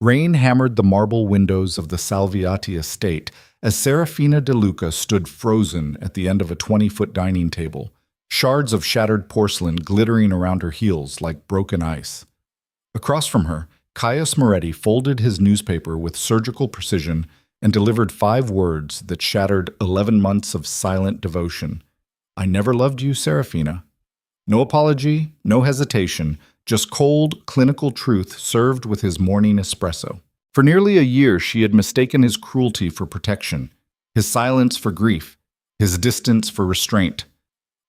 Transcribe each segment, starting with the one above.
Rain hammered the marble windows of the Salviati estate as Serafina De Luca stood frozen at the end of a 20-foot dining table, shards of shattered porcelain glittering around her heels like broken ice. Across from her, Caius Moretti folded his newspaper with surgical precision and delivered 5 words that shattered 11 months of silent devotion. I never loved you, Serafina. No apology, no hesitation, just cold, clinical truth served with his morning espresso. For nearly a year, she had mistaken his cruelty for protection, his silence for grief, his distance for restraint.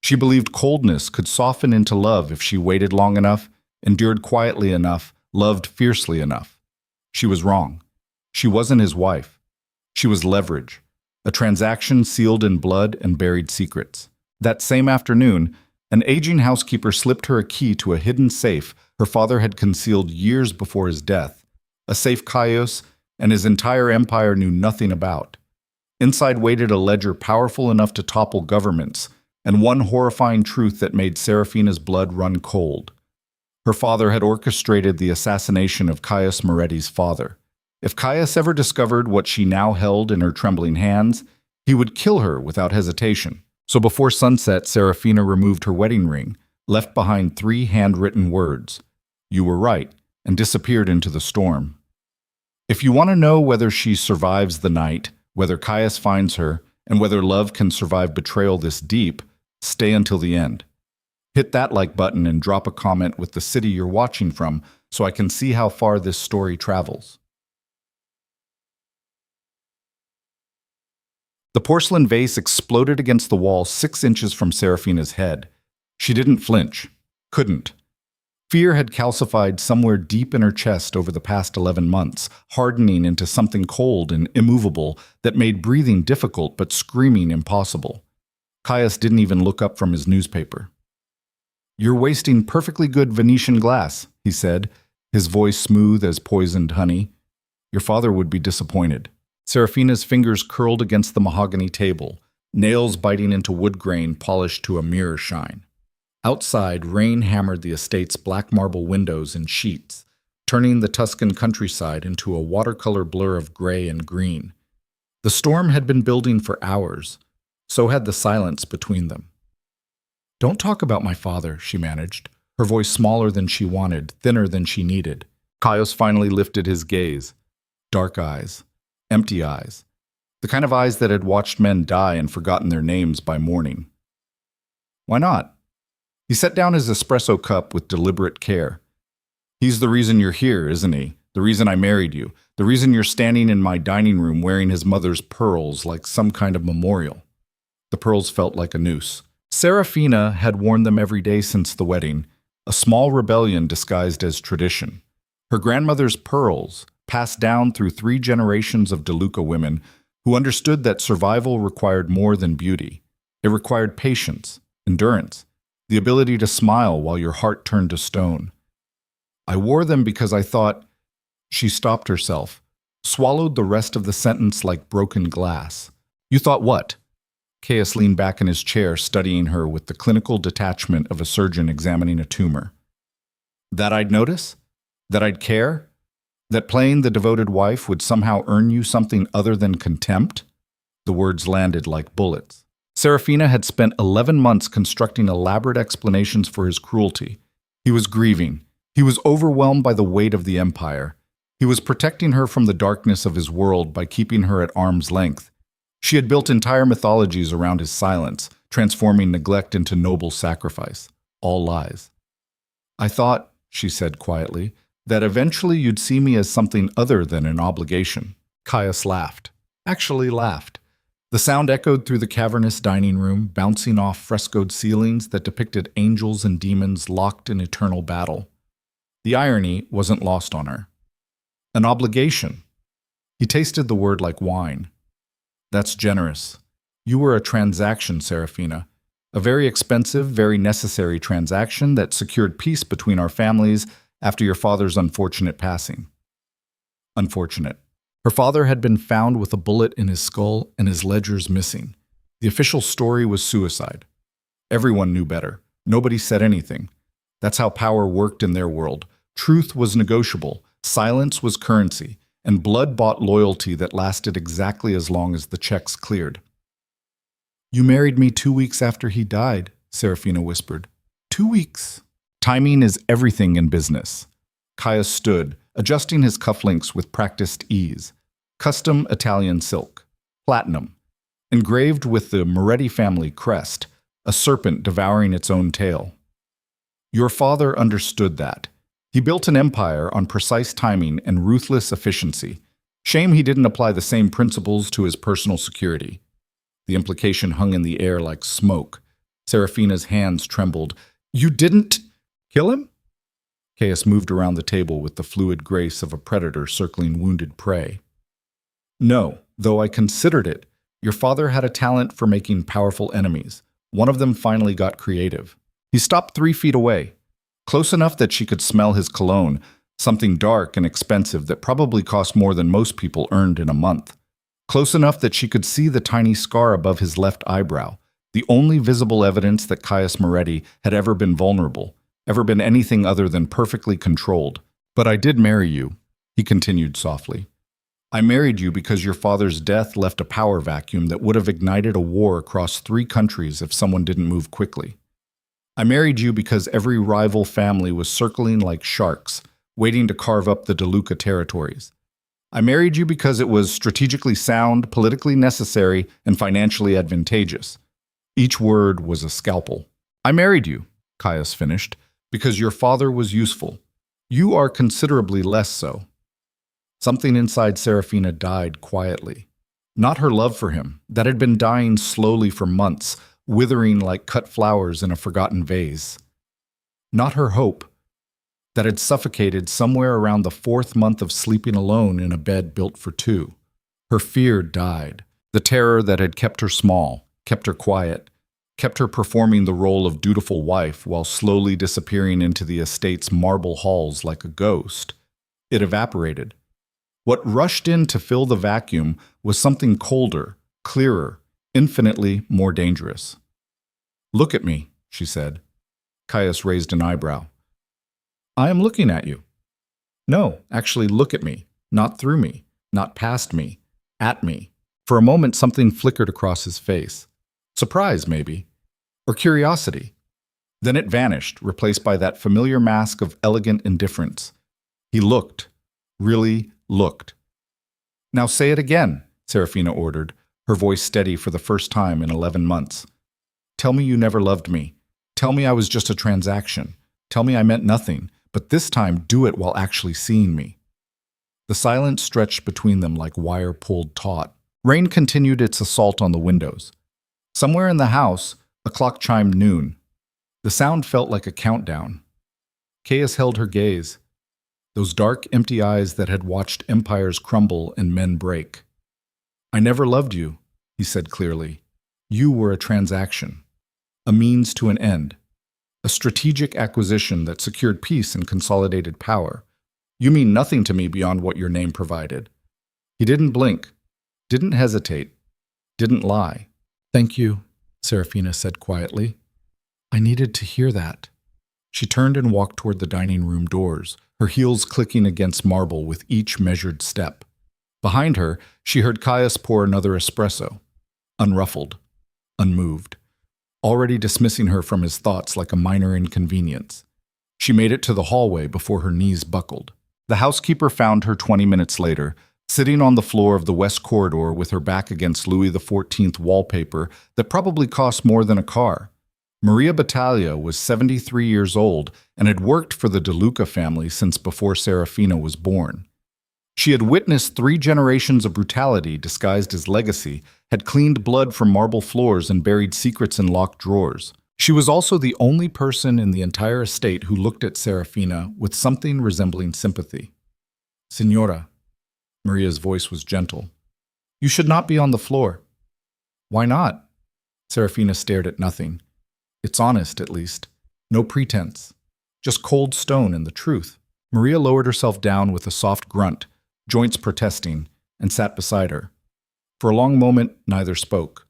She believed coldness could soften into love if she waited long enough, endured quietly enough, loved fiercely enough. She was wrong. She wasn't his wife. She was leverage, a transaction sealed in blood and buried secrets. That same afternoon, an aging housekeeper slipped her a key to a hidden safe her father had concealed years before his death, a safe Caius and his entire empire knew nothing about. Inside waited a ledger powerful enough to topple governments, and one horrifying truth that made Serafina's blood run cold. Her father had orchestrated the assassination of Caius Moretti's father. If Caius ever discovered what she now held in her trembling hands, he would kill her without hesitation. So before sunset, Serafina removed her wedding ring, left behind 3 handwritten words, "You were right," and disappeared into the storm. If you want to know whether she survives the night, whether Caius finds her, and whether love can survive betrayal this deep, stay until the end. Hit that like button and drop a comment with the city you're watching from so I can see how far this story travels. The porcelain vase exploded against the wall 6 inches from Serafina's head. She didn't flinch. Couldn't. Fear had calcified somewhere deep in her chest over the past 11 months, hardening into something cold and immovable that made breathing difficult but screaming impossible. Caius didn't even look up from his newspaper. "You're wasting perfectly good Venetian glass," he said, his voice smooth as poisoned honey. "Your father would be disappointed." Serafina's fingers curled against the mahogany table, nails biting into wood grain polished to a mirror shine. Outside, rain hammered the estate's black marble windows in sheets, turning the Tuscan countryside into a watercolor blur of gray and green. The storm had been building for hours, so had the silence between them. "Don't talk about my father," she managed, her voice smaller than she wanted, thinner than she needed. Caius finally lifted his gaze. Dark eyes. Empty eyes. The kind of eyes that had watched men die and forgotten their names by morning. "Why not?" He set down his espresso cup with deliberate care. "He's the reason you're here, isn't he? The reason I married you. The reason you're standing in my dining room wearing his mother's pearls like some kind of memorial." The pearls felt like a noose. Serafina had worn them every day since the wedding, a small rebellion disguised as tradition. Her grandmother's pearls, passed down through 3 generations of De Luca women who understood that survival required more than beauty. It required patience, endurance, the ability to smile while your heart turned to stone. "I wore them because I thought—" She stopped herself, swallowed the rest of the sentence like broken glass. "You thought what?" Caius leaned back in his chair, studying her with the clinical detachment of a surgeon examining a tumor. "That I'd notice? That I'd care? That playing the devoted wife would somehow earn you something other than contempt?" The words landed like bullets. Serafina had spent 11 months constructing elaborate explanations for his cruelty. He was grieving. He was overwhelmed by the weight of the empire. He was protecting her from the darkness of his world by keeping her at arm's length. She had built entire mythologies around his silence, transforming neglect into noble sacrifice. All lies. "I thought," she said quietly, "that eventually you'd see me as something other than an obligation." Caius laughed. Actually laughed. The sound echoed through the cavernous dining room, bouncing off frescoed ceilings that depicted angels and demons locked in eternal battle. The irony wasn't lost on her. An obligation. He tasted the word like wine. "That's generous. You were a transaction, Serafina. A very expensive, very necessary transaction that secured peace between our families after your father's unfortunate passing." Unfortunate. Her father had been found with a bullet in his skull and his ledgers missing. The official story was suicide. Everyone knew better. Nobody said anything. That's how power worked in their world. Truth was negotiable. Silence was currency, and blood bought loyalty that lasted exactly as long as the checks cleared. "You married me 2 weeks after he died," Serafina whispered. 2 weeks. Timing is everything in business. Caius stood, adjusting his cufflinks with practiced ease. Custom Italian silk, platinum, engraved with the Moretti family crest, a serpent devouring its own tail. Your father understood that. He built an empire on precise timing and ruthless efficiency. Shame he didn't apply the same principles to his personal security. The implication hung in the air like smoke. Serafina's hands trembled. "You didn't kill him?" Caius moved around the table with the fluid grace of a predator circling wounded prey. "No, though I considered it. Your father had a talent for making powerful enemies. One of them finally got creative. He stopped 3 feet away, close enough that she could smell his cologne, something dark and expensive that probably cost more than most people earned in a month. Close enough that she could see the tiny scar above his left eyebrow, the only visible evidence that Caius Moretti had ever been vulnerable, ever been anything other than perfectly controlled. "But I did marry you," he continued softly. "I married you because your father's death left a power vacuum that would have ignited a war across 3 countries if someone didn't move quickly. I married you because every rival family was circling like sharks, waiting to carve up the DeLuca territories. I married you because it was strategically sound, politically necessary, and financially advantageous." Each word was a scalpel. "I married you," Caius finished, "because your father was useful. You are considerably less so." Something inside Serafina died quietly. Not her love for him, that had been dying slowly for months, withering like cut flowers in a forgotten vase. Not her hope, that had suffocated somewhere around the 4th month of sleeping alone in a bed built for 2. Her fear died, the terror that had kept her small, kept her quiet, kept her performing the role of dutiful wife while slowly disappearing into the estate's marble halls like a ghost. It evaporated. What rushed in to fill the vacuum was something colder, clearer, infinitely more dangerous. "Look at me," she said. Caius raised an eyebrow. "I am looking at you." "No, actually look at me, not through me, not past me, at me." For a moment something flickered across his face. Surprise, maybe, or curiosity. Then it vanished, replaced by that familiar mask of elegant indifference. He looked, really looked. "Now say it again," Serafina ordered, her voice steady for the first time in 11 months. "Tell me you never loved me. Tell me I was just a transaction. Tell me I meant nothing, but this time do it while actually seeing me." The silence stretched between them like wire pulled taut. Rain continued its assault on the windows. Somewhere in the house, a clock chimed noon. The sound felt like a countdown. Caius held her gaze. Those dark, empty eyes that had watched empires crumble and men break. "I never loved you," he said clearly. "You were a transaction, a means to an end, a strategic acquisition that secured peace and consolidated power. You mean nothing to me beyond what your name provided." He didn't blink, didn't hesitate, didn't lie. "Thank you," Serafina said quietly. "I needed to hear that." She turned and walked toward the dining room doors, her heels clicking against marble with each measured step. Behind her, she heard Caius pour another espresso, unruffled, unmoved, already dismissing her from his thoughts like a minor inconvenience. She made it to the hallway before her knees buckled. The housekeeper found her 20 minutes later, sitting on the floor of the west corridor with her back against Louis XIV wallpaper that probably cost more than a car. Maria Battaglia was 73 years old and had worked for the DeLuca family since before Serafina was born. She had witnessed 3 generations of brutality disguised as legacy, had cleaned blood from marble floors and buried secrets in locked drawers. She was also the only person in the entire estate who looked at Serafina with something resembling sympathy. "Signora," Maria's voice was gentle, "you should not be on the floor." "Why not?" Serafina stared at nothing. "It's honest, at least. No pretense. Just cold stone and the truth." Maria lowered herself down with a soft grunt, joints protesting, and sat beside her. For a long moment, neither spoke.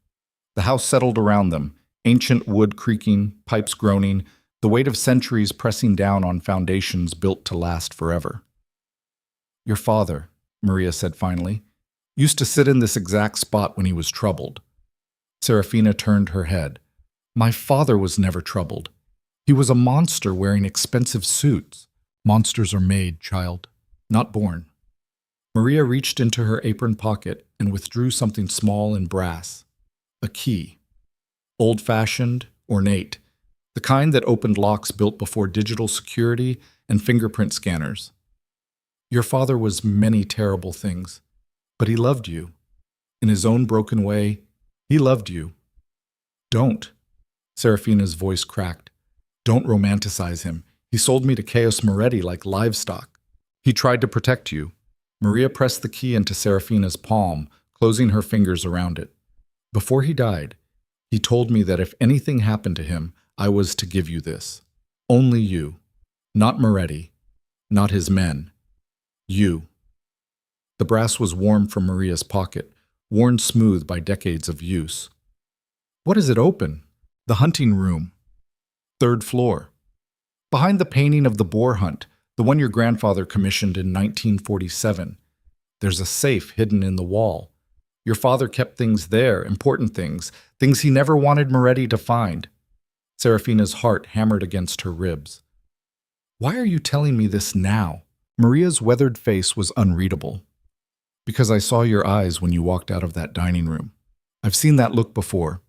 The house settled around them, ancient wood creaking, pipes groaning, the weight of centuries pressing down on foundations built to last forever. Your father, Maria said finally, used to sit in this exact spot when he was troubled. Serafina turned her head. My father was never troubled. He was a monster wearing expensive suits. Monsters are made, child, not born. Maria reached into her apron pocket and withdrew something small and brass. A key. Old-fashioned, ornate, the kind that opened locks built before digital security and fingerprint scanners. Your father was many terrible things, but he loved you. In his own broken way, he loved you. Don't. Serafina's voice cracked. Don't romanticize him. He sold me to Chaos Moretti like livestock. He tried to protect you. Maria pressed the key into Serafina's palm, closing her fingers around it. Before he died, he told me that if anything happened to him, I was to give you this. Only you. Not Moretti. Not his men. You. The brass was warm from Maria's pocket, worn smooth by decades of use. What is it open? The hunting room. 3rd floor. Behind the painting of the boar hunt, the one your grandfather commissioned in 1947, there's a safe hidden in the wall. Your father kept things there, important things, things he never wanted Moretti to find. Serafina's heart hammered against her ribs. Why are you telling me this now? Maria's weathered face was unreadable. Because I saw your eyes when you walked out of that dining room. I've seen that look before.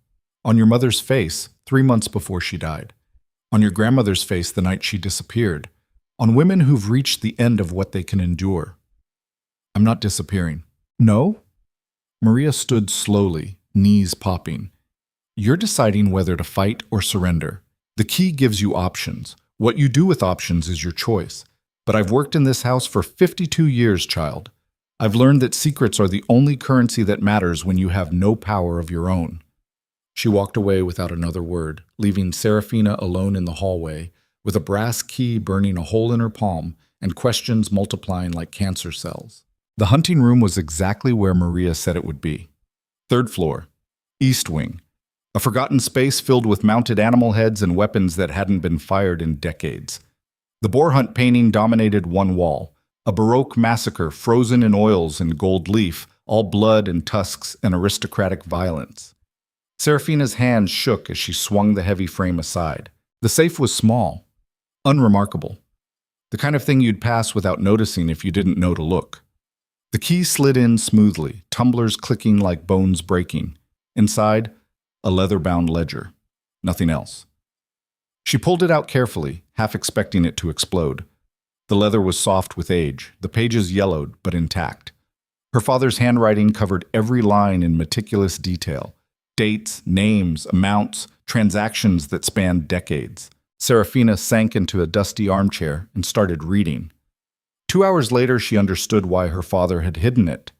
On your mother's face, 3 months before she died. On your grandmother's face the night she disappeared. On women who've reached the end of what they can endure. I'm not disappearing. No? Maria stood slowly, knees popping. You're deciding whether to fight or surrender. The key gives you options. What you do with options is your choice. But I've worked in this house for 52 years, child. I've learned that secrets are the only currency that matters when you have no power of your own. She walked away without another word, leaving Serafina alone in the hallway, with a brass key burning a hole in her palm and questions multiplying like cancer cells. The hunting room was exactly where Maria said it would be. 3rd floor, east wing, a forgotten space filled with mounted animal heads and weapons that hadn't been fired in decades. The boar hunt painting dominated one wall, a Baroque massacre frozen in oils and gold leaf, all blood and tusks and aristocratic violence. Serafina's hands shook as she swung the heavy frame aside. The safe was small, unremarkable, the kind of thing you'd pass without noticing if you didn't know to look. The key slid in smoothly, tumblers clicking like bones breaking. Inside, a leather-bound ledger. Nothing else. She pulled it out carefully, half expecting it to explode. The leather was soft with age, the pages yellowed but intact. Her father's handwriting covered every line in meticulous detail. Dates, names, amounts, transactions that spanned decades. Serafina sank into a dusty armchair and started reading. 2 hours later, she understood why her father had hidden it.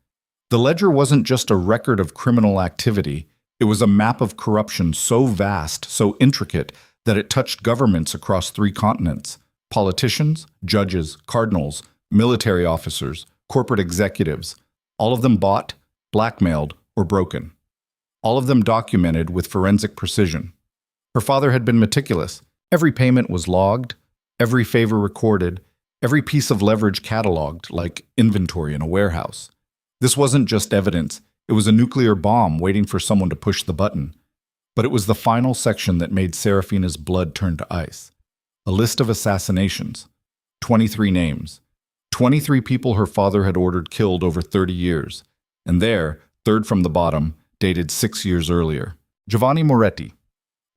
The ledger wasn't just a record of criminal activity. It was a map of corruption so vast, so intricate, that it touched governments across 3 continents. Politicians, judges, cardinals, military officers, corporate executives. All of them bought, blackmailed, or broken. All of them documented with forensic precision. Her father had been meticulous. Every payment was logged, every favor recorded, every piece of leverage cataloged like inventory in a warehouse. This wasn't just evidence. It was a nuclear bomb waiting for someone to push the button. But it was the final section that made Serafina's blood turn to ice. A list of assassinations. 23 names. 23 people her father had ordered killed over 30 years. And there, third from the bottom, dated 6 years earlier. Giovanni Moretti.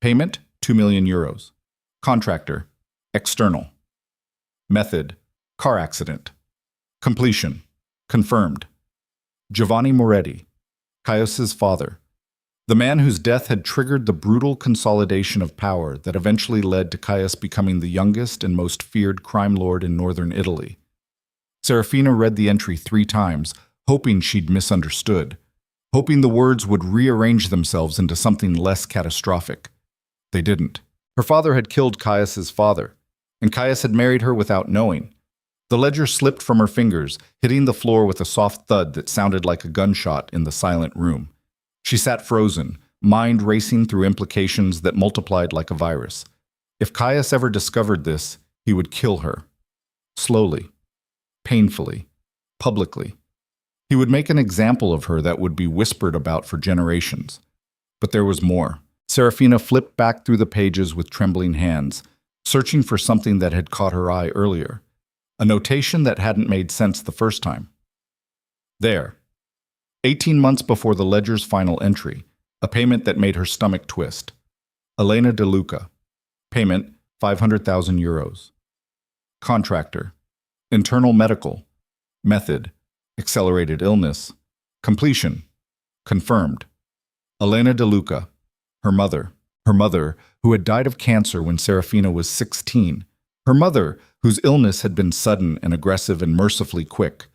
Payment, 2 million euros. Contractor, external. Method, car accident. Completion, confirmed. Giovanni Moretti, Caius's father. The man whose death had triggered the brutal consolidation of power that eventually led to Caius becoming the youngest and most feared crime lord in northern Italy. Serafina read the entry 3 times, hoping she'd misunderstood, hoping the words would rearrange themselves into something less catastrophic. They didn't. Her father had killed Caius's father, and Caius had married her without knowing. The ledger slipped from her fingers, hitting the floor with a soft thud that sounded like a gunshot in the silent room. She sat frozen, mind racing through implications that multiplied like a virus. If Caius ever discovered this, he would kill her. Slowly, painfully, publicly. He would make an example of her that would be whispered about for generations. But there was more. Serafina flipped back through the pages with trembling hands, searching for something that had caught her eye earlier. A notation that hadn't made sense the first time. There. 18 months before the ledger's final entry, a payment that made her stomach twist. Elena De Luca. Payment, 500,000 euros. Contractor. Internal medical. Method. Accelerated illness. Completion. Confirmed. Elena De Luca. Her mother, who had died of cancer when Serafina was 16. Her mother, whose illness had been sudden and aggressive and mercifully quick.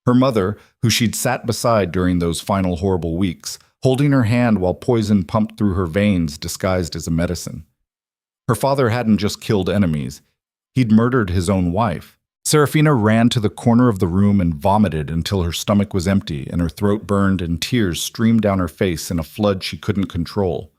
Her mother, who she'd sat beside during those final horrible weeks, holding her hand while poison pumped through her veins disguised as a medicine. Her father hadn't just killed enemies, he'd murdered his own wife. Serafina ran to the corner of the room and vomited until her stomach was empty and her throat burned and tears streamed down her face in a flood she couldn't control.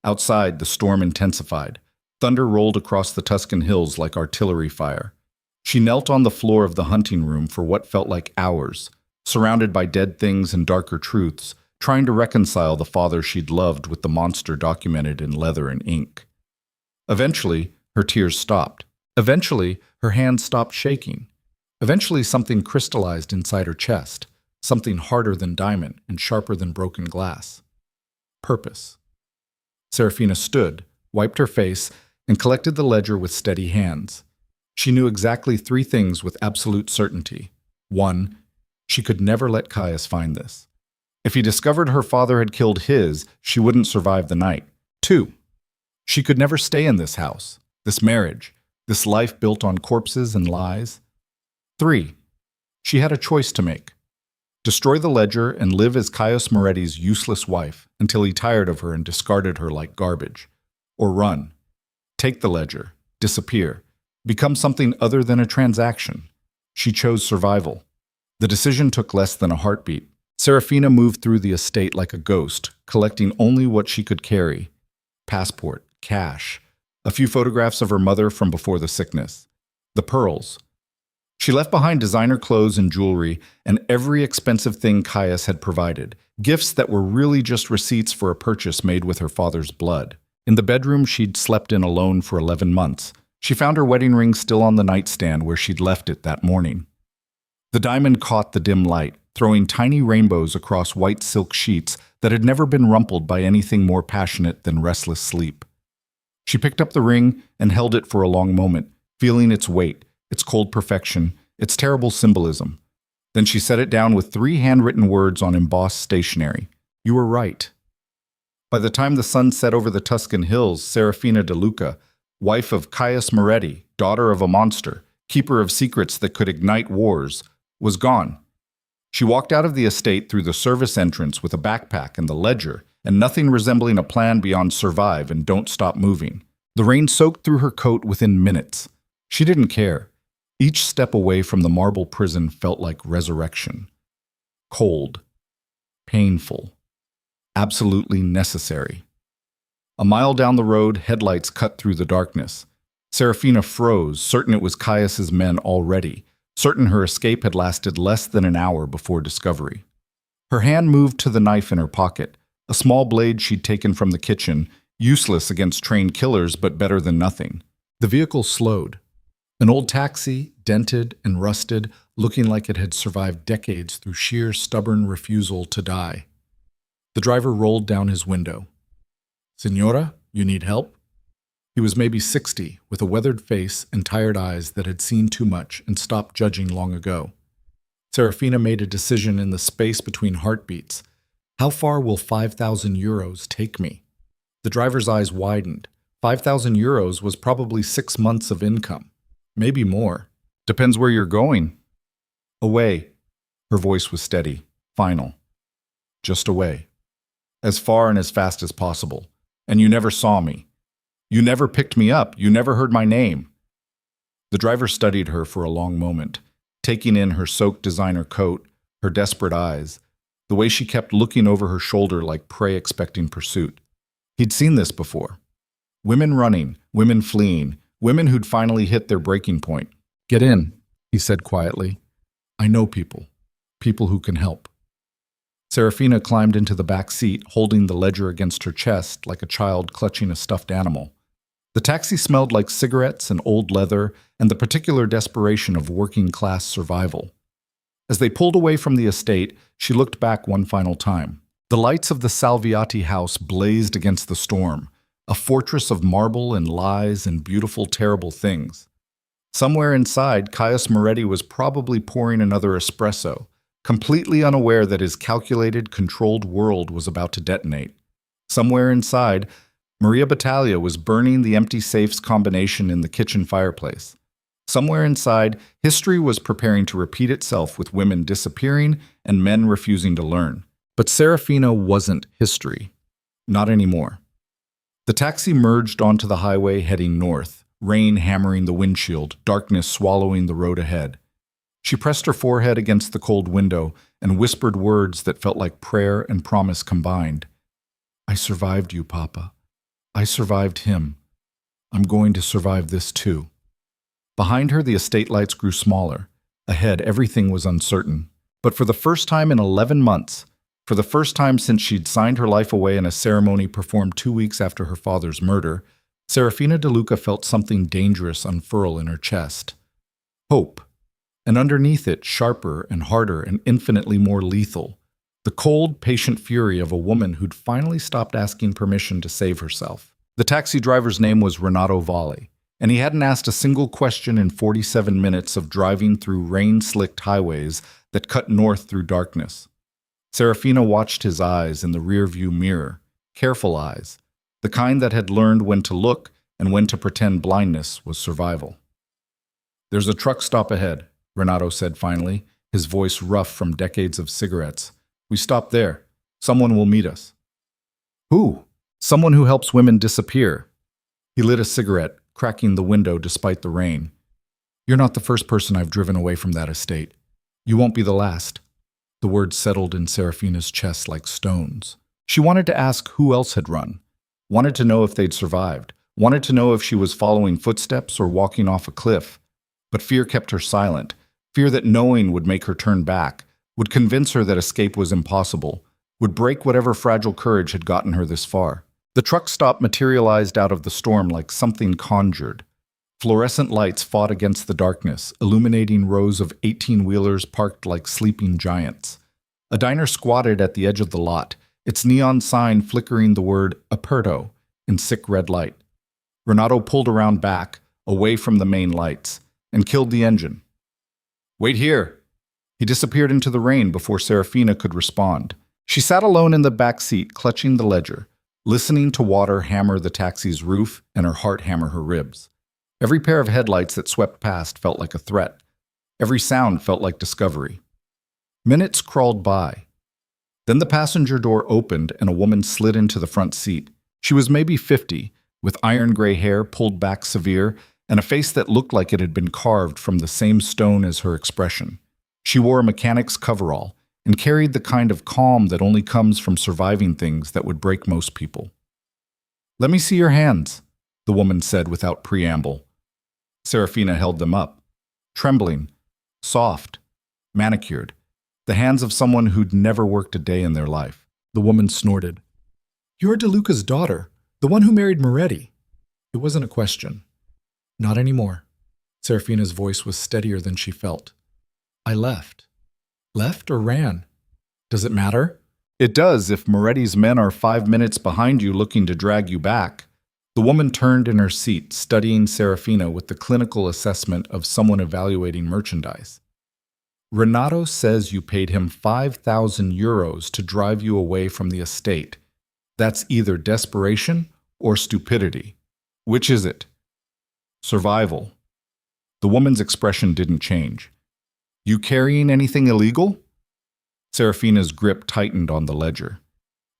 Outside, the storm intensified. Thunder rolled across the Tuscan hills like artillery fire. She knelt on the floor of the hunting room for what felt like hours, surrounded by dead things and darker truths, trying to reconcile the father she'd loved with the monster documented in leather and ink. Eventually, her tears stopped. Eventually, her hands stopped shaking. Eventually, something crystallized inside her chest, something harder than diamond and sharper than broken glass. Purpose. Serafina stood, wiped her face, and collected the ledger with steady hands. She knew exactly 3 things with absolute certainty. 1. She could never let Caius find this. If he discovered her father had killed his, she wouldn't survive the night. 2. She could never stay in this house, this marriage, this life built on corpses and lies. 3. She had a choice to make. Destroy the ledger and live as Caius Moretti's useless wife until he tired of her and discarded her like garbage. Or run. Take the ledger. Disappear. Become something other than a transaction. She chose survival. The decision took less than a heartbeat. Serafina moved through the estate like a ghost, collecting only what she could carry. Passport, cash, a few photographs of her mother from before the sickness. The pearls. She left behind designer clothes and jewelry and every expensive thing Caius had provided, gifts that were really just receipts for a purchase made with her father's blood. In the bedroom she'd slept in alone for 11 months, she found her wedding ring still on the nightstand where she'd left it that morning. The diamond caught the dim light, throwing tiny rainbows across white silk sheets that had never been rumpled by anything more passionate than restless sleep. She picked up the ring and held it for a long moment, feeling its weight, its cold perfection, its terrible symbolism. Then she set it down with 3 handwritten words on embossed stationery. You were right. By the time the sun set over the Tuscan hills, Serafina De Luca, wife of Caius Moretti, daughter of a monster, keeper of secrets that could ignite wars, was gone. She walked out of the estate through the service entrance with a backpack and the ledger, and nothing resembling a plan beyond survive and don't stop moving. The rain soaked through her coat within minutes. She didn't care. Each step away from the marble prison felt like resurrection. Cold. Painful. Absolutely necessary. A mile down the road, headlights cut through the darkness. Serafina froze, certain it was Caius's men already, certain her escape had lasted less than an hour before discovery. Her hand moved to the knife in her pocket, a small blade she'd taken from the kitchen, useless against trained killers but better than nothing. The vehicle slowed. An old taxi, dented and rusted, looking like it had survived decades through sheer stubborn refusal to die. The driver rolled down his window. Senora, you need help? He was maybe 60, with a weathered face and tired eyes that had seen too much and stopped judging long ago. Serafina made a decision in the space between heartbeats. How far will 5,000 euros take me? The driver's eyes widened. 5,000 euros was probably 6 months of income. Maybe more. Depends where you're going. Away. Her voice was steady, final. Just away. As far and as fast as possible. And you never saw me. You never picked me up. You never heard my name. The driver studied her for a long moment, taking in her soaked designer coat, her desperate eyes, the way she kept looking over her shoulder like prey expecting pursuit. He'd seen this before. Women running, women fleeing, women who'd finally hit their breaking point. Get in, he said quietly. I know people. people who can help. Serafina climbed into the back seat, holding the ledger against her chest like a child clutching a stuffed animal. The taxi smelled like cigarettes and old leather and the particular desperation of working-class survival. As they pulled away from the estate, she looked back one final time. The lights of the Salviati house blazed against the storm, a fortress of marble and lies and beautiful, terrible things. Somewhere inside, Caius Moretti was probably pouring another espresso, completely unaware that his calculated, controlled world was about to detonate. Somewhere inside, Maria Battaglia was burning the empty safe's combination in the kitchen fireplace. Somewhere inside, history was preparing to repeat itself with women disappearing and men refusing to learn. But Serafina wasn't history. Not anymore. The taxi merged onto the highway heading north, rain hammering the windshield, darkness swallowing the road ahead. She pressed her forehead against the cold window and whispered words that felt like prayer and promise combined. I survived you, Papa. I survived him. I'm going to survive this too. Behind her, the estate lights grew smaller. Ahead, everything was uncertain. But for the first time in 11 months, for the first time since she'd signed her life away in a ceremony performed 2 weeks after her father's murder, Serafina De Luca felt something dangerous unfurl in her chest. Hope. And underneath it, sharper and harder and infinitely more lethal, the cold, patient fury of a woman who'd finally stopped asking permission to save herself. The taxi driver's name was Renato Valli, and he hadn't asked a single question in 47 minutes of driving through rain-slicked highways that cut north through darkness. Serafina watched his eyes in the rearview mirror, careful eyes, the kind that had learned when to look and when to pretend blindness was survival. There's a truck stop ahead, Renato said finally, his voice rough from decades of cigarettes. We stop there. Someone will meet us. Who? Someone who helps women disappear. He lit a cigarette, cracking the window despite the rain. You're not the first person I've driven away from that estate. You won't be the last. The words settled in Serafina's chest like stones. She wanted to ask who else had run, wanted to know if they'd survived, wanted to know if she was following footsteps or walking off a cliff. But fear kept her silent, fear that knowing would make her turn back, would convince her that escape was impossible, would break whatever fragile courage had gotten her this far. The truck stop materialized out of the storm like something conjured. Fluorescent lights fought against the darkness, illuminating rows of 18-wheelers parked like sleeping giants. A diner squatted at the edge of the lot, its neon sign flickering the word Aperto in sick red light. Renato pulled around back, away from the main lights, and killed the engine. Wait here! He disappeared into the rain before Serafina could respond. She sat alone in the back seat, clutching the ledger, listening to water hammer the taxi's roof and her heart hammer her ribs. Every pair of headlights that swept past felt like a threat. Every sound felt like discovery. Minutes crawled by. Then the passenger door opened and a woman slid into the front seat. She was maybe 50, with iron gray hair pulled back severe and a face that looked like it had been carved from the same stone as her expression. She wore a mechanic's coverall and carried the kind of calm that only comes from surviving things that would break most people. "Let me see your hands," the woman said without preamble. Serafina held them up, trembling, soft, manicured, the hands of someone who'd never worked a day in their life. The woman snorted. "You're De Luca's daughter, the one who married Moretti." It wasn't a question. Not anymore. Serafina's voice was steadier than she felt. "I left." Left or ran? Does it matter? It does if Moretti's men are 5 minutes behind you looking to drag you back. The woman turned in her seat, studying Serafina with the clinical assessment of someone evaluating merchandise. "Renato says you paid him 5,000 euros to drive you away from the estate. That's either desperation or stupidity. Which is it?" "Survival." The woman's expression didn't change. "You carrying anything illegal?" Serafina's grip tightened on the ledger.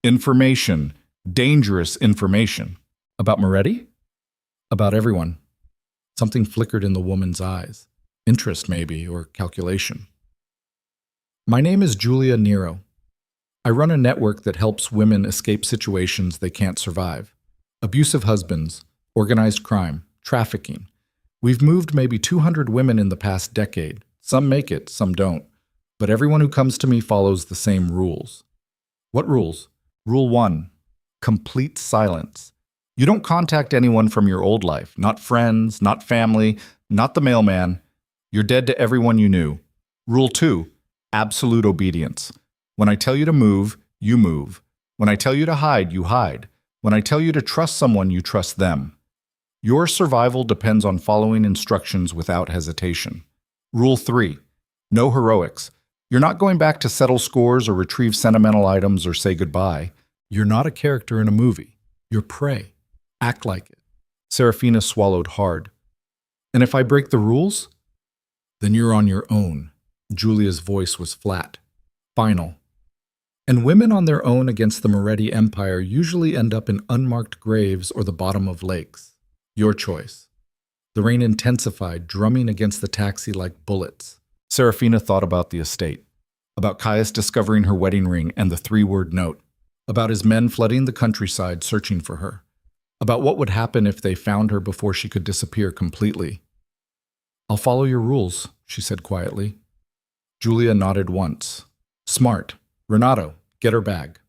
"Information, dangerous information." "About Moretti?" "About everyone." Something flickered in the woman's eyes. Interest, maybe, or calculation. "My name is Giulia Nero. I run a network that helps women escape situations they can't survive. Abusive husbands, organized crime, trafficking. We've moved maybe 200 women in the past decade. Some make it, some don't. But everyone who comes to me follows the same rules. What rules? Rule 1. Complete silence. You don't contact anyone from your old life, not friends, not family, not the mailman. You're dead to everyone you knew. Rule 2. Absolute obedience. When I tell you to move, you move. When I tell you to hide, you hide. When I tell you to trust someone, you trust them. Your survival depends on following instructions without hesitation. Rule 3. No heroics. You're not going back to settle scores or retrieve sentimental items or say goodbye. You're not a character in a movie. You're prey. Act like it. Serafina swallowed hard. And if I break the rules? Then you're on your own. Julia's voice was flat. Final. And women on their own against the Moretti Empire usually end up in unmarked graves or the bottom of lakes. Your choice. The rain intensified, drumming against the taxi like bullets. Serafina thought about the estate, about Caius discovering her wedding ring and the 3-word note, about his men flooding the countryside searching for her, about what would happen if they found her before she could disappear completely. I'll follow your rules, she said quietly. Julia nodded once. Smart. Renato, get her bag.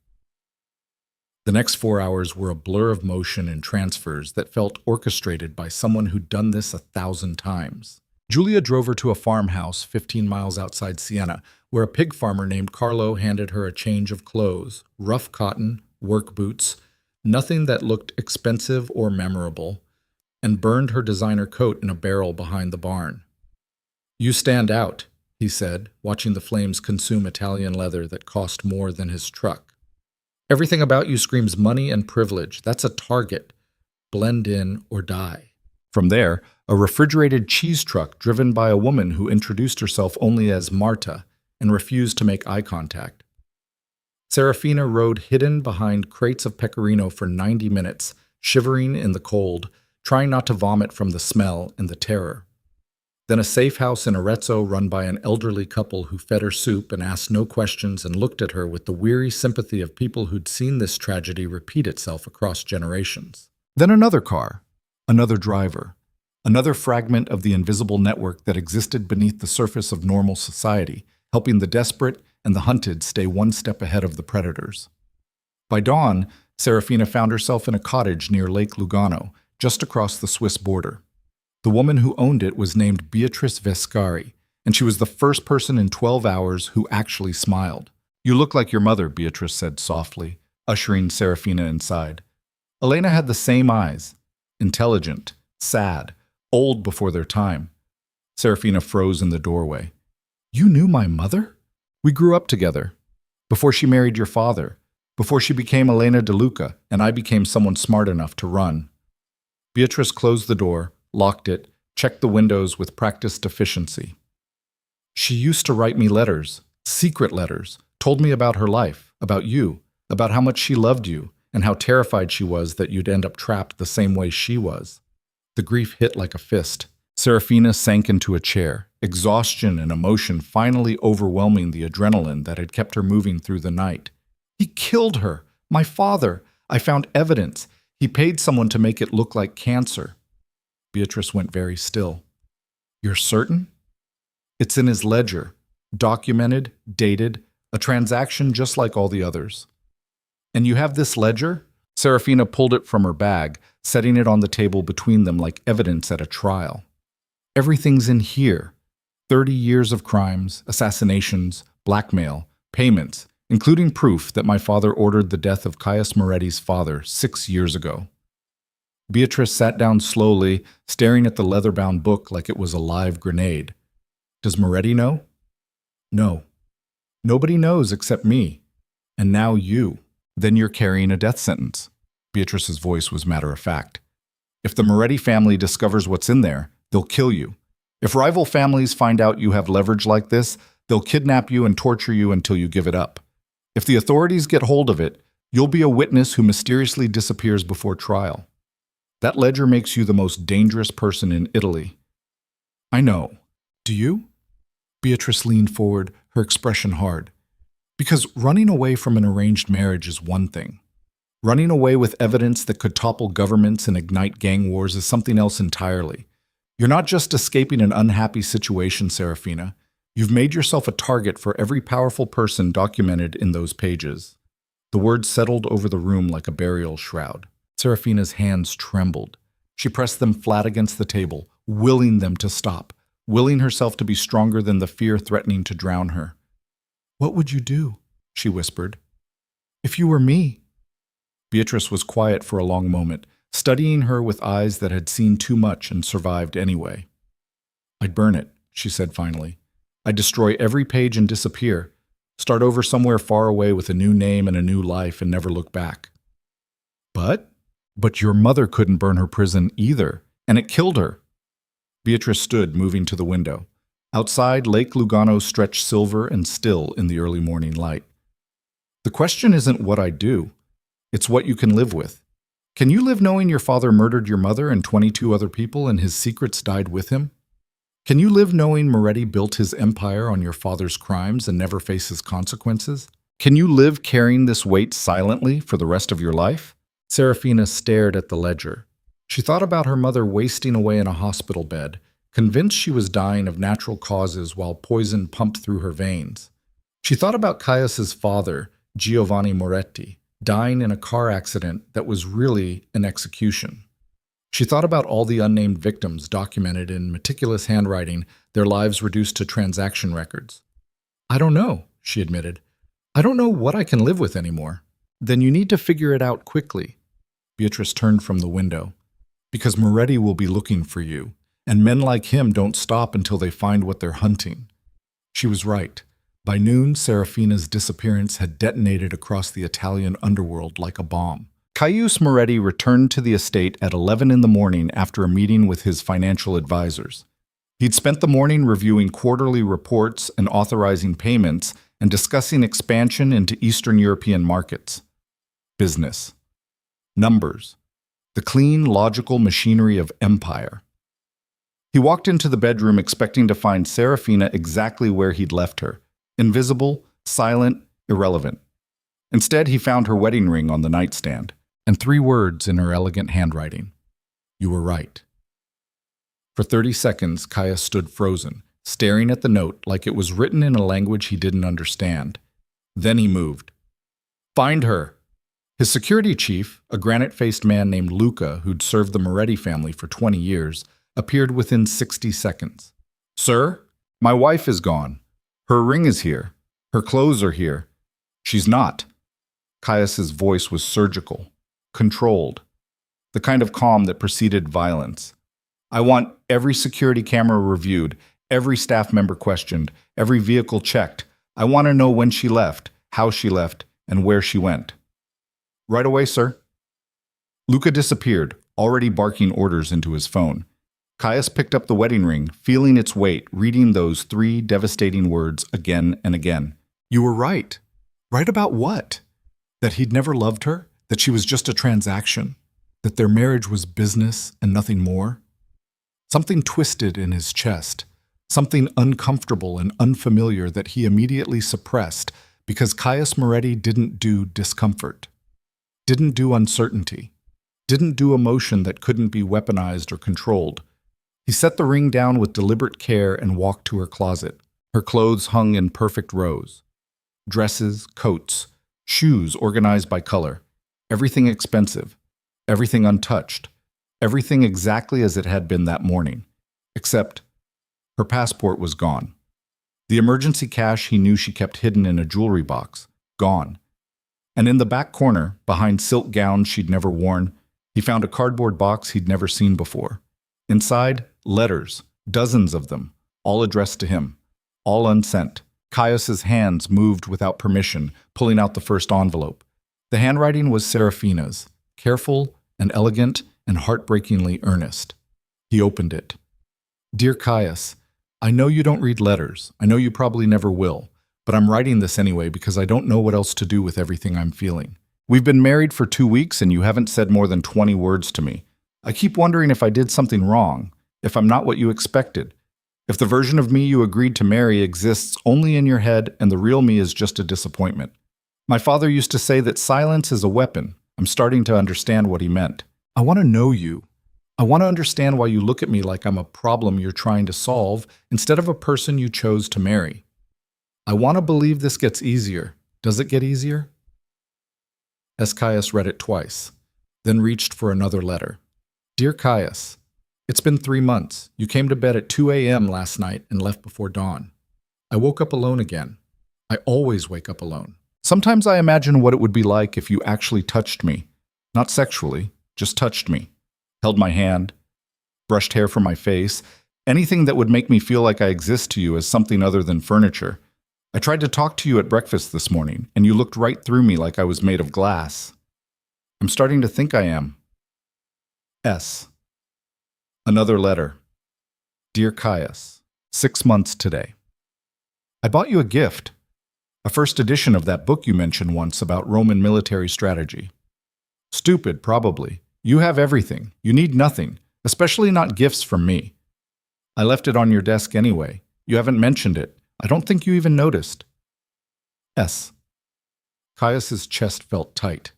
The next 4 hours were a blur of motion and transfers that felt orchestrated by someone who'd done this 1,000 times. Julia drove her to a farmhouse 15 miles outside Siena, where a pig farmer named Carlo handed her a change of clothes, rough cotton, work boots, nothing that looked expensive or memorable, and burned her designer coat in a barrel behind the barn. You stand out, he said, watching the flames consume Italian leather that cost more than his truck. Everything about you screams money and privilege. That's a target. Blend in or die. From there, a refrigerated cheese truck driven by a woman who introduced herself only as Marta and refused to make eye contact. Serafina rode hidden behind crates of pecorino for 90 minutes, shivering in the cold, trying not to vomit from the smell and the terror. Then a safe house in Arezzo run by an elderly couple who fed her soup and asked no questions and looked at her with the weary sympathy of people who'd seen this tragedy repeat itself across generations. Then another car, another driver, another fragment of the invisible network that existed beneath the surface of normal society, helping the desperate and the hunted stay one step ahead of the predators. By dawn, Serafina found herself in a cottage near Lake Lugano, just across the Swiss border. The woman who owned it was named Beatrice Vescari, and she was the first person in 12 hours who actually smiled. You look like your mother, Beatrice said softly, ushering Serafina inside. Elena had the same eyes, intelligent, sad, old before their time. Serafina froze in the doorway. You knew my mother? We grew up together. Before she married your father, before she became Elena De Luca, and I became someone smart enough to run. Beatrice closed the door, locked it, checked the windows with practiced efficiency. She used to write me letters, secret letters, told me about her life, about you, about how much she loved you, and how terrified she was that you'd end up trapped the same way she was. The grief hit like a fist. Serafina sank into a chair, exhaustion and emotion finally overwhelming the adrenaline that had kept her moving through the night. He killed her! My father! I found evidence. He paid someone to make it look like cancer. Beatrice went very still. You're certain? It's in his ledger. Documented, dated, a transaction just like all the others. And you have this ledger? Serafina pulled it from her bag, setting it on the table between them like evidence at a trial. Everything's in here. 30 years of crimes, assassinations, blackmail, payments, including proof that my father ordered the death of Caius Moretti's father 6 years ago. Beatrice sat down slowly, staring at the leather-bound book like it was a live grenade. Does Moretti know? No. Nobody knows except me. And now you. Then you're carrying a death sentence. Beatrice's voice was matter-of-fact. If the Moretti family discovers what's in there, they'll kill you. If rival families find out you have leverage like this, they'll kidnap you and torture you until you give it up. If the authorities get hold of it, you'll be a witness who mysteriously disappears before trial. That ledger makes you the most dangerous person in Italy. I know. Do you? Beatrice leaned forward, her expression hard. Because running away from an arranged marriage is one thing. Running away with evidence that could topple governments and ignite gang wars is something else entirely. You're not just escaping an unhappy situation, Serafina. You've made yourself a target for every powerful person documented in those pages. The words settled over the room like a burial shroud. Serafina's hands trembled. She pressed them flat against the table, willing them to stop, willing herself to be stronger than the fear threatening to drown her. "What would you do?" she whispered. "If you were me?" Beatrice was quiet for a long moment, studying her with eyes that had seen too much and survived anyway. "I'd burn it," she said finally. "I'd destroy every page and disappear, start over somewhere far away with a new name and a new life and never look back." But your mother couldn't burn her prison either, and it killed her." Beatrice stood, moving to the window. Outside, Lake Lugano stretched silver and still in the early morning light. "The question isn't what I do. It's what you can live with. Can you live knowing your father murdered your mother and 22 other people and his secrets died with him? Can you live knowing Moretti built his empire on your father's crimes and never faces consequences? Can you live carrying this weight silently for the rest of your life?" Serafina stared at the ledger. She thought about her mother wasting away in a hospital bed, convinced she was dying of natural causes while poison pumped through her veins. She thought about Caius's father, Giovanni Moretti, dying in a car accident that was really an execution. She thought about all the unnamed victims documented in meticulous handwriting, their lives reduced to transaction records. "I don't know," she admitted. "I don't know what I can live with anymore." "Then you need to figure it out quickly." Beatrice turned from the window. "Because Moretti will be looking for you, and men like him don't stop until they find what they're hunting." She was right. By noon, Serafina's disappearance had detonated across the Italian underworld like a bomb. Caius Moretti returned to the estate at 11 in the morning after a meeting with his financial advisors. He'd spent the morning reviewing quarterly reports and authorizing payments and discussing expansion into Eastern European markets. Business. Numbers. The clean, logical machinery of empire. He walked into the bedroom expecting to find Serafina exactly where he'd left her. Invisible, silent, irrelevant. Instead, he found her wedding ring on the nightstand, and 3 words in her elegant handwriting. "You were right." For 30 seconds, Caius stood frozen, staring at the note like it was written in a language he didn't understand. Then he moved. "Find her!" His security chief, a granite-faced man named Luca who'd served the Moretti family for 20 years, appeared within 60 seconds. "Sir, my wife is gone. Her ring is here. Her clothes are here. She's not." Caius's voice was surgical, controlled, the kind of calm that preceded violence. "I want every security camera reviewed, every staff member questioned, every vehicle checked. I want to know when she left, how she left, and where she went." "Right away, sir." Luca disappeared, already barking orders into his phone. Caius picked up the wedding ring, feeling its weight, reading those 3 devastating words again and again. "You were right." Right about what? That he'd never loved her? That she was just a transaction? That their marriage was business and nothing more? Something twisted in his chest, something uncomfortable and unfamiliar that he immediately suppressed because Caius Moretti didn't do discomfort, didn't do uncertainty, didn't do emotion that couldn't be weaponized or controlled. He set the ring down with deliberate care and walked to her closet. Her clothes hung in perfect rows. Dresses, coats, shoes organized by color, everything expensive, everything untouched, everything exactly as it had been that morning, except her passport was gone. The emergency cash he knew she kept hidden in a jewelry box, gone. And in the back corner, behind silk gowns she'd never worn, he found a cardboard box he'd never seen before. Inside, letters, dozens of them, all addressed to him, all unsent. Caius's hands moved without permission, pulling out the first envelope. The handwriting was Serafina's, careful and elegant and heartbreakingly earnest. He opened it. "Dear Caius, I know you don't read letters. I know you probably never will. But I'm writing this anyway because I don't know what else to do with everything I'm feeling. We've been married for 2 weeks and you haven't said more than 20 words to me. I keep wondering if I did something wrong, if I'm not what you expected. If the version of me you agreed to marry exists only in your head and the real me is just a disappointment. My father used to say that silence is a weapon. I'm starting to understand what he meant. I want to know you. I want to understand why you look at me like I'm a problem you're trying to solve instead of a person you chose to marry. I want to believe this gets easier. Does it get easier? Caius read it twice, then reached for another letter. Dear Caius, it's been 3 months. You came to bed at 2 a.m. last night and left before dawn. I woke up alone again. I always wake up alone. Sometimes I imagine what it would be like if you actually touched me. Not sexually, just touched me. Held my hand, brushed hair from my face, anything that would make me feel like I exist to you as something other than furniture. I tried to talk to you at breakfast this morning, and you looked right through me like I was made of glass. I'm starting to think I am. S. Another letter. Dear Caius, 6 months today. I bought you a gift, a first edition of that book you mentioned once about Roman military strategy. Stupid, probably. You have everything. You need nothing, especially not gifts from me. I left it on your desk anyway. You haven't mentioned it. I don't think you even noticed. S. Caius's chest felt tight.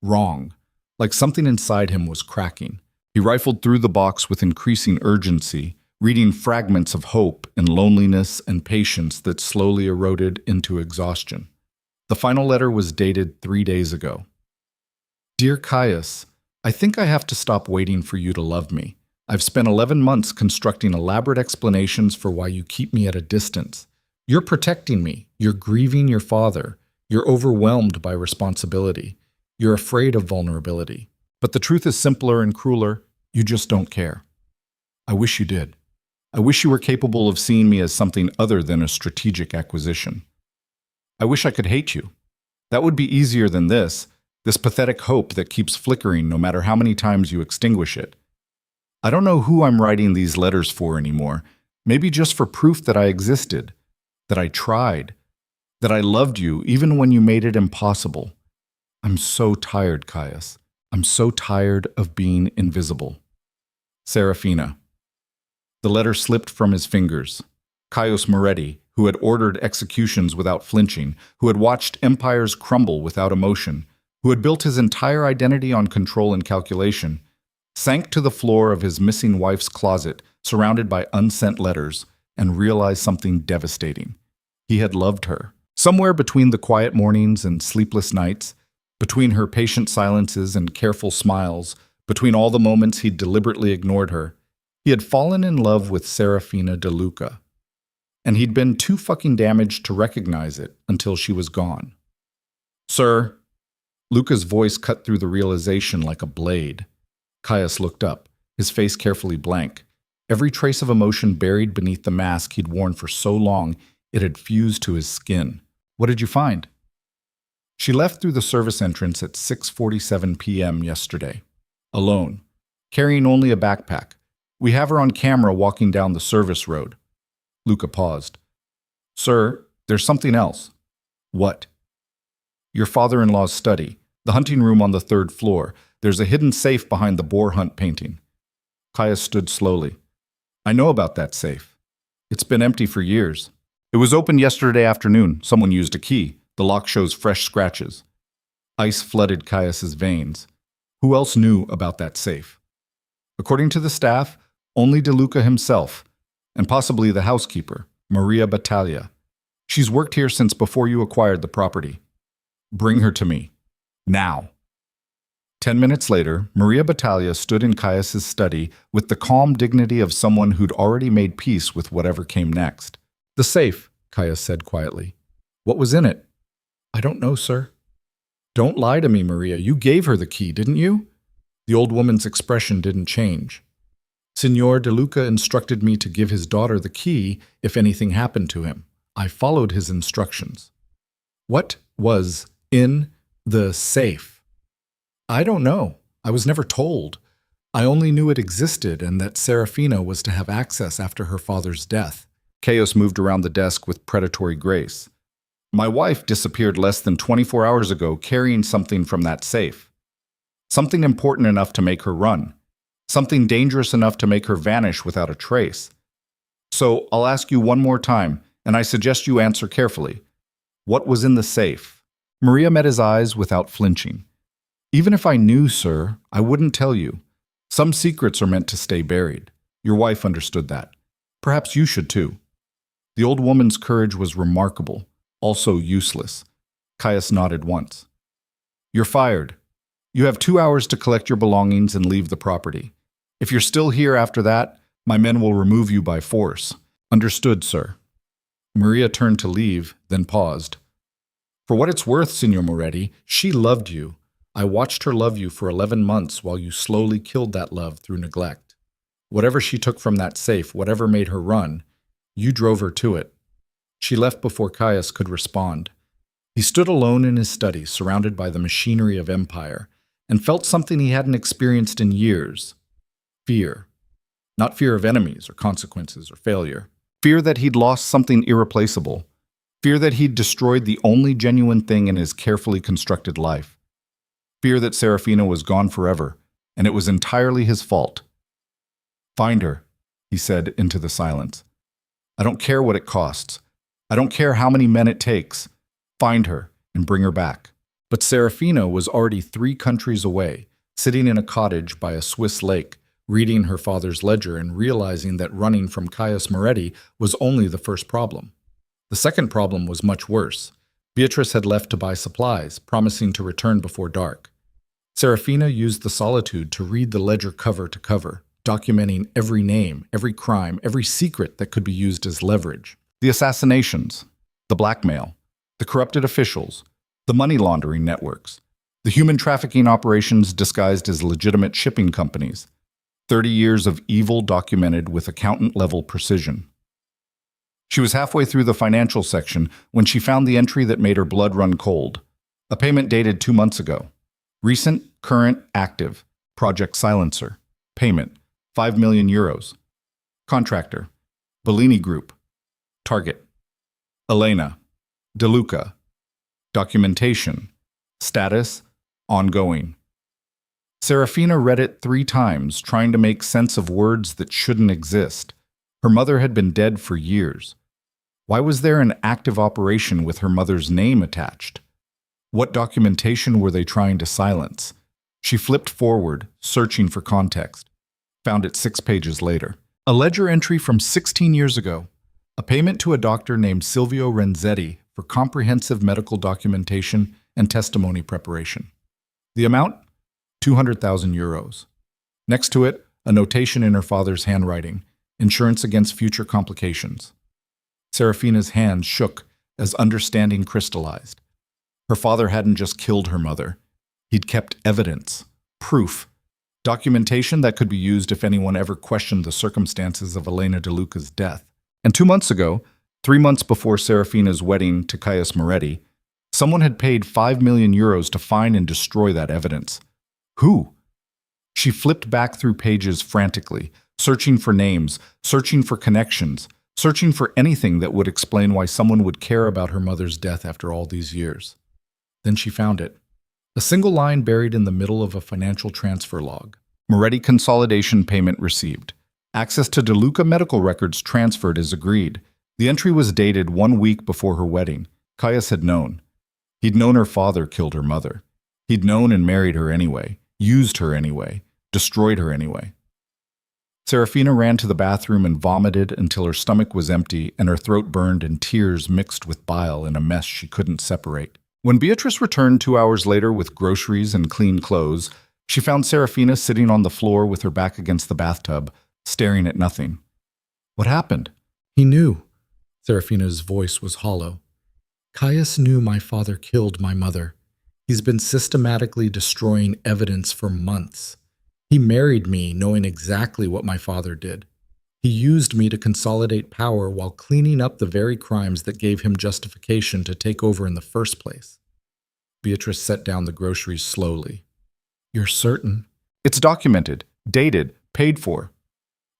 Wrong. Like something inside him was cracking. He rifled through the box with increasing urgency, reading fragments of hope and loneliness and patience that slowly eroded into exhaustion. The final letter was dated 3 days ago. Dear Caius, I think I have to stop waiting for you to love me. I've spent 11 months constructing elaborate explanations for why you keep me at a distance. You're protecting me. You're grieving your father. You're overwhelmed by responsibility. You're afraid of vulnerability. But the truth is simpler and crueler. You just don't care. I wish you did. I wish you were capable of seeing me as something other than a strategic acquisition. I wish I could hate you. That would be easier than this pathetic hope that keeps flickering no matter how many times you extinguish it. I don't know who I'm writing these letters for anymore. Maybe just for proof that I existed, that I tried, that I loved you even when you made it impossible. I'm so tired, Caius. I'm so tired of being invisible. Serafina. The letter slipped from his fingers. Caius Moretti, who had ordered executions without flinching, who had watched empires crumble without emotion, who had built his entire identity on control and calculation, sank to the floor of his missing wife's closet, surrounded by unsent letters, and realized something devastating. He had loved her. Somewhere between the quiet mornings and sleepless nights, between her patient silences and careful smiles, between all the moments he'd deliberately ignored her, he had fallen in love with Serafina De Luca. And he'd been too fucking damaged to recognize it until she was gone. Sir, Luca's voice cut through the realization like a blade. Caius looked up, his face carefully blank. Every trace of emotion buried beneath the mask he'd worn for so long it had fused to his skin. What did you find? She left through the service entrance at 6:47 p.m. yesterday. Alone, carrying only a backpack. We have her on camera walking down the service road. Luca paused. Sir, there's something else. What? Your father-in-law's study, the hunting room on the 3rd floor. There's a hidden safe behind the boar hunt painting. Caius stood slowly. I know about that safe. It's been empty for years. It was opened yesterday afternoon. Someone used a key. The lock shows fresh scratches. Ice flooded Caius's veins. Who else knew about that safe? According to the staff, only De Luca himself, and possibly the housekeeper, Maria Battaglia. She's worked here since before you acquired the property. Bring her to me. Now. 10 minutes later, Maria Battaglia stood in Caius's study with the calm dignity of someone who'd already made peace with whatever came next. The safe, Caius said quietly. What was in it? I don't know, sir. Don't lie to me, Maria. You gave her the key, didn't you? The old woman's expression didn't change. Signor De Luca instructed me to give his daughter the key if anything happened to him. I followed his instructions. What was in the safe? I don't know. I was never told. I only knew it existed and that Serafina was to have access after her father's death. Caius moved around the desk with predatory grace. My wife disappeared less than 24 hours ago carrying something from that safe. Something important enough to make her run. Something dangerous enough to make her vanish without a trace. So I'll ask you one more time, and I suggest you answer carefully. What was in the safe? Maria met his eyes without flinching. Even if I knew, sir, I wouldn't tell you. Some secrets are meant to stay buried. Your wife understood that. Perhaps you should too. The old woman's courage was remarkable, also useless. Caius nodded once. You're fired. You have 2 hours to collect your belongings and leave the property. If you're still here after that, my men will remove you by force. Understood, sir. Maria turned to leave, then paused. For what it's worth, Signor Moretti, she loved you. I watched her love you for 11 months while you slowly killed that love through neglect. Whatever she took from that safe, whatever made her run, you drove her to it. She left before Caius could respond. He stood alone in his study, surrounded by the machinery of empire, and felt something he hadn't experienced in years. Fear. Not fear of enemies or consequences or failure. Fear that he'd lost something irreplaceable. Fear that he'd destroyed the only genuine thing in his carefully constructed life. Fear that Serafina was gone forever, and it was entirely his fault. Find her, he said into the silence. I don't care what it costs. I don't care how many men it takes. Find her and bring her back. But Serafina was already 3 countries away, sitting in a cottage by a Swiss lake, reading her father's ledger and realizing that running from Caius Moretti was only the first problem. The second problem was much worse. Beatrice had left to buy supplies, promising to return before dark. Serafina used the solitude to read the ledger cover to cover, documenting every name, every crime, every secret that could be used as leverage. The assassinations, the blackmail, the corrupted officials, the money laundering networks, the human trafficking operations disguised as legitimate shipping companies. 30 years of evil documented with accountant-level precision. She was halfway through the financial section when she found the entry that made her blood run cold. A payment dated 2 months ago. Recent, current, active. Project Silencer. Payment, 5 million euros. Contractor, Bellini Group. Target, Elena, De Luca. Documentation. Status, ongoing. Serafina read it 3 times, trying to make sense of words that shouldn't exist. Her mother had been dead for years. Why was there an active operation with her mother's name attached? What documentation were they trying to silence? She flipped forward, searching for context. Found it 6 pages later. A ledger entry from 16 years ago. A payment to a doctor named Silvio Renzetti for comprehensive medical documentation and testimony preparation. The amount? 200,000 euros. Next to it, a notation in her father's handwriting, insurance against future complications. Serafina's hands shook as understanding crystallized. Her father hadn't just killed her mother. He'd kept evidence, proof, documentation that could be used if anyone ever questioned the circumstances of Elena De Luca's death. And 2 months ago, 3 months before Serafina's wedding to Caius Moretti, someone had paid 5 million euros to find and destroy that evidence. Who? She flipped back through pages frantically, searching for names, searching for connections, searching for anything that would explain why someone would care about her mother's death after all these years. Then she found it. A single line buried in the middle of a financial transfer log. Moretti consolidation payment received. Access to De Luca medical records transferred as agreed. The entry was dated 1 week before her wedding. Caius had known. He'd known her father killed her mother. He'd known and married her anyway, used her anyway, destroyed her anyway. Serafina ran to the bathroom and vomited until her stomach was empty and her throat burned and tears mixed with bile in a mess she couldn't separate. When Beatrice returned 2 hours later with groceries and clean clothes, she found Serafina sitting on the floor with her back against the bathtub, staring at nothing. What happened? He knew. Serafina's voice was hollow. Caius knew my father killed my mother. He's been systematically destroying evidence for months. He married me knowing exactly what my father did. He used me to consolidate power while cleaning up the very crimes that gave him justification to take over in the first place. Beatrice set down the groceries slowly. You're certain? It's documented, dated, paid for.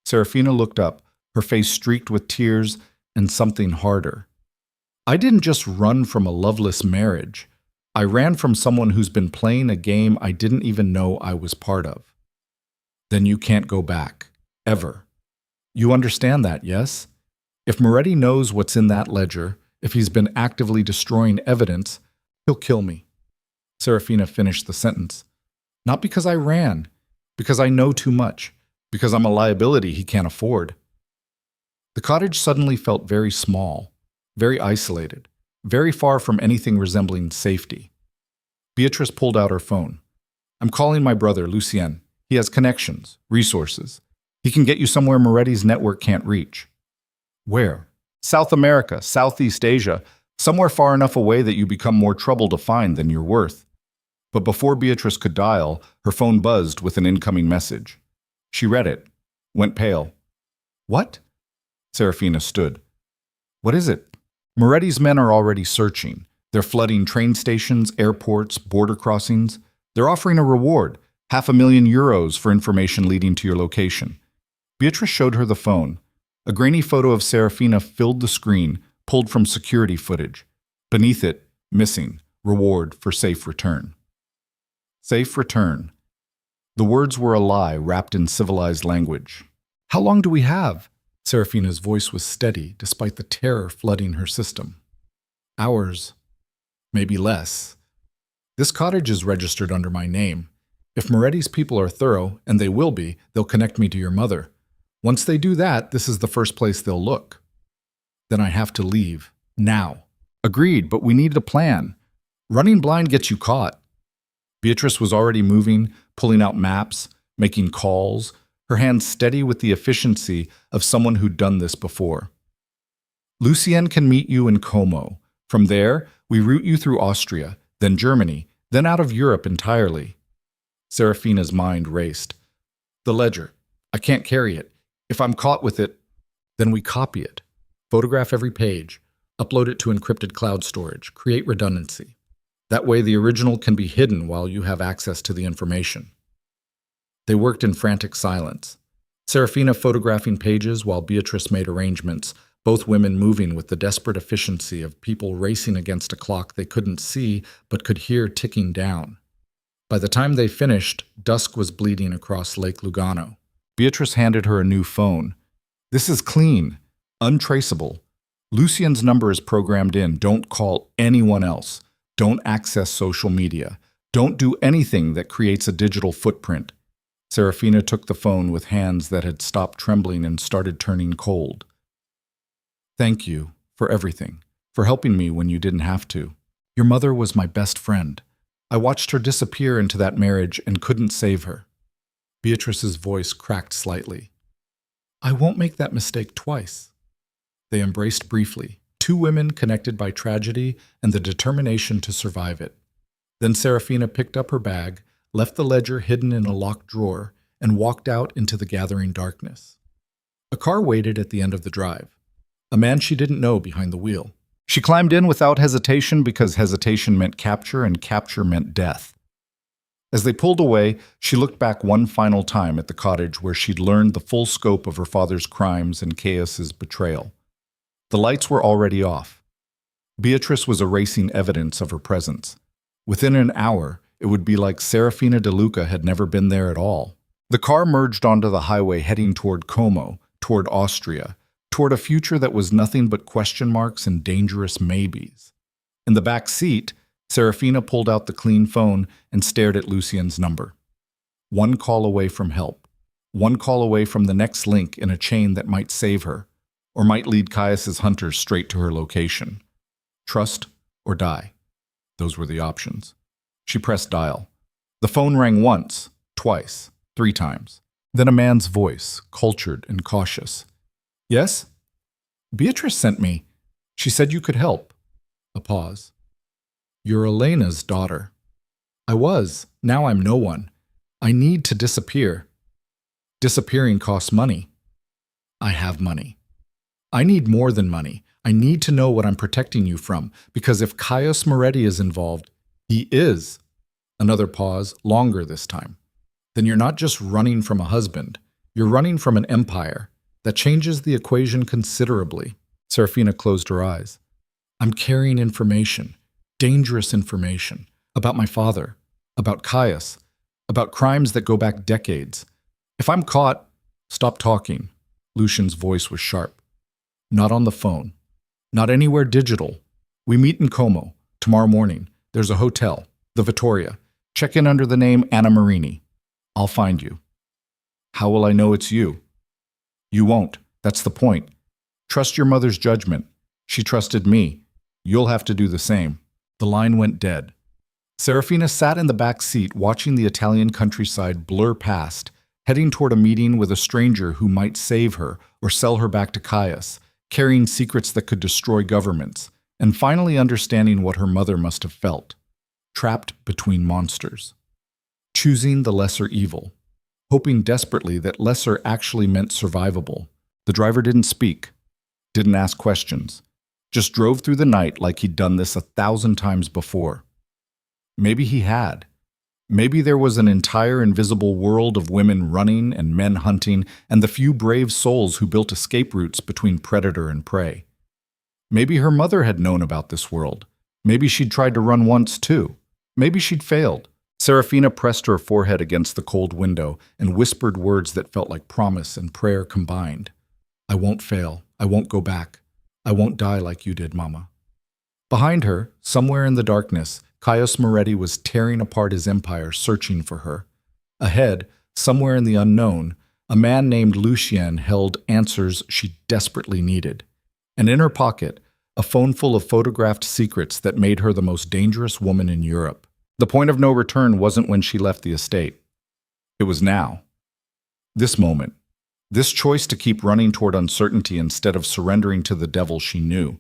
Serafina looked up, her face streaked with tears and something harder. I didn't just run from a loveless marriage. I ran from someone who's been playing a game I didn't even know I was part of. Then you can't go back. Ever. You understand that, yes? If Moretti knows what's in that ledger, if he's been actively destroying evidence, he'll kill me. Serafina finished the sentence. Not because I ran. Because I know too much. Because I'm a liability he can't afford. The cottage suddenly felt very small, very isolated, very far from anything resembling safety. Beatrice pulled out her phone. I'm calling my brother, Lucien. He has connections, resources. He can get you somewhere Moretti's network can't reach. Where? South America, Southeast Asia, somewhere far enough away that you become more trouble to find than you're worth. But before Beatrice could dial, her phone buzzed with an incoming message. She read it, went pale. What? Serafina stood. What is it? Moretti's men are already searching. They're flooding train stations, airports, border crossings. They're offering a reward, €500,000 for information leading to your location. Beatrice showed her the phone. A grainy photo of Serafina filled the screen, pulled from security footage. Beneath it, missing, reward for safe return. Safe return. The words were a lie wrapped in civilized language. How long do we have? Serafina's voice was steady, despite the terror flooding her system. Hours. Maybe less. This cottage is registered under my name. If Moretti's people are thorough, and they will be, they'll connect me to your mother. Once they do that, this is the first place they'll look. Then I have to leave. Now. Agreed, but we need a plan. Running blind gets you caught. Beatrice was already moving, pulling out maps, making calls, her hands steady with the efficiency of someone who'd done this before. Lucien can meet you in Como. From there, we route you through Austria, then Germany, then out of Europe entirely. Serafina's mind raced. The ledger. I can't carry it. If I'm caught with it, then we copy it. Photograph every page. Upload it to encrypted cloud storage. Create redundancy. That way the original can be hidden while you have access to the information. They worked in frantic silence. Serafina photographing pages while Beatrice made arrangements, both women moving with the desperate efficiency of people racing against a clock they couldn't see but could hear ticking down. By the time they finished, dusk was bleeding across Lake Lugano. Beatrice handed her a new phone. This is clean, untraceable. Lucien's number is programmed in. Don't call anyone else. Don't access social media. Don't do anything that creates a digital footprint. Serafina took the phone with hands that had stopped trembling and started turning cold. Thank you for everything, for helping me when you didn't have to. Your mother was my best friend. I watched her disappear into that marriage and couldn't save her. Beatrice's voice cracked slightly. I won't make that mistake twice. They embraced briefly, two women connected by tragedy and the determination to survive it. Then Serafina picked up her bag, left the ledger hidden in a locked drawer, and walked out into the gathering darkness. A car waited at the end of the drive. A man she didn't know behind the wheel. She climbed in without hesitation because hesitation meant capture and capture meant death. As they pulled away, she looked back one final time at the cottage where she'd learned the full scope of her father's crimes and Caius's betrayal. The lights were already off. Beatrice was erasing evidence of her presence. Within an hour, it would be like Serafina De Luca had never been there at all. The car merged onto the highway heading toward Como, toward Austria, toward a future that was nothing but question marks and dangerous maybes. In the back seat, Serafina pulled out the clean phone and stared at Lucien's number. One call away from help. One call away from the next link in a chain that might save her, or might lead Caius's hunters straight to her location. Trust or die. Those were the options. She pressed dial. The phone rang once, twice, 3 times. Then a man's voice, cultured and cautious. Yes? Beatrice sent me. She said you could help. A pause. You're Elena's daughter. I was. Now I'm no one. I need to disappear. Disappearing costs money. I have money. I need more than money. I need to know what I'm protecting you from, because if Caius Moretti is involved, he is. Another pause, longer this time. Then you're not just running from a husband. You're running from an empire. That changes the equation considerably. Serafina closed her eyes. I'm carrying information. Dangerous information about my father, about Caius, about crimes that go back decades. If I'm caught, stop talking. Lucien's voice was sharp. Not on the phone. Not anywhere digital. We meet in Como, tomorrow morning. There's a hotel, the Vittoria. Check in under the name Anna Marini. I'll find you. How will I know it's you? You won't. That's the point. Trust your mother's judgment. She trusted me. You'll have to do the same. The line went dead. Serafina sat in the back seat watching the Italian countryside blur past, heading toward a meeting with a stranger who might save her or sell her back to Caius, carrying secrets that could destroy governments, and finally understanding what her mother must have felt, trapped between monsters. Choosing the lesser evil, hoping desperately that lesser actually meant survivable. The driver didn't speak, didn't ask questions, just drove through the night like he'd done this 1,000 times before. Maybe he had. Maybe there was an entire invisible world of women running and men hunting, and the few brave souls who built escape routes between predator and prey. Maybe her mother had known about this world. Maybe she'd tried to run once too. Maybe she'd failed. Serafina pressed her forehead against the cold window and whispered words that felt like promise and prayer combined. I won't fail. I won't go back. I won't die like you did, Mama. Behind her, somewhere in the darkness, Caius Moretti was tearing apart his empire, searching for her. Ahead, somewhere in the unknown, a man named Lucien held answers she desperately needed. And in her pocket, a phone full of photographed secrets that made her the most dangerous woman in Europe. The point of no return wasn't when she left the estate. It was now. This moment. This choice to keep running toward uncertainty instead of surrendering to the devil she knew.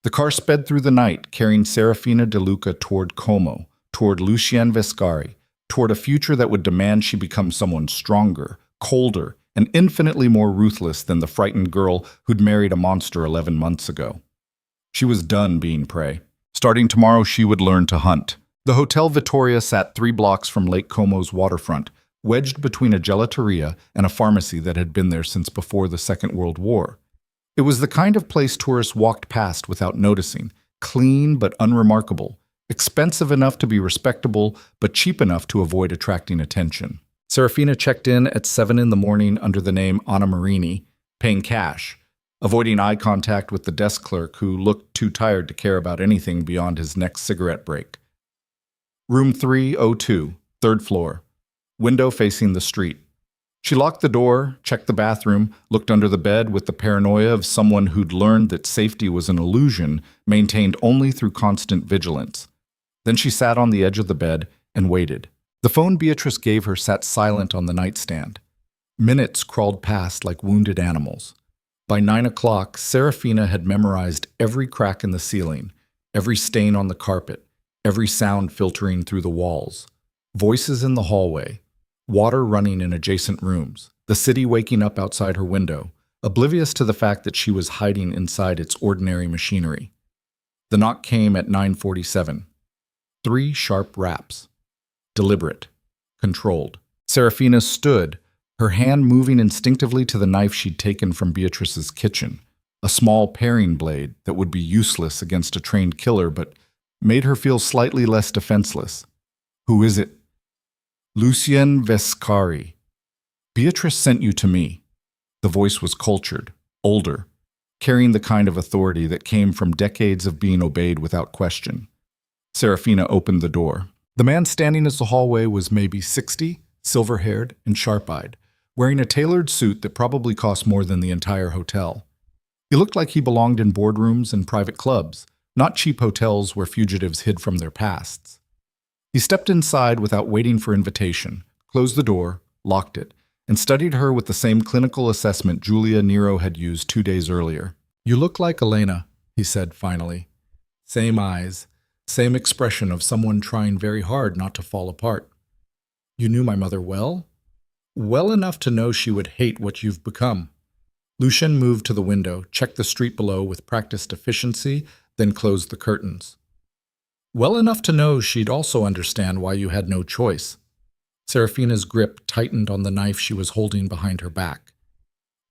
The car sped through the night, carrying Serafina De Luca toward Como, toward Lucien Vescari, toward a future that would demand she become someone stronger, colder, and infinitely more ruthless than the frightened girl who'd married a monster 11 months ago. She was done being prey. Starting tomorrow, she would learn to hunt. The Hotel Vittoria sat 3 blocks from Lake Como's waterfront, wedged between a gelateria and a pharmacy that had been there since before the Second World War. It was the kind of place tourists walked past without noticing, clean but unremarkable, expensive enough to be respectable but cheap enough to avoid attracting attention. Serafina checked in at 7 in the morning under the name Anna Marini, paying cash, avoiding eye contact with the desk clerk who looked too tired to care about anything beyond his next cigarette break. Room 302, 3rd floor, window facing the street. She locked the door, checked the bathroom, looked under the bed with the paranoia of someone who'd learned that safety was an illusion maintained only through constant vigilance. Then she sat on the edge of the bed and waited. The phone Beatrice gave her sat silent on the nightstand. Minutes crawled past like wounded animals. By 9 o'clock, Serafina had memorized every crack in the ceiling, every stain on the carpet, every sound filtering through the walls, voices in the hallway, water running in adjacent rooms, the city waking up outside her window, oblivious to the fact that she was hiding inside its ordinary machinery. The knock came at 9:47. 3 sharp raps. Deliberate. Controlled. Serafina stood, her hand moving instinctively to the knife she'd taken from Beatrice's kitchen, a small paring blade that would be useless against a trained killer but made her feel slightly less defenseless. Who is it? Lucien Vescari. Beatrice sent you to me. The voice was cultured, older, carrying the kind of authority that came from decades of being obeyed without question. Serafina opened the door. The man standing in the hallway was maybe 60, silver-haired and sharp-eyed, wearing a tailored suit that probably cost more than the entire hotel. He looked like he belonged in boardrooms and private clubs, not cheap hotels where fugitives hid from their pasts. He stepped inside without waiting for invitation, closed the door, locked it, and studied her with the same clinical assessment Julia Nero had used 2 days earlier. You look like Elena, he said finally. Same eyes, same expression of someone trying very hard not to fall apart. You knew my mother well? Well enough to know she would hate what you've become. Lucien moved to the window, checked the street below with practiced efficiency, then closed the curtains. Well enough to know she'd also understand why you had no choice. Serafina's grip tightened on the knife she was holding behind her back.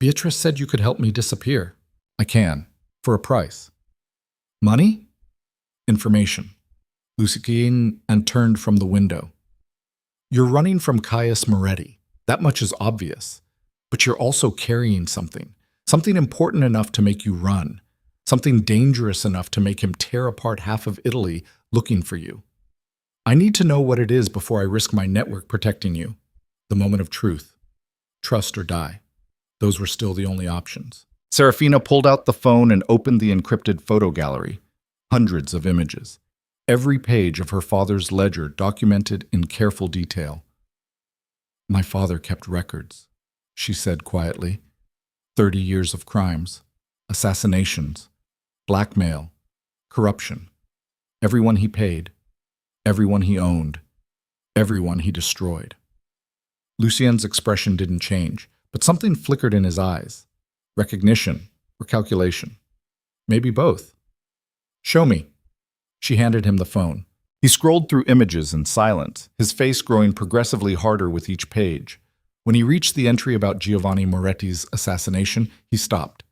Beatrice said you could help me disappear. I can, for a price. Money? Information. Lucien and turned from the window. You're running from Caius Moretti. That much is obvious. But you're also carrying something important enough to make you run, something dangerous enough to make him tear apart half of Italy looking for you. I need to know what it is before I risk my network protecting you. The moment of truth. Trust or die. Those were still the only options. Serafina pulled out the phone and opened the encrypted photo gallery. Hundreds of images. Every page of her father's ledger documented in careful detail. My father kept records, she said quietly. 30 years of crimes, assassinations, blackmail, corruption. Everyone he paid, everyone he owned, everyone he destroyed. Lucien's expression didn't change, but something flickered in his eyes. Recognition or calculation. Maybe both. Show me. She handed him the phone. He scrolled through images in silence, his face growing progressively harder with each page. When he reached the entry about Giovanni Moretti's assassination, he stopped.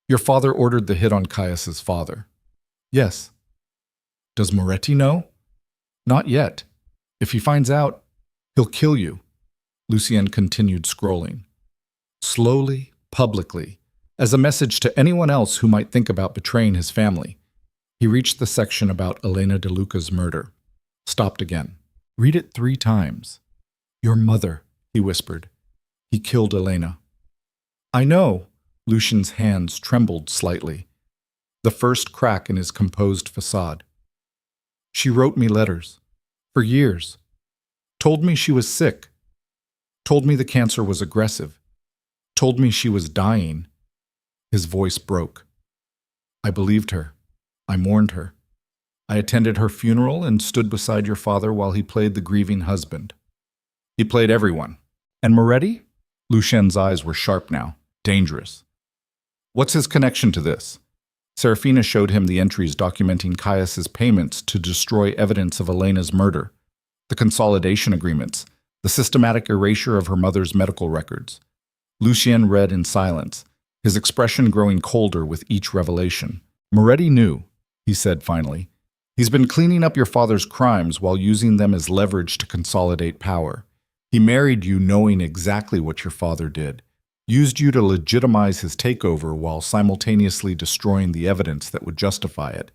Your father ordered the hit on Caius's father. Yes. Does Moretti know? Not yet. If he finds out, he'll kill you. Lucien continued scrolling. Slowly, publicly, as a message to anyone else who might think about betraying his family. He reached the section about Elena De Luca's murder. Stopped again. Read it 3 times. Your mother, he whispered. He killed Elena. I know. Lucien's hands trembled slightly. The first crack in his composed facade. She wrote me letters. For years. Told me she was sick. Told me the cancer was aggressive. Told me she was dying. His voice broke. I believed her. I mourned her. I attended her funeral and stood beside your father while he played the grieving husband. He played everyone. And Moretti? Lucien's eyes were sharp now, dangerous. What's his connection to this? Serafina showed him the entries documenting Caius's payments to destroy evidence of Elena's murder, the consolidation agreements, the systematic erasure of her mother's medical records. Lucien read in silence, his expression growing colder with each revelation. Moretti knew, he said finally. He's been cleaning up your father's crimes while using them as leverage to consolidate power. He married you knowing exactly what your father did, used you to legitimize his takeover while simultaneously destroying the evidence that would justify it.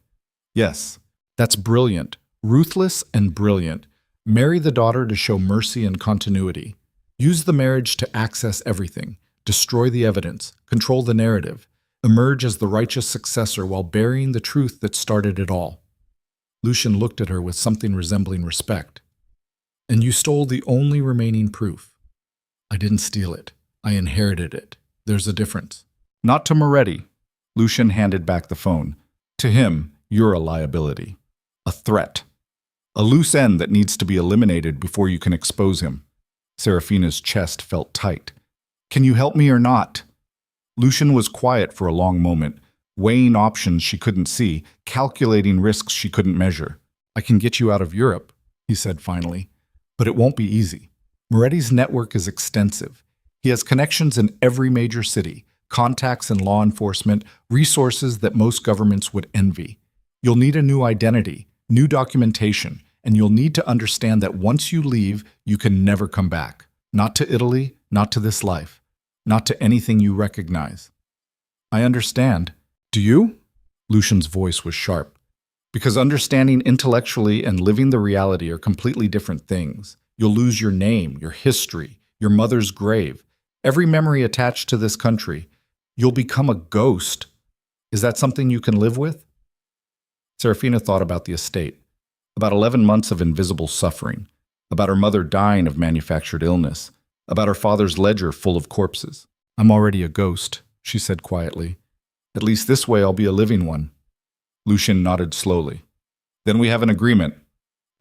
Yes, that's brilliant, ruthless and brilliant. Marry the daughter to show mercy and continuity. Use the marriage to access everything, destroy the evidence, control the narrative, emerge as the righteous successor while burying the truth that started it all. Lucien looked at her with something resembling respect. And you stole the only remaining proof. I didn't steal it. I inherited it. There's a difference. Not to Moretti. Lucien handed back the phone. To him, you're a liability. A threat. A loose end that needs to be eliminated before you can expose him. Serafina's chest felt tight. Can you help me or not? Lucien was quiet for a long moment, weighing options she couldn't see, calculating risks she couldn't measure. I can get you out of Europe, he said finally, but it won't be easy. Moretti's network is extensive. He has connections in every major city, contacts in law enforcement, resources that most governments would envy. You'll need a new identity, new documentation, and you'll need to understand that once you leave, you can never come back. Not to Italy, not to this life, not to anything you recognize. I understand. Do you? Lucien's voice was sharp. Because understanding intellectually and living the reality are completely different things. You'll lose your name, your history, your mother's grave, every memory attached to this country. You'll become a ghost. Is that something you can live with? Serafina thought about the estate, about 11 months of invisible suffering, about her mother dying of manufactured illness, about her father's ledger full of corpses. I'm already a ghost, she said quietly. At least this way I'll be a living one. Lucien nodded slowly. Then we have an agreement.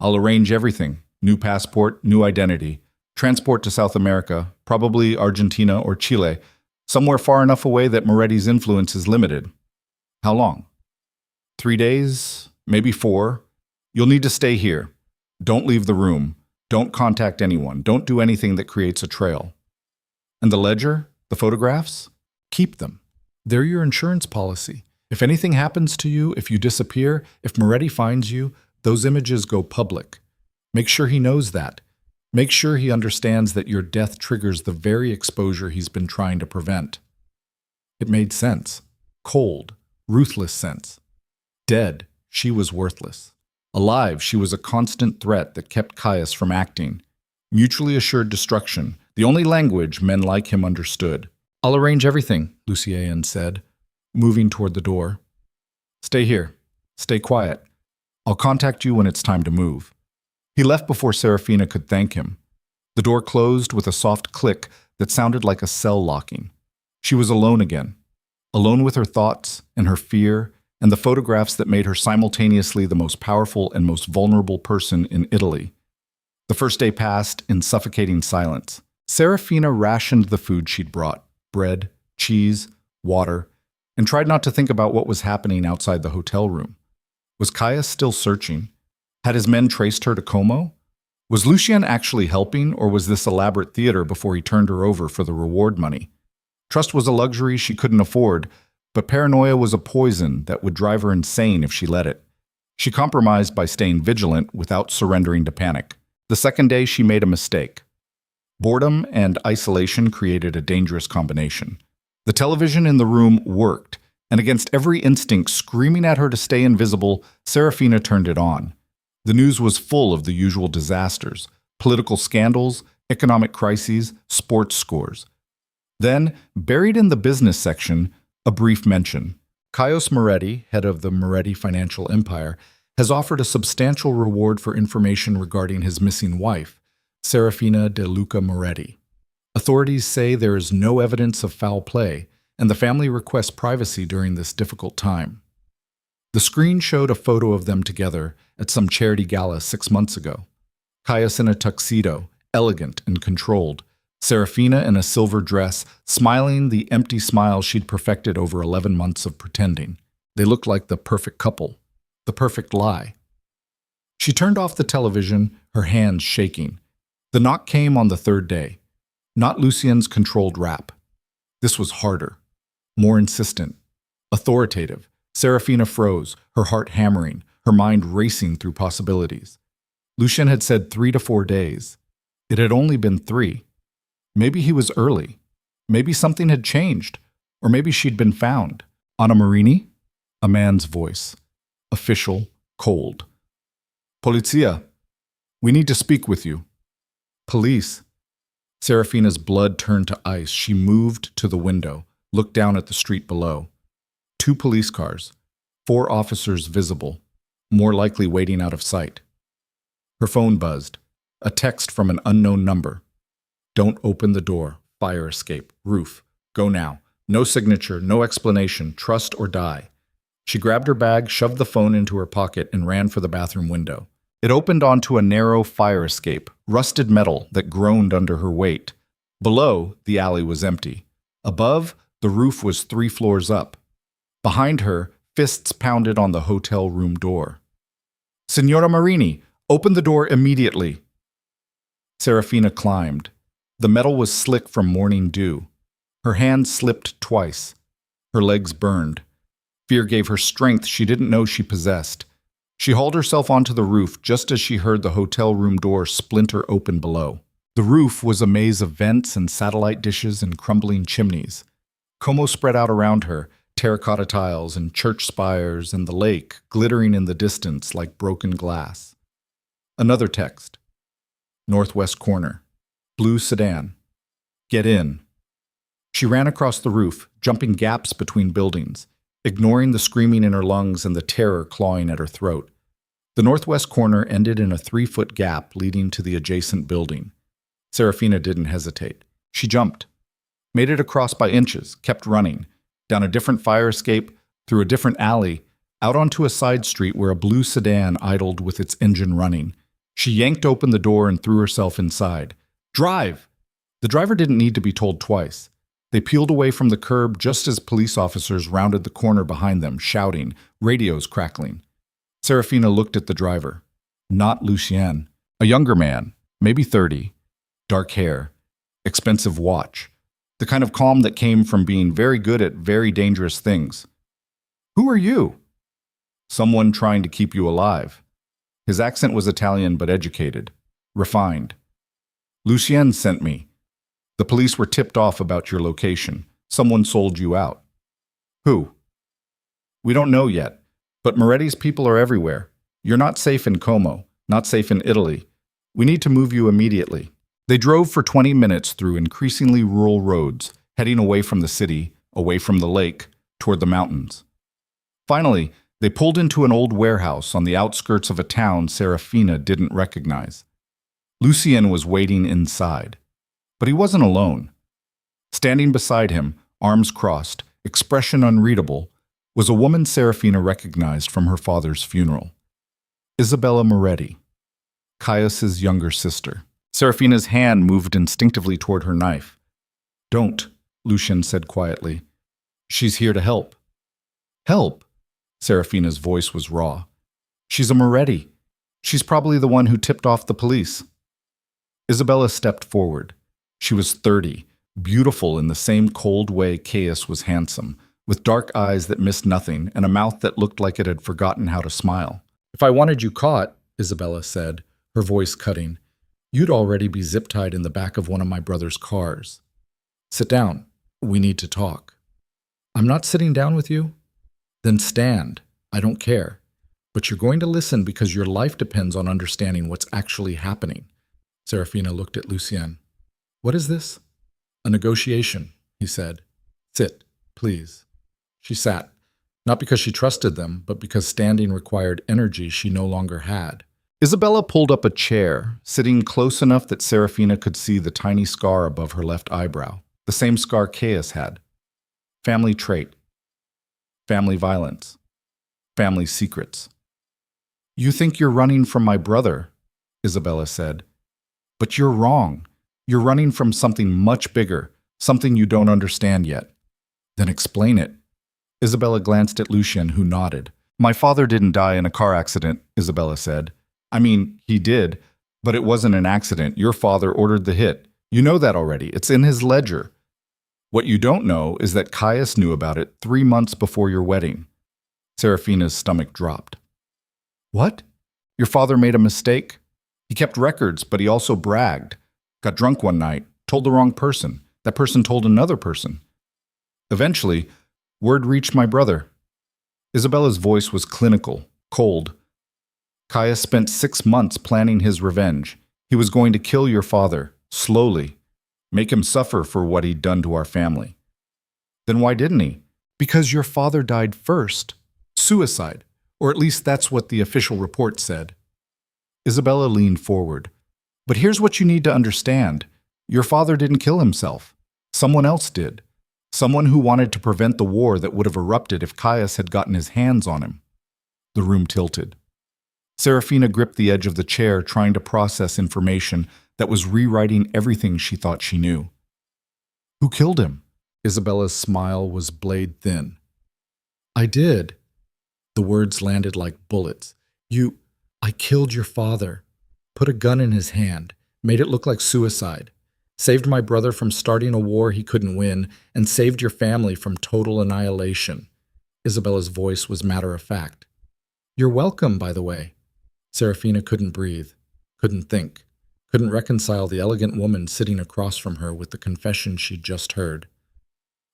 I'll arrange everything. New passport, new identity, transport to South America, probably Argentina or Chile, somewhere far enough away that Moretti's influence is limited. How long? 3 days, maybe 4. You'll need to stay here. Don't leave the room. Don't contact anyone. Don't do anything that creates a trail. And the ledger, the photographs? Keep them. They're your insurance policy. If anything happens to you, if you disappear, if Moretti finds you, those images go public. Make sure he knows that. Make sure he understands that your death triggers the very exposure he's been trying to prevent. It made sense. Cold, ruthless sense. Dead, she was worthless. Alive, she was a constant threat that kept Caius from acting. Mutually assured destruction, The only language men like him understood. "I'll arrange everything," Lucien said, moving toward the door. "Stay here. Stay quiet. I'll contact you when it's time to move." He left before Serafina could thank him. The door closed with a soft click that sounded like a cell locking. She was alone again. Alone with her thoughts and her fear and the photographs that made her simultaneously the most powerful and most vulnerable person in Italy. The first day passed in suffocating silence. Serafina rationed the food she'd brought, bread, cheese, water, and tried not to think about what was happening outside the hotel room. Was Caius still searching? Had his men traced her to Como? Was Lucien actually helping, or was this elaborate theater before he turned her over for the reward money? Trust was a luxury she couldn't afford, but paranoia was a poison that would drive her insane if she let it. She compromised by staying vigilant without surrendering to panic. The second day, she made a mistake. Boredom and isolation created a dangerous combination. The television in the room worked, and against every instinct screaming at her to stay invisible, Serafina turned it on. The news was full of the usual disasters: political scandals, economic crises, sports scores. Then, buried in the business section, a brief mention. Caius Moretti, head of the Moretti financial empire, has offered a substantial reward for information regarding his missing wife, Serafina de Luca Moretti. Authorities say there is no evidence of foul play, and the family requests privacy during this difficult time. The screen showed a photo of them together at some charity gala 6 months ago. Caius in a tuxedo, elegant and controlled. Serafina in a silver dress, smiling the empty smile she'd perfected over 11 months of pretending. They looked like the perfect couple, the perfect lie. She turned off the television, her hands shaking. The knock came on the third day. Not Lucien's controlled rap. This was harder, more insistent, authoritative. Serafina froze, her heart hammering, her mind racing through possibilities. Lucien had said 3 to 4 days. It had only been 3. Maybe he was early. Maybe something had changed. Or maybe she'd been found. Anna Marini? A man's voice. Official, cold. "Polizia, we need to speak with you." "Police?" Serafina's blood turned to ice. She moved to the window, looked down at the street below. 2 police cars. 4 officers visible, more likely waiting out of sight. Her phone buzzed. A text from an unknown number. "Don't open the door. Fire escape. Roof. Go now. No signature, no explanation. Trust or die." She grabbed her bag, shoved the phone into her pocket, and ran for the bathroom window. It opened onto a narrow fire escape, rusted metal that groaned under her weight. Below, the alley was empty. Above, the roof was 3 floors up. Behind her, fists pounded on the hotel room door. "Signora Marini, open the door immediately." Serafina climbed. The metal was slick from morning dew. Her hand slipped twice. Her legs burned. Fear gave her strength she didn't know she possessed. She hauled herself onto the roof just as she heard the hotel room door splinter open below. The roof was a maze of vents and satellite dishes and crumbling chimneys. Como spread out around her, terracotta tiles and church spires and the lake glittering in the distance like broken glass. Another text. Northwest corner. Blue sedan. Get in. She ran across the roof, jumping gaps between buildings, ignoring the screaming in her lungs and the terror clawing at her throat. The northwest corner ended in a 3-foot gap leading to the adjacent building. Serafina didn't hesitate. She jumped, made it across by inches, kept running, down a different fire escape, through a different alley, out onto a side street where a blue sedan idled with its engine running. She yanked open the door and threw herself inside. "Drive!" The driver didn't need to be told twice. They peeled away from the curb just as police officers rounded the corner behind them, shouting, radios crackling. Serafina looked at the driver. Not Lucien. A younger man, maybe 30. Dark hair. Expensive watch. The kind of calm that came from being very good at very dangerous things. "Who are you?" "Someone trying to keep you alive." His accent was Italian but educated. Refined. "Lucien sent me. The police were tipped off about your location. Someone sold you out." "Who?" "We don't know yet, but Moretti's people are everywhere. You're not safe in Como, not safe in Italy. We need to move you immediately." They drove for 20 minutes through increasingly rural roads, heading away from the city, away from the lake, toward the mountains. Finally, they pulled into an old warehouse on the outskirts of a town Serafina didn't recognize. Lucien was waiting inside. But he wasn't alone. Standing beside him, arms crossed, expression unreadable, was a woman Serafina recognized from her father's funeral. Isabella Moretti, Caius's younger sister. Serafina's hand moved instinctively toward her knife. "Don't," Lucien said quietly. "She's here to help." "Help?" Serafina's voice was raw. "She's a Moretti. She's probably the one who tipped off the police." Isabella stepped forward. She was 30, beautiful in the same cold way Caius was handsome, with dark eyes that missed nothing and a mouth that looked like it had forgotten how to smile. "If I wanted you caught," Isabella said, her voice cutting, "you'd already be zip-tied in the back of one of my brother's cars. Sit down. We need to talk." "I'm not sitting down with you?" "Then stand. I don't care. But you're going to listen because your life depends on understanding what's actually happening." Serafina looked at Lucien. "What is this?" "A negotiation," he said. "Sit, please." She sat, not because she trusted them, but because standing required energy she no longer had. Isabella pulled up a chair, sitting close enough that Serafina could see the tiny scar above her left eyebrow, the same scar Caius had. Family trait. Family violence. Family secrets. "You think you're running from my brother," Isabella said. "But you're wrong. You're running from something much bigger, something you don't understand yet." "Then explain it." Isabella glanced at Lucien, who nodded. "My father didn't die in a car accident," Isabella said. "I mean, he did, but it wasn't an accident. Your father ordered the hit. You know that already. It's in his ledger. What you don't know is that Caius knew about it 3 months before your wedding." Serafina's stomach dropped. "What? Your father made a mistake? He kept records, but he also bragged. Got drunk one night, told the wrong person. That person told another person. Eventually, word reached my brother." Isabella's voice was clinical, cold. "Caius spent 6 months planning his revenge. He was going to kill your father, slowly. Make him suffer for what he'd done to our family." "Then why didn't he?" "Because your father died first. Suicide. Or at least that's what the official report said." Isabella leaned forward. "But here's what you need to understand. Your father didn't kill himself. Someone else did. Someone who wanted to prevent the war that would have erupted if Caius had gotten his hands on him." The room tilted. Serafina gripped the edge of the chair, trying to process information that was rewriting everything she thought she knew. "Who killed him?" Isabella's smile was blade thin. "I did." The words landed like bullets. I killed your father. Put a gun in his hand. Made it look like suicide. Saved my brother from starting a war he couldn't win, and saved your family from total annihilation." Isabella's voice was matter-of-fact. "You're welcome, by the way." Serafina couldn't breathe, couldn't think, couldn't reconcile the elegant woman sitting across from her with the confession she'd just heard.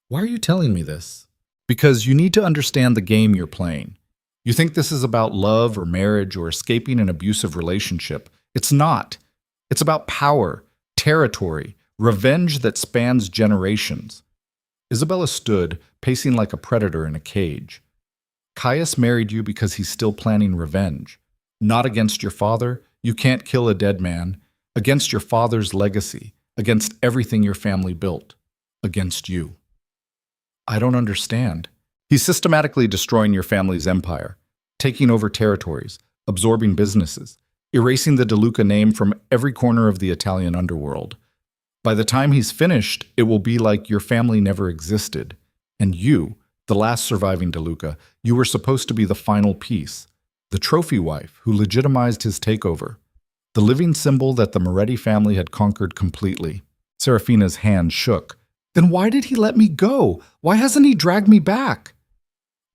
"Why are you telling me this?" "Because you need to understand the game you're playing. You think this is about love or marriage or escaping an abusive relationship. It's not. It's about power, territory, revenge that spans generations." Isabella stood, pacing like a predator in a cage. "Caius married you because he's still planning revenge. Not against your father. You can't kill a dead man. Against your father's legacy. Against everything your family built. Against you." "I don't understand." "He's systematically destroying your family's empire, taking over territories, absorbing businesses, erasing the De Luca name from every corner of the Italian underworld. By the time he's finished, it will be like your family never existed. And you, the last surviving De Luca, you were supposed to be the final piece, the trophy wife who legitimized his takeover, the living symbol that the Moretti family had conquered completely." Serafina's hand shook. "Then why did he let me go? Why hasn't he dragged me back?"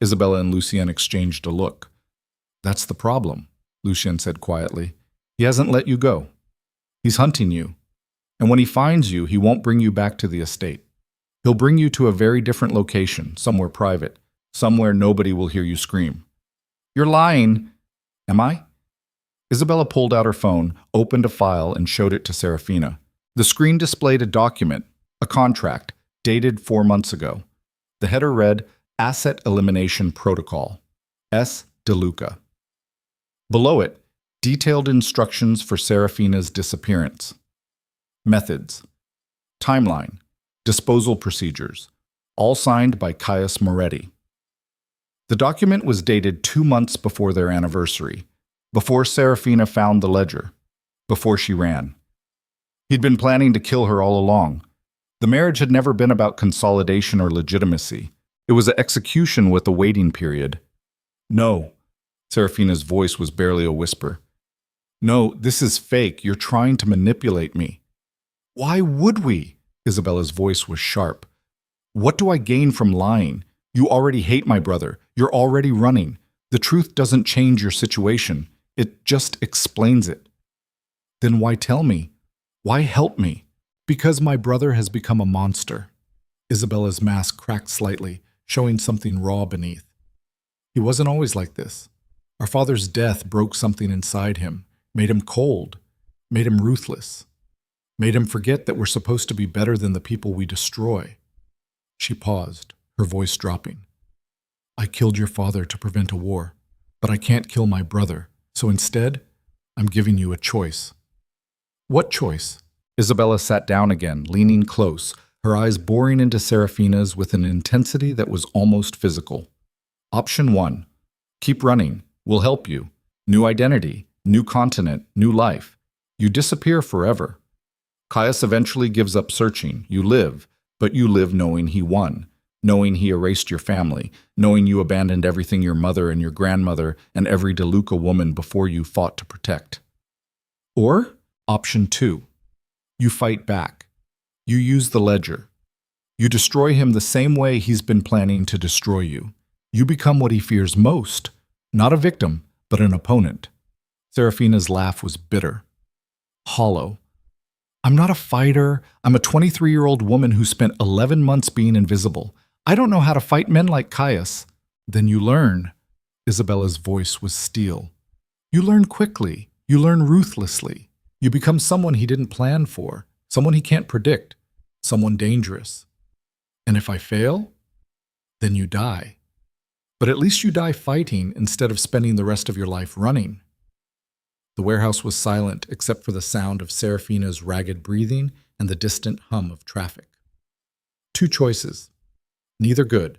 Isabella and Lucien exchanged a look. "That's the problem," Lucien said quietly. "He hasn't let you go. He's hunting you. And when he finds you, he won't bring you back to the estate. He'll bring you to a very different location, somewhere private, somewhere nobody will hear you scream." "You're lying." "Am I?" Isabella pulled out her phone, opened a file, and showed it to Serafina. The screen displayed a document, a contract, dated 4 months ago. The header read, Asset Elimination Protocol, S. DeLuca. Below it, detailed instructions for Serafina's disappearance. Methods. Timeline. Disposal procedures. All signed by Caius Moretti. The document was dated 2 months before their anniversary, before Serafina found the ledger, before she ran. He'd been planning to kill her all along. The marriage had never been about consolidation or legitimacy. It was an execution with a waiting period. No. Serafina's voice was barely a whisper. No, this is fake. You're trying to manipulate me. Why would we? Isabella's voice was sharp. What do I gain from lying? You already hate my brother. You're already running. The truth doesn't change your situation. It just explains it. Then why tell me? Why help me? Because my brother has become a monster. Isabella's mask cracked slightly, showing something raw beneath. He wasn't always like this. Our father's death broke something inside him, made him cold, made him ruthless, made him forget that we're supposed to be better than the people we destroy. She paused, her voice dropping. I killed your father to prevent a war, but I can't kill my brother, so instead, I'm giving you a choice. What choice? Isabella sat down again, leaning close, her eyes boring into Serafina's with an intensity that was almost physical. Option 1. Keep running. We'll help you. New identity, new continent, new life. You disappear forever. Caius eventually gives up searching. You live, but you live knowing he won, knowing he erased your family, knowing you abandoned everything your mother and your grandmother and every DeLuca woman before you fought to protect. Or, option 2. You fight back. You use the ledger. You destroy him the same way he's been planning to destroy you. You become what he fears most, not a victim, but an opponent. Serafina's laugh was bitter, hollow. I'm not a fighter. I'm a 23-year-old woman who spent 11 months being invisible. I don't know how to fight men like Caius. Then you learn. Isabella's voice was steel. You learn quickly. You learn ruthlessly. You become someone he didn't plan for, someone he can't predict, someone dangerous. And if I fail, then you die. But at least you die fighting instead of spending the rest of your life running. The warehouse was silent except for the sound of Serafina's ragged breathing and the distant hum of traffic. 2 choices. Neither good,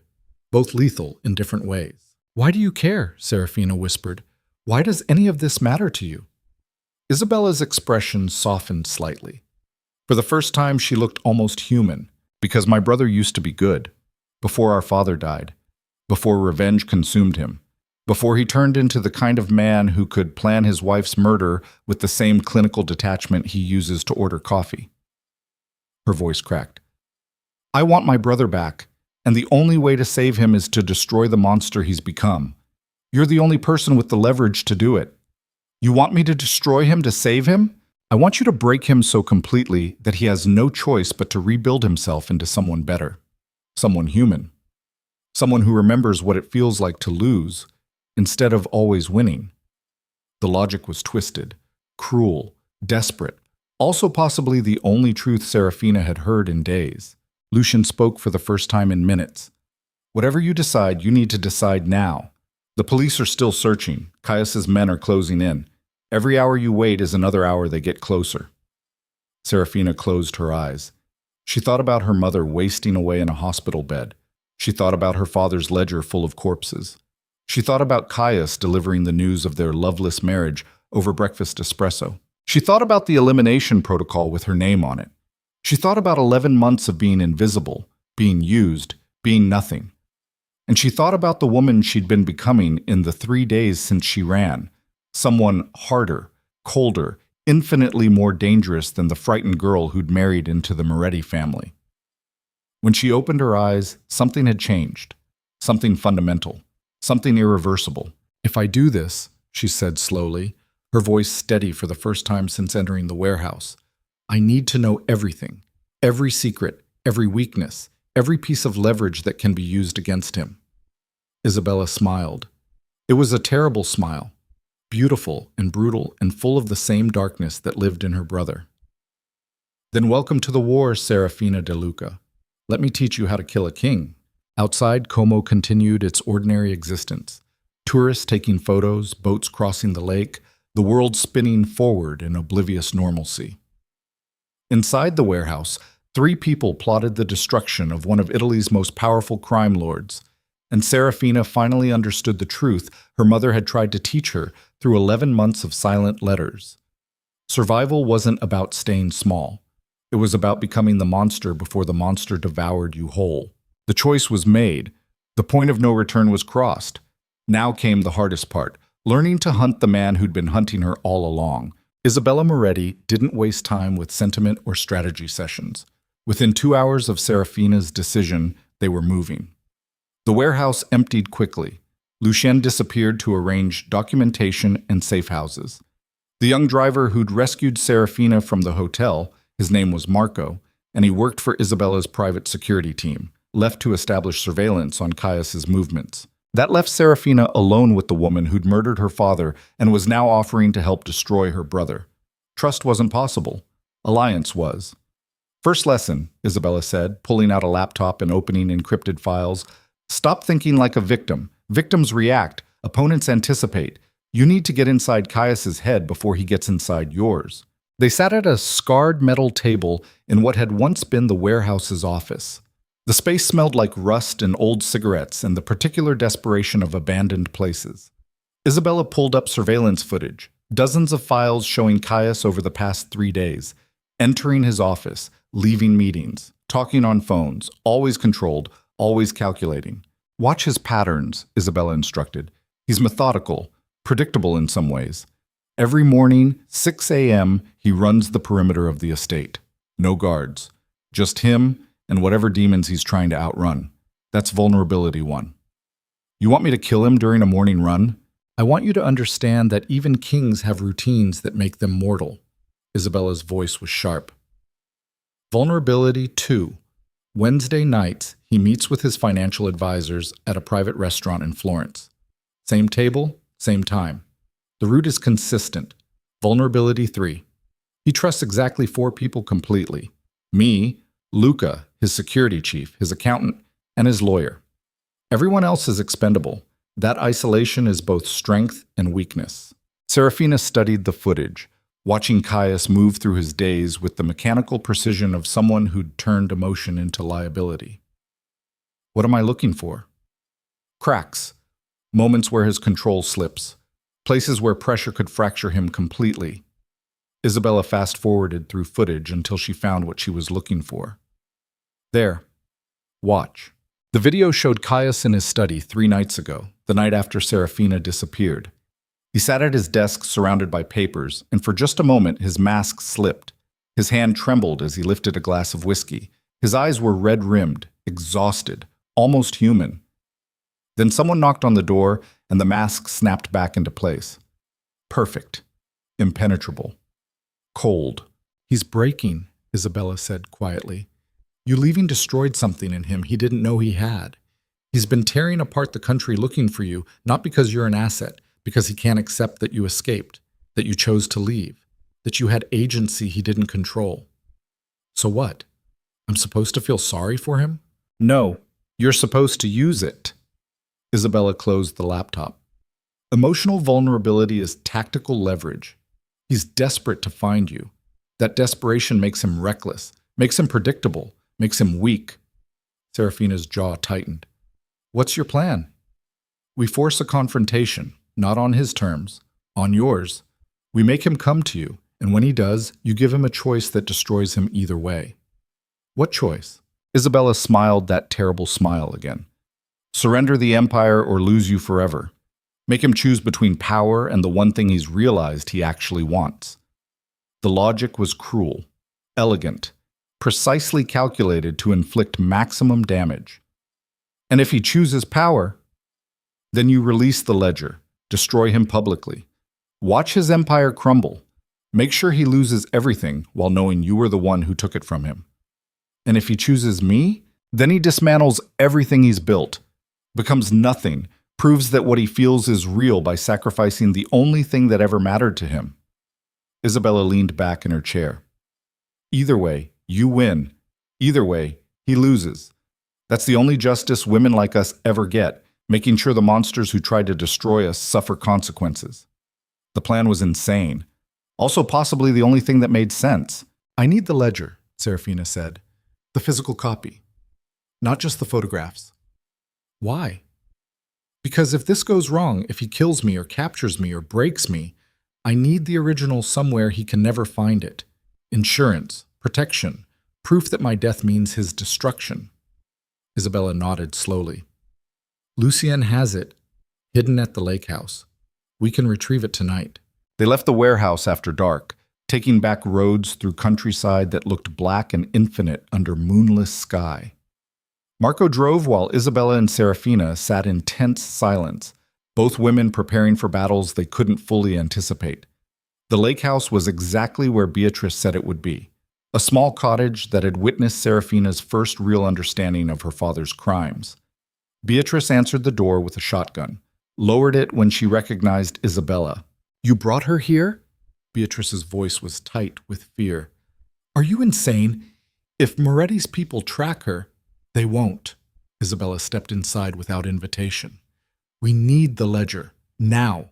both lethal in different ways. Why do you care? Serafina whispered. Why does any of this matter to you? Isabella's expression softened slightly. For the first time, she looked almost human, because my brother used to be good, before our father died, before revenge consumed him, before he turned into the kind of man who could plan his wife's murder with the same clinical detachment he uses to order coffee. Her voice cracked. I want my brother back, and the only way to save him is to destroy the monster he's become. You're the only person with the leverage to do it. You want me to destroy him to save him? I want you to break him so completely that he has no choice but to rebuild himself into someone better, someone human, someone who remembers what it feels like to lose instead of always winning. The logic was twisted, cruel, desperate, also possibly the only truth Serafina had heard in days. Lucian spoke for the first time in minutes. Whatever you decide, you need to decide now. The police are still searching. Caius's men are closing in. Every hour you wait is another hour they get closer. Serafina closed her eyes. She thought about her mother wasting away in a hospital bed. She thought about her father's ledger full of corpses. She thought about Caius delivering the news of their loveless marriage over breakfast espresso. She thought about the elimination protocol with her name on it. She thought about 11 months of being invisible, being used, being nothing. And she thought about the woman she'd been becoming in the 3 days since she ran, someone harder, colder, infinitely more dangerous than the frightened girl who'd married into the Moretti family. When she opened her eyes, something had changed, something fundamental, something irreversible. If I do this, she said slowly, her voice steady for the first time since entering the warehouse, I need to know everything, every secret, every weakness, every piece of leverage that can be used against him. Isabella smiled. It was a terrible smile, beautiful and brutal and full of the same darkness that lived in her brother. Then welcome to the war, Serafina de Luca. Let me teach you how to kill a king. Outside, Como continued its ordinary existence. Tourists taking photos, boats crossing the lake, the world spinning forward in oblivious normalcy. Inside the warehouse, 3 people plotted the destruction of one of Italy's most powerful crime lords. And Serafina finally understood the truth her mother had tried to teach her through 11 months of silent letters. Survival wasn't about staying small. It was about becoming the monster before the monster devoured you whole. The choice was made. The point of no return was crossed. Now came the hardest part, learning to hunt the man who'd been hunting her all along. Isabella Moretti didn't waste time with sentiment or strategy sessions. Within 2 hours of Serafina's decision, they were moving. The warehouse emptied quickly. Lucien disappeared to arrange documentation and safe houses. The young driver who'd rescued Serafina from the hotel, his name was Marco, and he worked for Isabella's private security team, left to establish surveillance on Caius's movements. That left Serafina alone with the woman who'd murdered her father and was now offering to help destroy her brother. Trust wasn't possible. Alliance was. First lesson, Isabella said, pulling out a laptop and opening encrypted files. Stop thinking like a victim. Victims react. Opponents anticipate. You need to get inside Caius's head before he gets inside yours. They sat at a scarred metal table in what had once been the warehouse's office. The space smelled like rust and old cigarettes and the particular desperation of abandoned places. Isabella pulled up surveillance footage, dozens of files showing Caius over the past 3 days, entering his office, leaving meetings, talking on phones, always controlled, always calculating. Watch his patterns, Isabella instructed. He's methodical, predictable in some ways. Every morning, 6 a.m., he runs the perimeter of the estate. No guards. Just him and whatever demons he's trying to outrun. That's vulnerability 1. You want me to kill him during a morning run? I want you to understand that even kings have routines that make them mortal. Isabella's voice was sharp. Vulnerability 2. Wednesday nights, he meets with his financial advisors at a private restaurant in Florence. Same table, same time. The route is consistent. Vulnerability 3. He trusts exactly 4 people completely. Me, Luca, his security chief, his accountant, and his lawyer. Everyone else is expendable. That isolation is both strength and weakness. Serafina studied the footage, watching Caius move through his days with the mechanical precision of someone who'd turned emotion into liability. What am I looking for? Cracks. Moments where his control slips. Places where pressure could fracture him completely. Isabella fast-forwarded through footage until she found what she was looking for. There. Watch. The video showed Caius in his study 3 nights ago, the night after Serafina disappeared. He sat at his desk surrounded by papers, and for just a moment his mask slipped. His hand trembled as he lifted a glass of whiskey. His eyes were red-rimmed, exhausted, almost human. Then someone knocked on the door, and the mask snapped back into place. Perfect. Impenetrable. Cold. He's breaking, Isabella said quietly. You leaving destroyed something in him he didn't know he had. He's been tearing apart the country looking for you, not because you're an asset, because he can't accept that you escaped, that you chose to leave, that you had agency he didn't control. So what? I'm supposed to feel sorry for him? No, you're supposed to use it. Isabella closed the laptop. Emotional vulnerability is tactical leverage. He's desperate to find you. That desperation makes him reckless, makes him predictable, makes him weak. Serafina's jaw tightened. What's your plan? We force a confrontation, not on his terms, on yours. We make him come to you, and when he does, you give him a choice that destroys him either way. What choice? Isabella smiled that terrible smile again. Surrender the empire or lose you forever. Make him choose between power and the one thing he's realized he actually wants. The logic was cruel, elegant, precisely calculated to inflict maximum damage. And if he chooses power, then you release the ledger, destroy him publicly. Watch his empire crumble. Make sure he loses everything while knowing you were the one who took it from him. And if he chooses me, then he dismantles everything he's built, becomes nothing, proves that what he feels is real by sacrificing the only thing that ever mattered to him. Isabella leaned back in her chair. Either way, you win. Either way, he loses. That's the only justice women like us ever get, making sure the monsters who tried to destroy us suffer consequences. The plan was insane. Also possibly the only thing that made sense. I need the ledger, Serafina said. The physical copy. Not just the photographs. Why? Because if this goes wrong, if he kills me or captures me or breaks me, I need the original somewhere he can never find it. Insurance, protection, proof that my death means his destruction. Isabella nodded slowly. Lucien has it, hidden at the lake house. We can retrieve it tonight. They left the warehouse after dark, taking back roads through countryside that looked black and infinite under moonless sky. Marco drove while Isabella and Serafina sat in tense silence, both women preparing for battles they couldn't fully anticipate. The lake house was exactly where Beatrice said it would be, a small cottage that had witnessed Serafina's first real understanding of her father's crimes. Beatrice answered the door with a shotgun, lowered it when she recognized Isabella. You brought her here? Beatrice's voice was tight with fear. Are you insane? If Moretti's people track her, they won't. Isabella stepped inside without invitation. We need the ledger, now.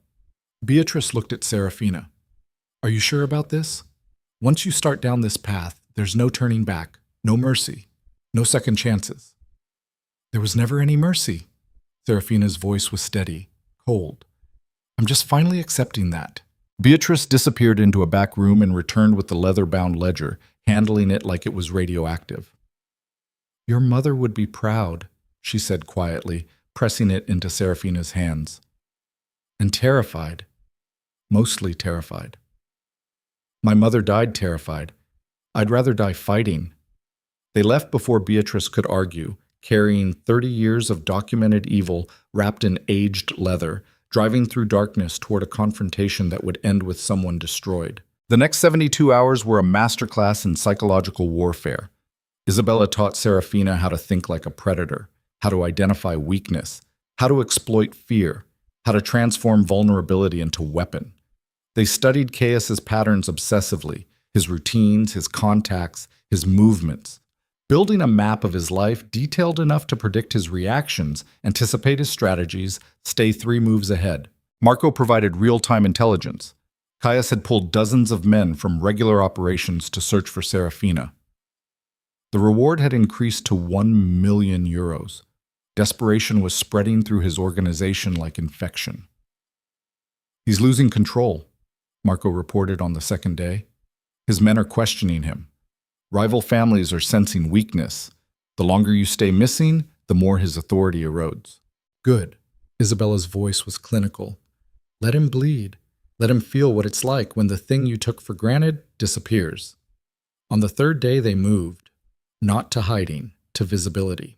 Beatrice looked at Serafina. Are you sure about this? Once you start down this path, there's no turning back, no mercy, no second chances. There was never any mercy. Serafina's voice was steady, cold. I'm just finally accepting that. Beatrice disappeared into a back room and returned with the leather-bound ledger, handling it like it was radioactive. Your mother would be proud, she said quietly, pressing it into Serafina's hands. And terrified. Mostly terrified. My mother died terrified. I'd rather die fighting. They left before Beatrice could argue, carrying 30 years of documented evil wrapped in aged leather, driving through darkness toward a confrontation that would end with someone destroyed. The next 72 hours were a masterclass in psychological warfare. Isabella taught Serafina how to think like a predator, how to identify weakness, how to exploit fear, how to transform vulnerability into weapon. They studied Caius's patterns obsessively, his routines, his contacts, his movements, building a map of his life detailed enough to predict his reactions, anticipate his strategies, stay 3 moves ahead. Marco provided real-time intelligence. Caius had pulled dozens of men from regular operations to search for Serafina. The reward had increased to 1 million euros. Desperation was spreading through his organization like infection. He's losing control, Marco reported on the second day. His men are questioning him. Rival families are sensing weakness. The longer you stay missing, the more his authority erodes. Good. Isabella's voice was clinical. Let him bleed. Let him feel what it's like when the thing you took for granted disappears. On the 3rd day they moved, not to hiding, to visibility.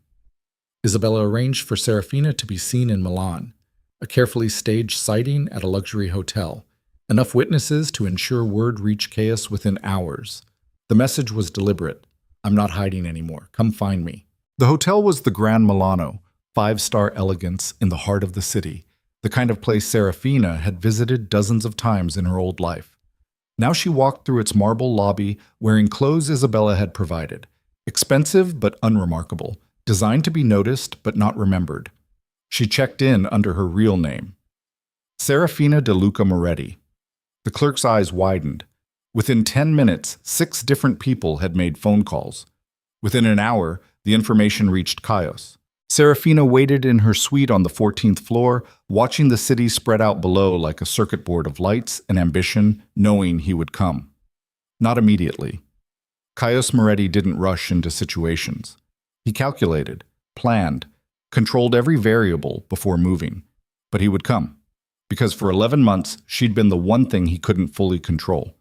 Isabella arranged for Serafina to be seen in Milan, a carefully staged sighting at a luxury hotel, enough witnesses to ensure word reached Caius within hours. The message was deliberate. I'm not hiding anymore. Come find me. The hotel was the Grand Milano, 5-star elegance in the heart of the city, the kind of place Serafina had visited dozens of times in her old life. Now she walked through its marble lobby wearing clothes Isabella had provided, expensive but unremarkable, designed to be noticed but not remembered. She checked in under her real name, Serafina de Luca Moretti. The clerk's eyes widened. Within 10 minutes, 6 different people had made phone calls. Within an hour, the information reached Caius. Serafina waited in her suite on the 14th floor, watching the city spread out below like a circuit board of lights and ambition, knowing he would come. Not immediately. Caius Moretti didn't rush into situations. He calculated, planned, controlled every variable before moving. But he would come. Because for 11 months, she'd been the one thing he couldn't fully control.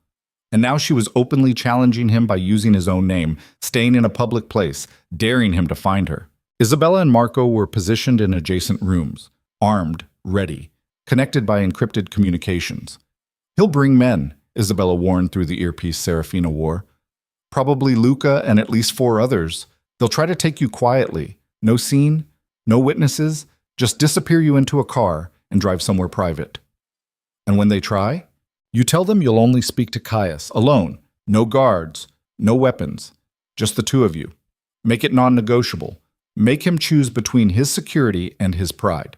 And now she was openly challenging him by using his own name, staying in a public place, daring him to find her. Isabella and Marco were positioned in adjacent rooms, armed, ready, connected by encrypted communications. He'll bring men, Isabella warned through the earpiece Serafina wore. Probably Luca and at least 4 others. They'll try to take you quietly. No scene, no witnesses, just disappear you into a car and drive somewhere private. And when they try, you tell them you'll only speak to Caius, alone, no guards, No weapons. Just the two of you. Make it non-negotiable. Make him choose between his security and his pride.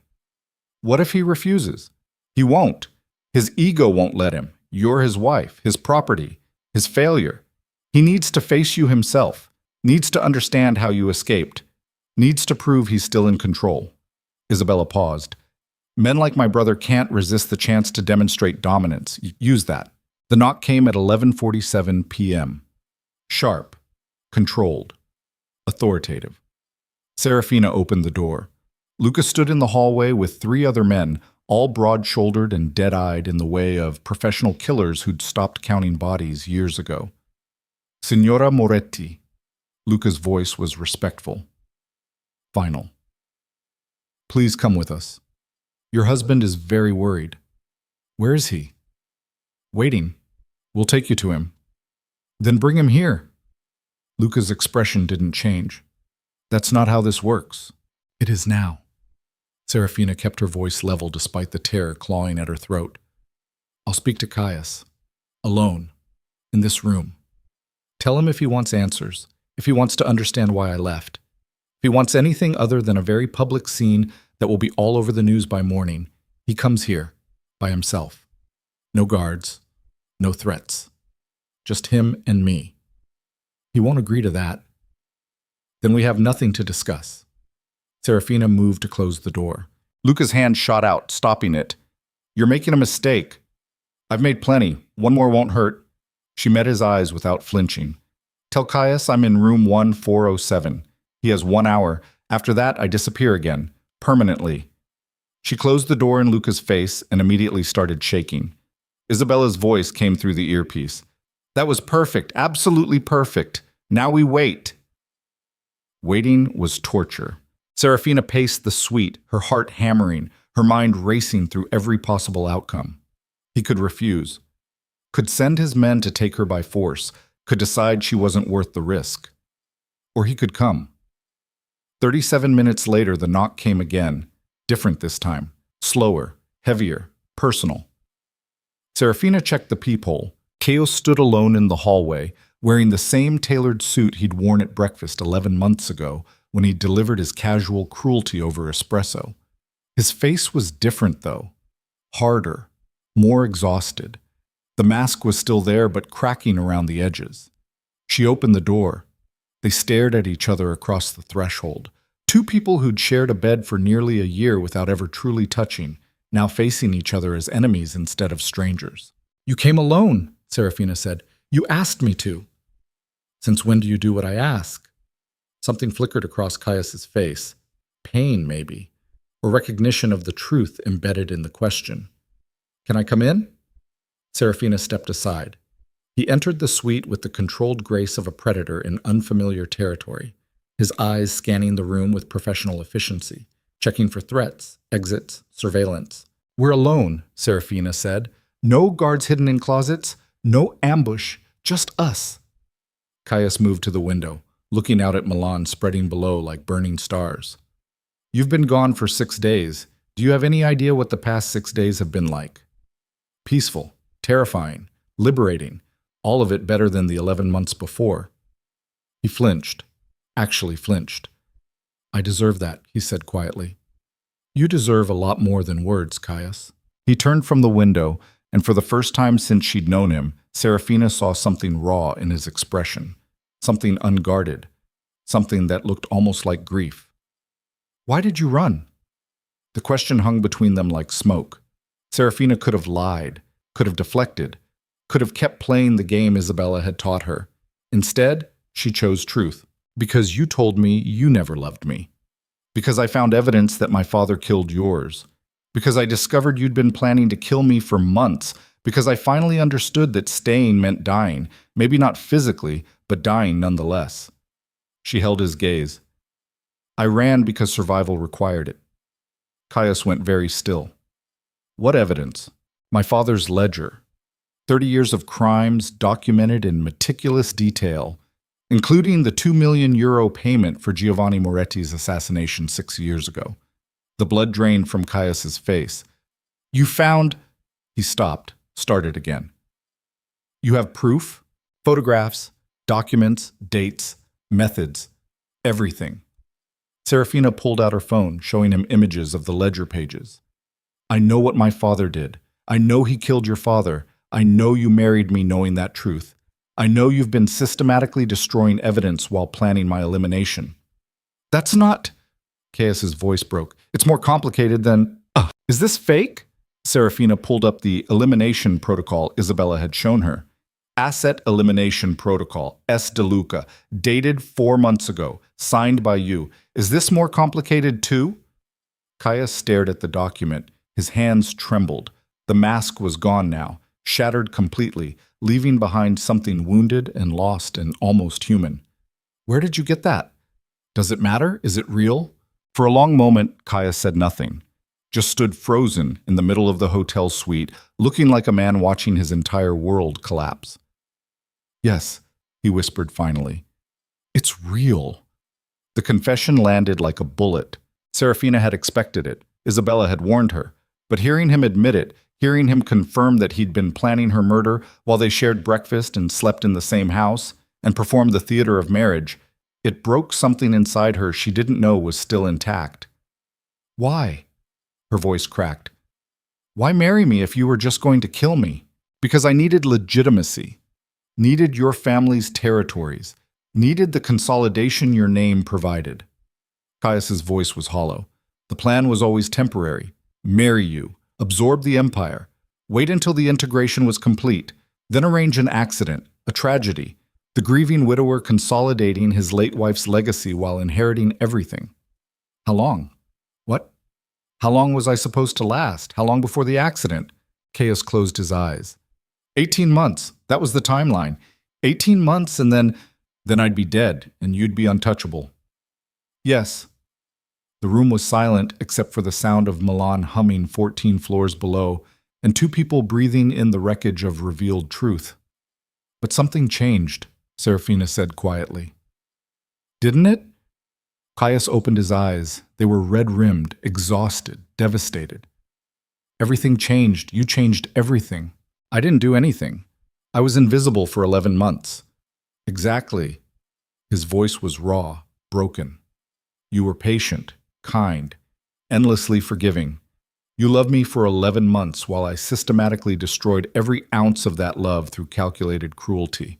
What if he refuses? He won't. His ego won't let him. You're his wife, his property, his failure. He needs to face you himself, needs to understand how you escaped, needs to prove he's still in control. Isabella paused. Men like my brother can't resist the chance to demonstrate dominance. Use that. The knock came at 11:47 p.m. Sharp, controlled, authoritative. Serafina opened the door. Lucas stood in the hallway with three other men, all broad-shouldered and dead-eyed in the way of professional killers who'd stopped counting bodies years ago. Signora Moretti. Luca's voice was respectful. Final. Please come with us. Your husband is very worried. Where is he? Waiting. We'll take you to him. Then bring him here. Luca's expression didn't change. That's not how this works. It is now. Serafina kept her voice level despite the terror clawing at her throat. I'll speak to Caius. Alone. In this room. Tell him if he wants answers. If he wants to understand why I left. If he wants anything other than a very public scene that will be all over the news by morning, he comes here. By himself. No guards. No threats. Just him and me. He won't agree to that. Then we have nothing to discuss. Serafina moved to close the door. Luca's hand shot out, stopping it. You're making a mistake. I've made plenty. One more won't hurt. She met his eyes without flinching. Tell Caius I'm in room 1407. He has 1 hour. After that, I disappear again. Permanently. She closed the door in Luca's face and immediately started shaking. Isabella's voice came through the earpiece. That was perfect. Absolutely perfect. Now we wait. Waiting was torture. Serafina paced the suite, her heart hammering, her mind racing through every possible outcome. He could refuse. Could send his men to take her by force. Could decide she wasn't worth the risk. Or he could come. 37 minutes later, the knock came again. Different this time. Slower, heavier, personal. Serafina checked the peephole. Chaos stood alone in the hallway, wearing the same tailored suit he'd worn at breakfast 11 months ago when he delivered his casual cruelty over espresso. His face was different, though. Harder, more exhausted. The mask was still there, but cracking around the edges. She opened the door. They stared at each other across the threshold. Two people who'd shared a bed for nearly a year without ever truly touching, now facing each other as enemies instead of strangers. You came alone, Serafina said. You asked me to. Since when do you do what I ask? Something flickered across Caius's face. Pain, maybe, or recognition of the truth embedded in the question. Can I come in? Serafina stepped aside. He entered the suite with the controlled grace of a predator in unfamiliar territory, his eyes scanning the room with professional efficiency, checking for threats, exits, surveillance. We're alone, Serafina said. No guards hidden in closets, no ambush, just us. Caius moved to the window, looking out at Milan spreading below like burning stars. You've been gone for 6 days. Do you have any idea what the past 6 days have been like? Peaceful, terrifying, liberating, all of it better than the 11 months before. He flinched, actually flinched. I deserve that, he said quietly. You deserve a lot more than words, Caius. He turned from the window, and for the first time since she'd known him, Serafina saw something raw in his expression, something unguarded, something that looked almost like grief. Why did you run? The question hung between them like smoke. Serafina could have lied, could have deflected, could have kept playing the game Isabella had taught her. Instead, she chose truth. Because you told me you never loved me. Because I found evidence that my father killed yours. Because I discovered you'd been planning to kill me for months. Because I finally understood that staying meant dying, maybe not physically, but dying nonetheless. She held his gaze. I ran because survival required it. Caius went very still. What evidence? My father's ledger. 30 years of crimes documented in meticulous detail, including the €2 million payment for Giovanni Moretti's assassination 6 years ago. The blood drained from Caius's face. You found... He stopped, started again. You have proof? Photographs, Documents, dates, methods, everything. Serafina pulled out her phone, showing him images of the ledger pages. I know what my father did. I know he killed your father. I know you married me knowing that truth. I know you've been systematically destroying evidence while planning my elimination. That's not... Caius's voice broke. It's more complicated than... Is this fake? Serafina pulled up the elimination protocol Isabella had shown her. Asset Elimination Protocol, S. DeLuca, dated 4 months ago, signed by you. Is this more complicated too? Caius stared at the document. His hands trembled. The mask was gone now, shattered completely, leaving behind something wounded and lost and almost human. Where did you get that? Does it matter? Is it real? For a long moment, Caius said nothing. Just stood frozen in the middle of the hotel suite, looking like a man watching his entire world collapse. Yes, he whispered finally. It's real. The confession landed like a bullet. Serafina had expected it. Isabella had warned her. But hearing him admit it, hearing him confirm that he'd been planning her murder while they shared breakfast and slept in the same house and performed the theater of marriage, it broke something inside her she didn't know was still intact. Why? Her voice cracked. Why marry me if you were just going to kill me? Because I needed legitimacy. Needed your family's territories. Needed the consolidation your name provided. Caius's voice was hollow. The plan was always temporary. Marry you. Absorb the empire. Wait until the integration was complete. Then arrange an accident, a tragedy. The grieving widower consolidating his late wife's legacy while inheriting everything. How long? What? How long was I supposed to last? How long before the accident? Caius closed his eyes. 18 months. That was the timeline. 18 months and then I'd be dead and you'd be untouchable. Yes. The room was silent except for the sound of Milan humming 14 floors below and 2 people breathing in the wreckage of revealed truth. But something changed, Serafina said quietly. Didn't it? Caius opened his eyes. They were red-rimmed, exhausted, devastated. Everything changed. You changed everything. I didn't do anything. I was invisible for 11 months. Exactly. His voice was raw, broken. You were patient, kind, endlessly forgiving. You loved me for 11 months while I systematically destroyed every ounce of that love through calculated cruelty.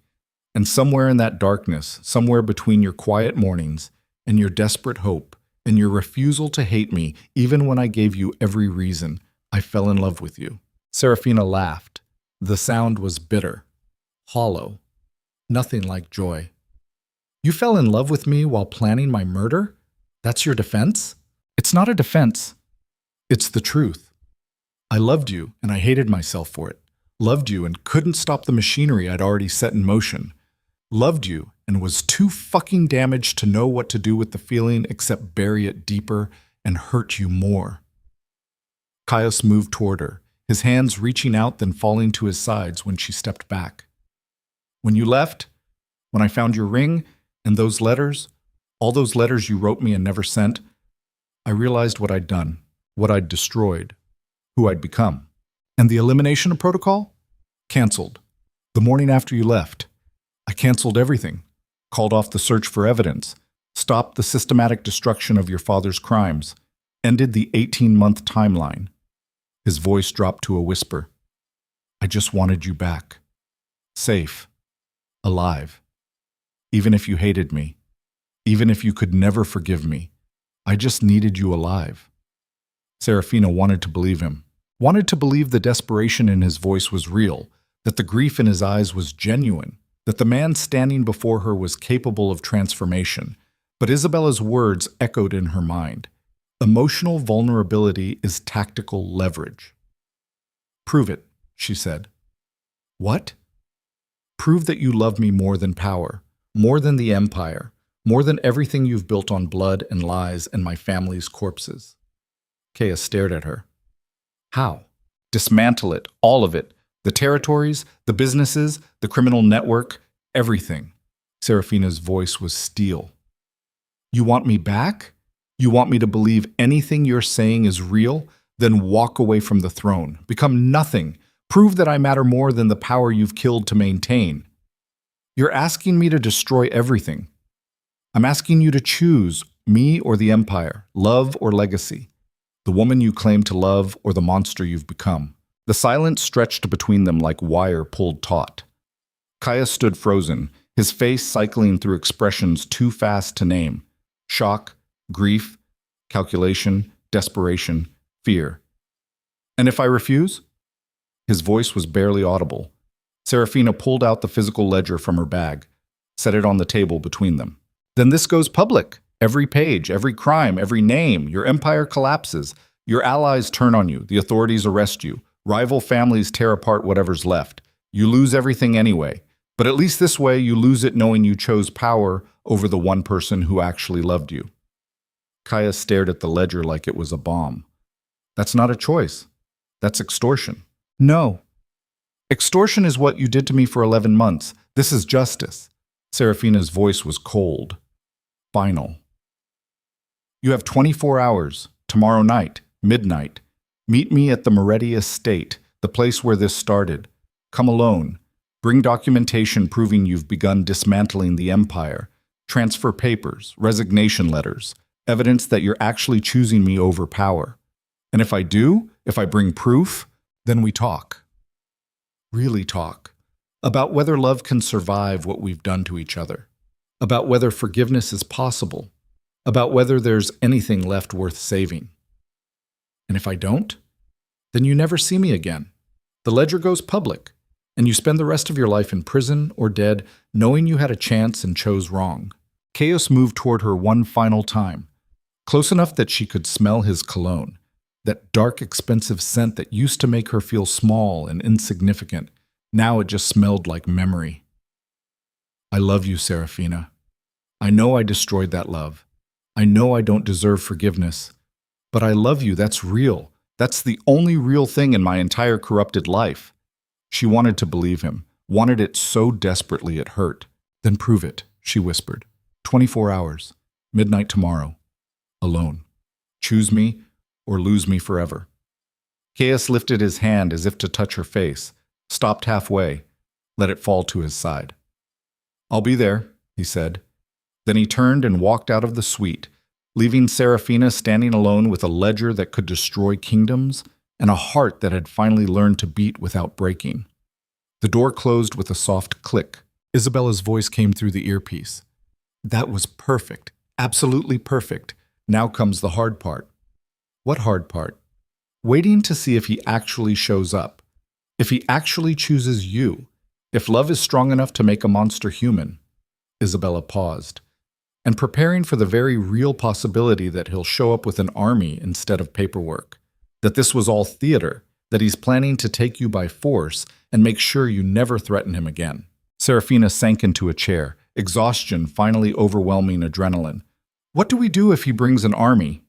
And somewhere in that darkness, somewhere between your quiet mornings and your desperate hope and your refusal to hate me, even when I gave you every reason, I fell in love with you. Serafina laughed. The sound was bitter, hollow, nothing like joy. You fell in love with me while planning my murder? That's your defense? It's not a defense. It's the truth. I loved you, and I hated myself for it. Loved you and couldn't stop the machinery I'd already set in motion. Loved you and was too fucking damaged to know what to do with the feeling except bury it deeper and hurt you more. Caius moved toward her, his hands reaching out then falling to his sides when she stepped back. When you left, when I found your ring and those letters, all those letters you wrote me and never sent, I realized what I'd done, what I'd destroyed, who I'd become. And the elimination protocol? Canceled. The morning after you left, I canceled everything, called off the search for evidence, stopped the systematic destruction of your father's crimes, ended the 18-month timeline. His voice dropped to a whisper. I just wanted you back. Safe. Alive. Even if you hated me. Even if you could never forgive me. I just needed you alive. Serafina wanted to believe him. Wanted to believe the desperation in his voice was real, that the grief in his eyes was genuine, that the man standing before her was capable of transformation. But Isabella's words echoed in her mind. Emotional vulnerability is tactical leverage. Prove it, she said. What? Prove that you love me more than power, more than the empire, more than everything you've built on blood and lies and my family's corpses. Caius stared at her. How? Dismantle it, all of it. The territories, the businesses, the criminal network, everything. Serafina's voice was steel. You want me back? You want me to believe anything you're saying is real? Then walk away from the throne. Become nothing. Prove that I matter more than the power you've killed to maintain. You're asking me to destroy everything. I'm asking you to choose me or the Empire, love or legacy, the woman you claim to love or the monster you've become. The silence stretched between them like wire pulled taut. Caius stood frozen, his face cycling through expressions too fast to name. Shock, grief, calculation, desperation, fear. And if I refuse? His voice was barely audible. Serafina pulled out the physical ledger from her bag, set it on the table between them. Then this goes public. Every page, every crime, every name. Your empire collapses. Your allies turn on you. The authorities arrest you. Rival families tear apart whatever's left. You lose everything anyway. But at least this way, you lose it knowing you chose power over the one person who actually loved you. Caius stared at the ledger like it was a bomb. That's not a choice. That's extortion. No. Extortion is what you did to me for 11 months. This is justice. Serafina's voice was cold. Final. You have 24 hours, tomorrow night, midnight. Meet me at the Moretti Estate, the place where this started. Come alone. Bring documentation proving you've begun dismantling the empire. Transfer papers, resignation letters, evidence that you're actually choosing me over power. And if I do, if I bring proof, then we talk. Really talk. About whether love can survive what we've done to each other. About whether forgiveness is possible. About whether there's anything left worth saving. And if I don't, then you never see me again. The ledger goes public, and you spend the rest of your life in prison or dead knowing you had a chance and chose wrong. Caius moved toward her one final time, close enough that she could smell his cologne, that dark, expensive scent that used to make her feel small and insignificant. Now it just smelled like memory. I love you, Serafina. I know I destroyed that love. I know I don't deserve forgiveness. But I love you, that's real. That's the only real thing in my entire corrupted life. She wanted to believe him, wanted it so desperately it hurt. Then prove it, she whispered. 24 hours, midnight tomorrow, alone. Choose me or lose me forever. Caius lifted his hand as if to touch her face, stopped halfway, let it fall to his side. I'll be there, he said. Then he turned and walked out of the suite, leaving Serafina standing alone with a ledger that could destroy kingdoms and a heart that had finally learned to beat without breaking. The door closed with a soft click. Isabella's voice came through the earpiece. That was perfect, absolutely perfect. Now comes the hard part. What hard part? Waiting to see if he actually shows up, if he actually chooses you, if love is strong enough to make a monster human. Isabella paused, and preparing for the very real possibility that he'll show up with an army instead of paperwork, that this was all theater, that he's planning to take you by force and make sure you never threaten him again. Serafina sank into a chair, exhaustion finally overwhelming adrenaline. What do we do if he brings an army?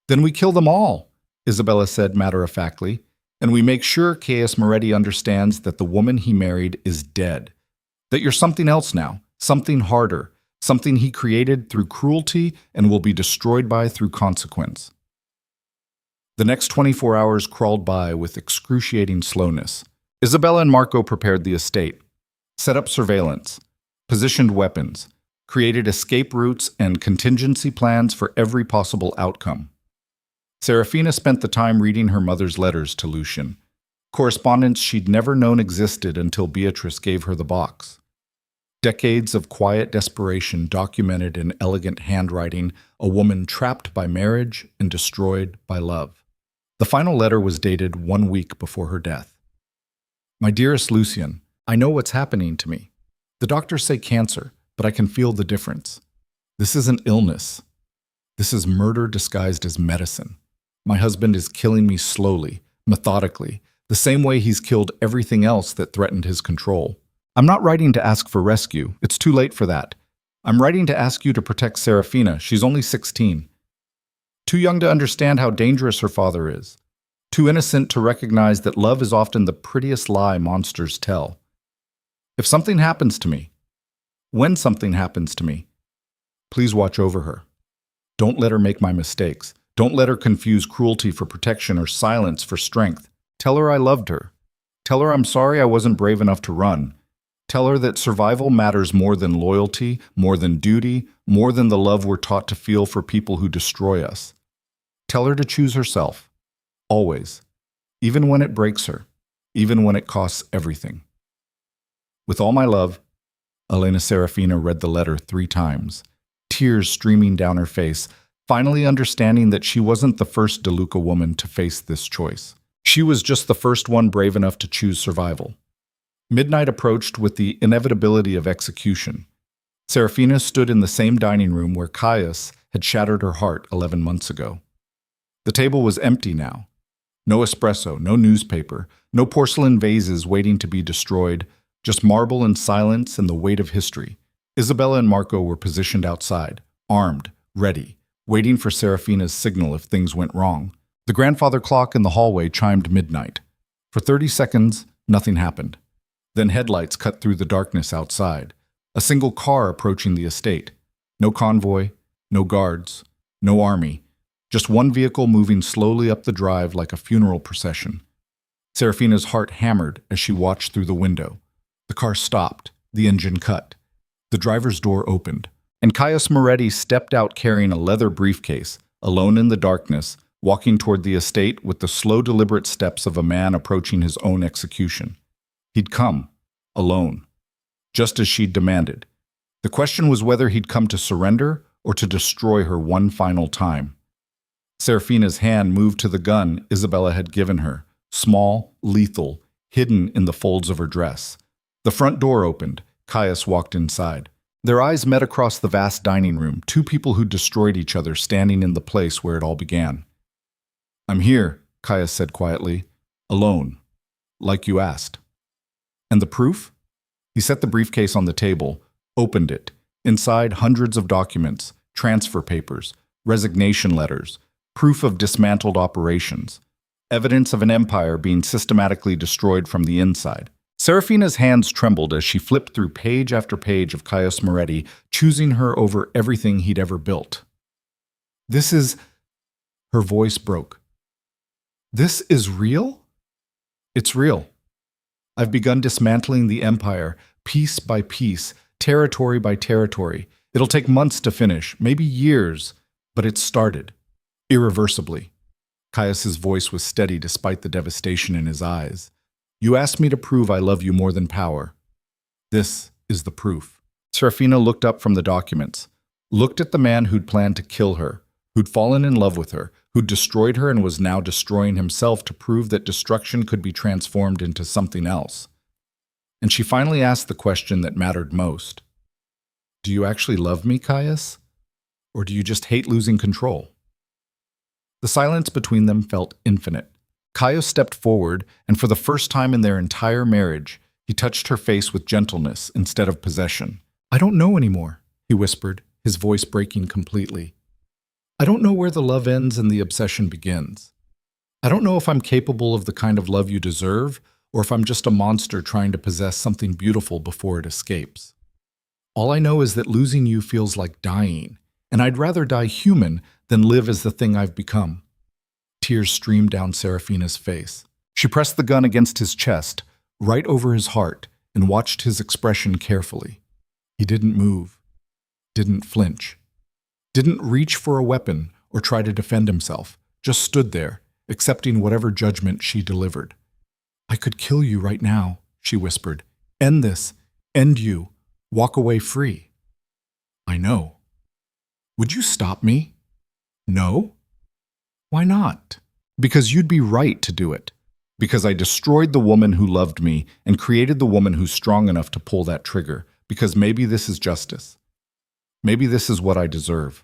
Then we kill them all, Isabella said matter-of-factly, and we make sure Caius Moretti understands that the woman he married is dead, that you're something else now, something harder, something he created through cruelty and will be destroyed by through consequence. The next 24 hours crawled by with excruciating slowness. Isabella and Marco prepared the estate, set up surveillance, positioned weapons, created escape routes and contingency plans for every possible outcome. Serafina spent the time reading her mother's letters to Lucian, correspondence she'd never known existed until Beatrice gave her the box. Decades of quiet desperation documented in elegant handwriting, a woman trapped by marriage and destroyed by love. The final letter was dated 1 week before her death. My dearest Lucian, I know what's happening to me. The doctors say cancer, but I can feel the difference. This isn't illness. This is murder disguised as medicine. My husband is killing me slowly, methodically, the same way he's killed everything else that threatened his control. I'm not writing to ask for rescue. It's too late for that. I'm writing to ask you to protect Serafina. She's only 16. Too young to understand how dangerous her father is. Too innocent to recognize that love is often the prettiest lie monsters tell. If something happens to me, when something happens to me, please watch over her. Don't let her make my mistakes. Don't let her confuse cruelty for protection or silence for strength. Tell her I loved her. Tell her I'm sorry I wasn't brave enough to run. Tell her that survival matters more than loyalty, more than duty, more than the love we're taught to feel for people who destroy us. Tell her to choose herself, always, even when it breaks her, even when it costs everything. With all my love, Elena Serafina read the letter 3 times, tears streaming down her face, finally understanding that she wasn't the first DeLuca woman to face this choice. She was just the first one brave enough to choose survival. Midnight approached with the inevitability of execution. Serafina stood in the same dining room where Caius had shattered her heart 11 months ago. The table was empty now. No espresso, no newspaper, no porcelain vases waiting to be destroyed, just marble and silence and the weight of history. Isabella and Marco were positioned outside, armed, ready, waiting for Serafina's signal if things went wrong. The grandfather clock in the hallway chimed midnight. For 30 seconds, nothing happened. Then headlights cut through the darkness outside. A single car approaching the estate. No convoy, no guards, no army. Just one vehicle moving slowly up the drive like a funeral procession. Serafina's heart hammered as she watched through the window. The car stopped, the engine cut. The driver's door opened, and Caius Moretti stepped out carrying a leather briefcase, alone in the darkness, walking toward the estate with the slow, deliberate steps of a man approaching his own execution. He'd come, alone, just as she'd demanded. The question was whether he'd come to surrender or to destroy her one final time. Serafina's hand moved to the gun Isabella had given her, small, lethal, hidden in the folds of her dress. The front door opened. Caius walked inside. Their eyes met across the vast dining room, 2 people who destroyed each other standing in the place where it all began. "I'm here," Caius said quietly, "alone, like you asked." "And the proof?" He set the briefcase on the table, opened it. Inside, hundreds of documents, transfer papers, resignation letters, proof of dismantled operations, evidence of an empire being systematically destroyed from the inside. Serafina's hands trembled as she flipped through page after page of Caius Moretti, choosing her over everything he'd ever built. "This is..." Her voice broke. "This is real?" "It's real. I've begun dismantling the empire, piece by piece, territory by territory. It'll take months to finish, maybe years, but it's started. Irreversibly." Caius's voice was steady despite the devastation in his eyes. "You asked me to prove I love you more than power. This is the proof." Serafina looked up from the documents, looked at the man who'd planned to kill her, who'd fallen in love with her, who'd destroyed her and was now destroying himself to prove that destruction could be transformed into something else. And she finally asked the question that mattered most. "Do you actually love me, Caius? Or do you just hate losing control?" The silence between them felt infinite. Caius stepped forward, and for the first time in their entire marriage, he touched her face with gentleness instead of possession. "I don't know anymore," he whispered, his voice breaking completely. "I don't know where the love ends and the obsession begins. I don't know if I'm capable of the kind of love you deserve, or if I'm just a monster trying to possess something beautiful before it escapes. All I know is that losing you feels like dying, and I'd rather die human than live as the thing I've become." Tears streamed down Serafina's face. She pressed the gun against his chest, right over his heart, and watched his expression carefully. He didn't move, didn't flinch, didn't reach for a weapon or try to defend himself, just stood there, accepting whatever judgment she delivered. "I could kill you right now," she whispered. "End this, end you, walk away free." "I know." "Would you stop me?" "No." "Why not?" "Because you'd be right to do it. Because I destroyed the woman who loved me and created the woman who's strong enough to pull that trigger. Because maybe this is justice. Maybe this is what I deserve."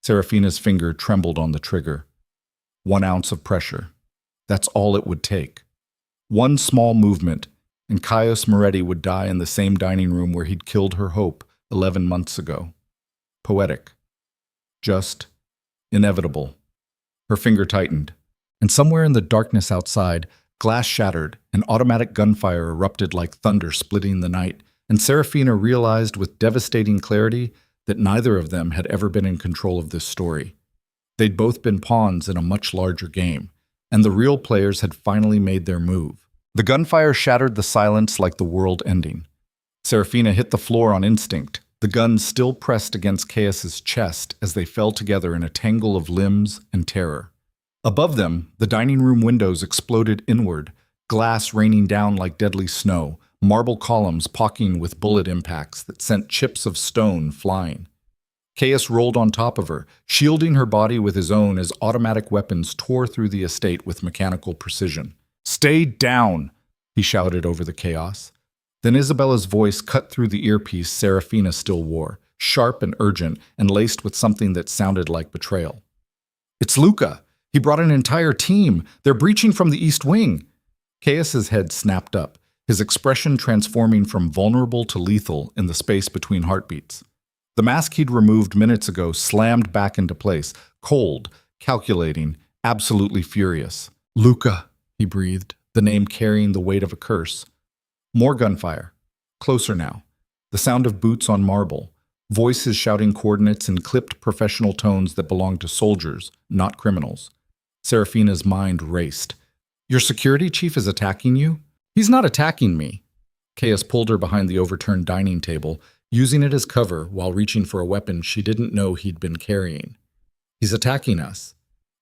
Serafina's finger trembled on the trigger. 1 ounce of pressure. That's all it would take. One small movement, and Caius Moretti would die in the same dining room where he'd killed her hope 11 months ago. Poetic. Just. Inevitable. Her finger tightened, and somewhere in the darkness outside, glass shattered, and automatic gunfire erupted like thunder splitting the night, and Serafina realized with devastating clarity that neither of them had ever been in control of this story. They'd both been pawns in a much larger game, and the real players had finally made their move. The gunfire shattered the silence like the world ending. Serafina hit the floor on instinct, the gun still pressed against Caius's chest as they fell together in a tangle of limbs and terror. Above them, the dining room windows exploded inward, glass raining down like deadly snow, marble columns pocking with bullet impacts that sent chips of stone flying. Caius rolled on top of her, shielding her body with his own as automatic weapons tore through the estate with mechanical precision. "Stay down!" he shouted over the chaos. Then Isabella's voice cut through the earpiece Serafina still wore, sharp and urgent and laced with something that sounded like betrayal. "It's Luca! He brought an entire team! They're breaching from the east wing!" Caius's head snapped up, his expression transforming from vulnerable to lethal in the space between heartbeats. The mask he'd removed minutes ago slammed back into place, cold, calculating, absolutely furious. "Luca," he breathed, the name carrying the weight of a curse. More gunfire. Closer now. The sound of boots on marble. Voices shouting coordinates in clipped professional tones that belonged to soldiers, not criminals. Serafina's mind raced. "Your security chief is attacking you?" "He's not attacking me." Caius pulled her behind the overturned dining table, using it as cover while reaching for a weapon she didn't know he'd been carrying. "He's attacking us.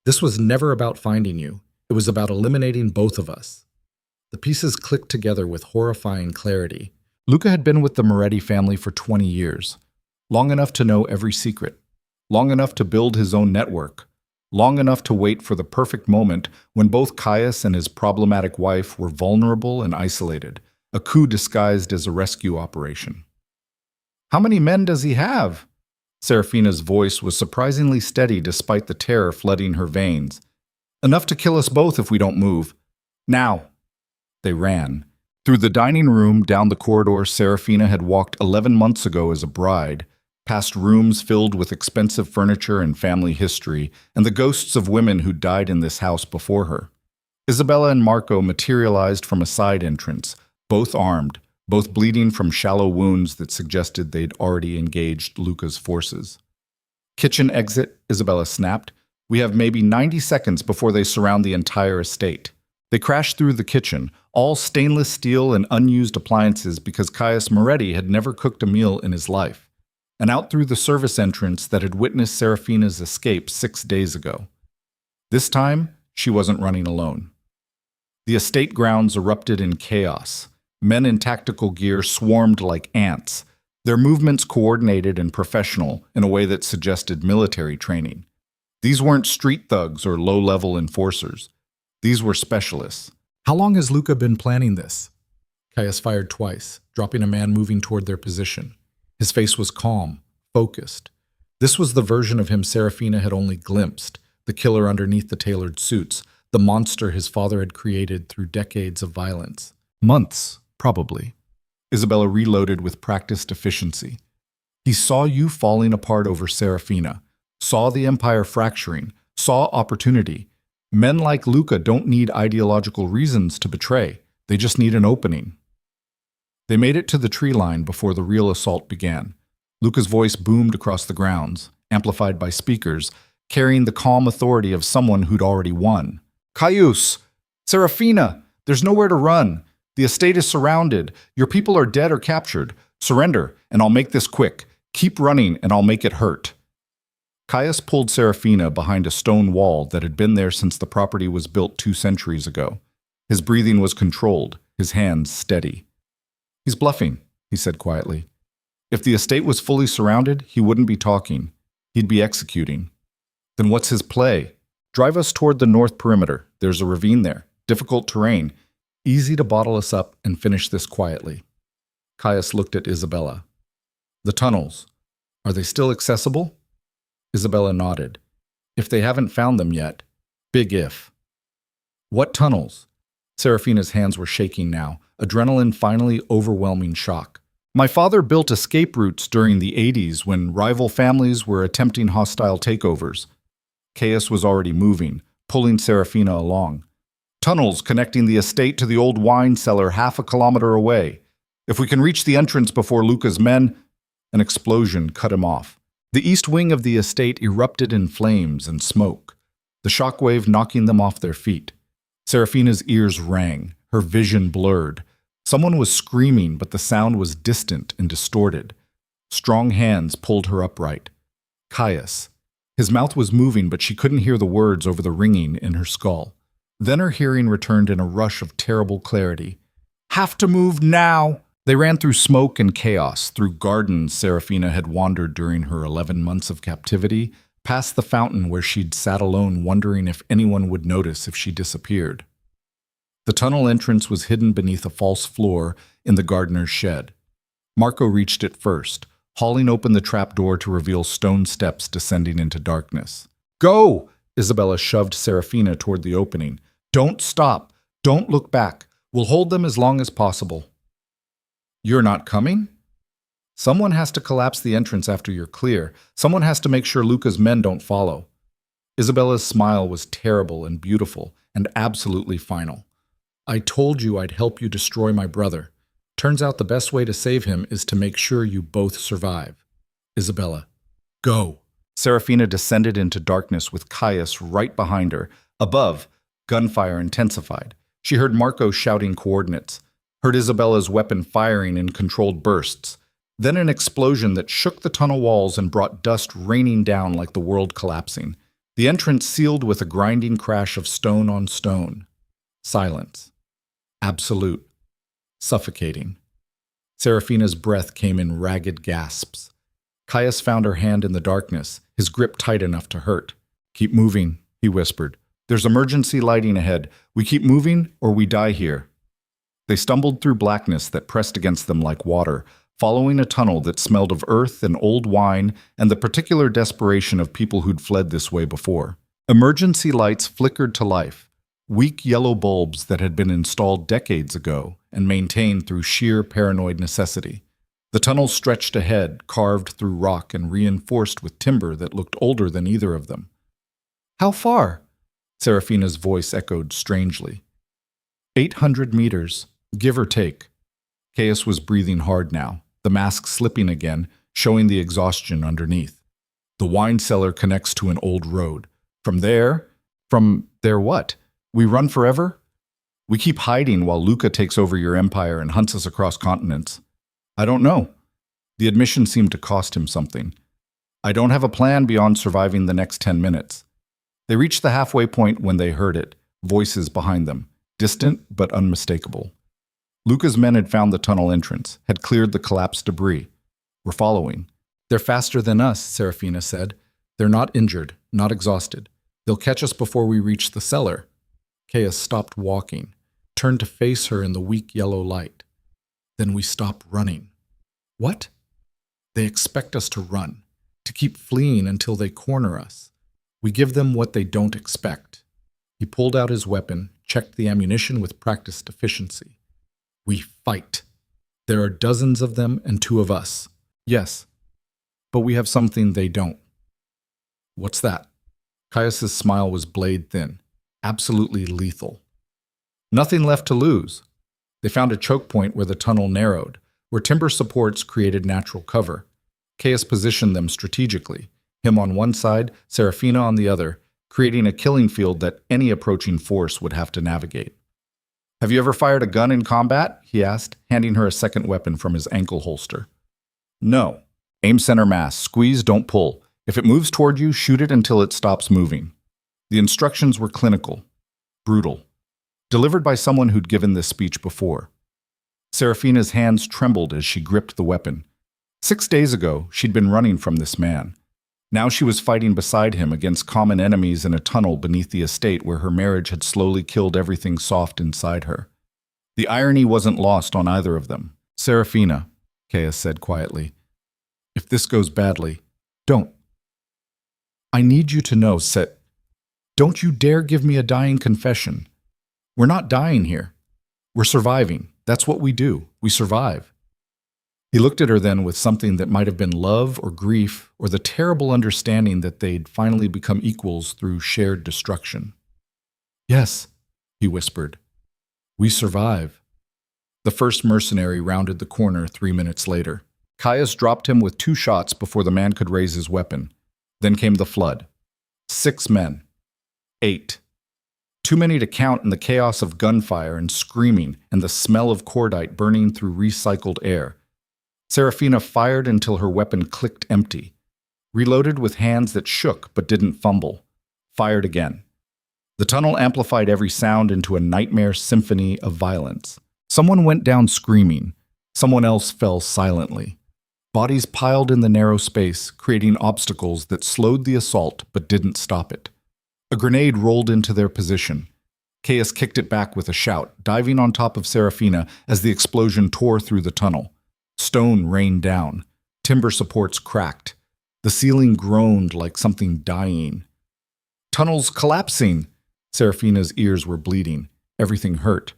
This was never about finding you. It was about eliminating both of us." The pieces clicked together with horrifying clarity. Luca had been with the Moretti family for 20 years, long enough to know every secret, long enough to build his own network, long enough to wait for the perfect moment when both Caius and his problematic wife were vulnerable and isolated, a coup disguised as a rescue operation. "How many men does he have?" Serafina's voice was surprisingly steady despite the terror flooding her veins. "Enough to kill us both if we don't move. Now!" They ran. Through the dining room, down the corridor Serafina had walked 11 months ago as a bride, past rooms filled with expensive furniture and family history, and the ghosts of women who died in this house before her. Isabella and Marco materialized from a side entrance, both armed, both bleeding from shallow wounds that suggested they'd already engaged Luca's forces. "Kitchen exit," Isabella snapped. "We have maybe 90 seconds before they surround the entire estate." They crashed through the kitchen, all stainless steel and unused appliances because Caius Moretti had never cooked a meal in his life, and out through the service entrance that had witnessed Serafina's escape 6 days ago. This time, she wasn't running alone. The estate grounds erupted in chaos. Men in tactical gear swarmed like ants, their movements coordinated and professional in a way that suggested military training. These weren't street thugs or low-level enforcers. These were specialists. "How long has Luca been planning this?" Caius fired twice, dropping a man moving toward their position. His face was calm, focused. This was the version of him Serafina had only glimpsed, the killer underneath the tailored suits, the monster his father had created through decades of violence. "Months, probably." Isabella reloaded with practiced efficiency. "He saw you falling apart over Serafina, saw the empire fracturing, saw opportunity. Men like Luca don't need ideological reasons to betray. They just need an opening." They made it to the tree line before the real assault began. Luca's voice boomed across the grounds, amplified by speakers, carrying the calm authority of someone who'd already won. "Caius! Serafina! There's nowhere to run. The estate is surrounded. Your people are dead or captured. Surrender, and I'll make this quick. Keep running, and I'll make it hurt." Caius pulled Serafina behind a stone wall that had been there since the property was built 2 centuries ago. His breathing was controlled, his hands steady. "He's bluffing," he said quietly. "If the estate was fully surrounded, he wouldn't be talking. He'd be executing." "Then what's his play?" "Drive us toward the north perimeter. There's a ravine there. Difficult terrain. Easy to bottle us up and finish this quietly." Caius looked at Isabella. "The tunnels. Are they still accessible?" Isabella nodded. "If they haven't found them yet. Big if." "What tunnels?" Serafina's hands were shaking now, adrenaline finally overwhelming shock. "My father built escape routes during the 80s when rival families were attempting hostile takeovers." Caius was already moving, pulling Serafina along. "Tunnels connecting the estate to the old wine cellar half a kilometer away. If we can reach the entrance before Luca's men—" An explosion cut him off. The east wing of the estate erupted in flames and smoke, the shockwave knocking them off their feet. Serafina's ears rang, her vision blurred. Someone was screaming, but the sound was distant and distorted. Strong hands pulled her upright. Caius. His mouth was moving, but she couldn't hear the words over the ringing in her skull. Then her hearing returned in a rush of terrible clarity. "Have to move now!" They ran through smoke and chaos, through gardens Serafina had wandered during her 11 months of captivity, past the fountain where she'd sat alone wondering if anyone would notice if she disappeared. The tunnel entrance was hidden beneath a false floor in the gardener's shed. Marco reached it first, hauling open the trap door to reveal stone steps descending into darkness. "Go!" Isabella shoved Serafina toward the opening. "Don't stop. Don't look back. We'll hold them as long as possible." "You're not coming?" "Someone has to collapse the entrance after you're clear. Someone has to make sure Luca's men don't follow." Isabella's smile was terrible and beautiful and absolutely final. "I told you I'd help you destroy my brother. Turns out the best way to save him is to make sure you both survive. Isabella, go." Serafina descended into darkness with Caius right behind her. Above, gunfire intensified. She heard Marco shouting coordinates, heard Isabella's weapon firing in controlled bursts, then an explosion that shook the tunnel walls and brought dust raining down like the world collapsing. The entrance sealed with a grinding crash of stone on stone. Silence. Absolute. Suffocating. Serafina's breath came in ragged gasps. Caius found her hand in the darkness, his grip tight enough to hurt. "Keep moving," he whispered. "There's emergency lighting ahead. We keep moving or we die here." They stumbled through blackness that pressed against them like water, following a tunnel that smelled of earth and old wine and the particular desperation of people who'd fled this way before. Emergency lights flickered to life, weak yellow bulbs that had been installed decades ago and maintained through sheer paranoid necessity. The tunnel stretched ahead, carved through rock and reinforced with timber that looked older than either of them. "How far?" Serafina's voice echoed strangely. 800 meters, give or take." Caius was breathing hard now, the mask slipping again, showing the exhaustion underneath. "The wine cellar connects to an old road. From there what? We run forever? We keep hiding while Luca takes over your empire and hunts us across continents." "I don't know." The admission seemed to cost him something. "I don't have a plan beyond surviving the next 10 minutes. They reached the halfway point when they heard it, voices behind them, distant but unmistakable. Luca's men had found the tunnel entrance, had cleared the collapsed debris. "We're following." "They're faster than us," Serafina said. "They're not injured, not exhausted. They'll catch us before we reach the cellar." Caius stopped walking, turned to face her in the weak yellow light. "Then we stop running." "What?" "They expect us to run, to keep fleeing until they corner us. We give them what they don't expect." He pulled out his weapon, checked the ammunition with practiced efficiency. "We fight. There are dozens of them and 2 of us." "Yes, but we have something they don't." "What's that?" Caius's smile was blade thin, absolutely lethal. "Nothing left to lose." They found a choke point where the tunnel narrowed, where timber supports created natural cover. Caius positioned them strategically, him on one side, Serafina on the other, creating a killing field that any approaching force would have to navigate. "Have you ever fired a gun in combat?" he asked, handing her a second weapon from his ankle holster. "No. Aim center mass. Squeeze, don't pull. If it moves toward you, shoot it until it stops moving." The instructions were clinical, brutal, delivered by someone who'd given this speech before. Serafina's hands trembled as she gripped the weapon. 6 days ago, she'd been running from this man. Now she was fighting beside him against common enemies in a tunnel beneath the estate where her marriage had slowly killed everything soft inside her. The irony wasn't lost on either of them. "Serafina," Caius said quietly, "if this goes badly, don't. I need you to know, don't you dare give me a dying confession. We're not dying here. We're surviving. That's what we do. We survive." He looked at her then with something that might have been love or grief or the terrible understanding that they'd finally become equals through shared destruction. "Yes," he whispered. "We survive." The first mercenary rounded the corner 3 minutes later. Caius dropped him with 2 shots before the man could raise his weapon. Then came the flood. 6 men. 8. Too many to count in the chaos of gunfire and screaming and the smell of cordite burning through recycled air. Serafina fired until her weapon clicked empty. Reloaded with hands that shook but didn't fumble. Fired again. The tunnel amplified every sound into a nightmare symphony of violence. Someone went down screaming. Someone else fell silently. Bodies piled in the narrow space, creating obstacles that slowed the assault but didn't stop it. A grenade rolled into their position. Caius kicked it back with a shout, diving on top of Serafina as the explosion tore through the tunnel. Stone rained down. Timber supports cracked. The ceiling groaned like something dying. "Tunnel's collapsing!" Serafina's ears were bleeding. Everything hurt.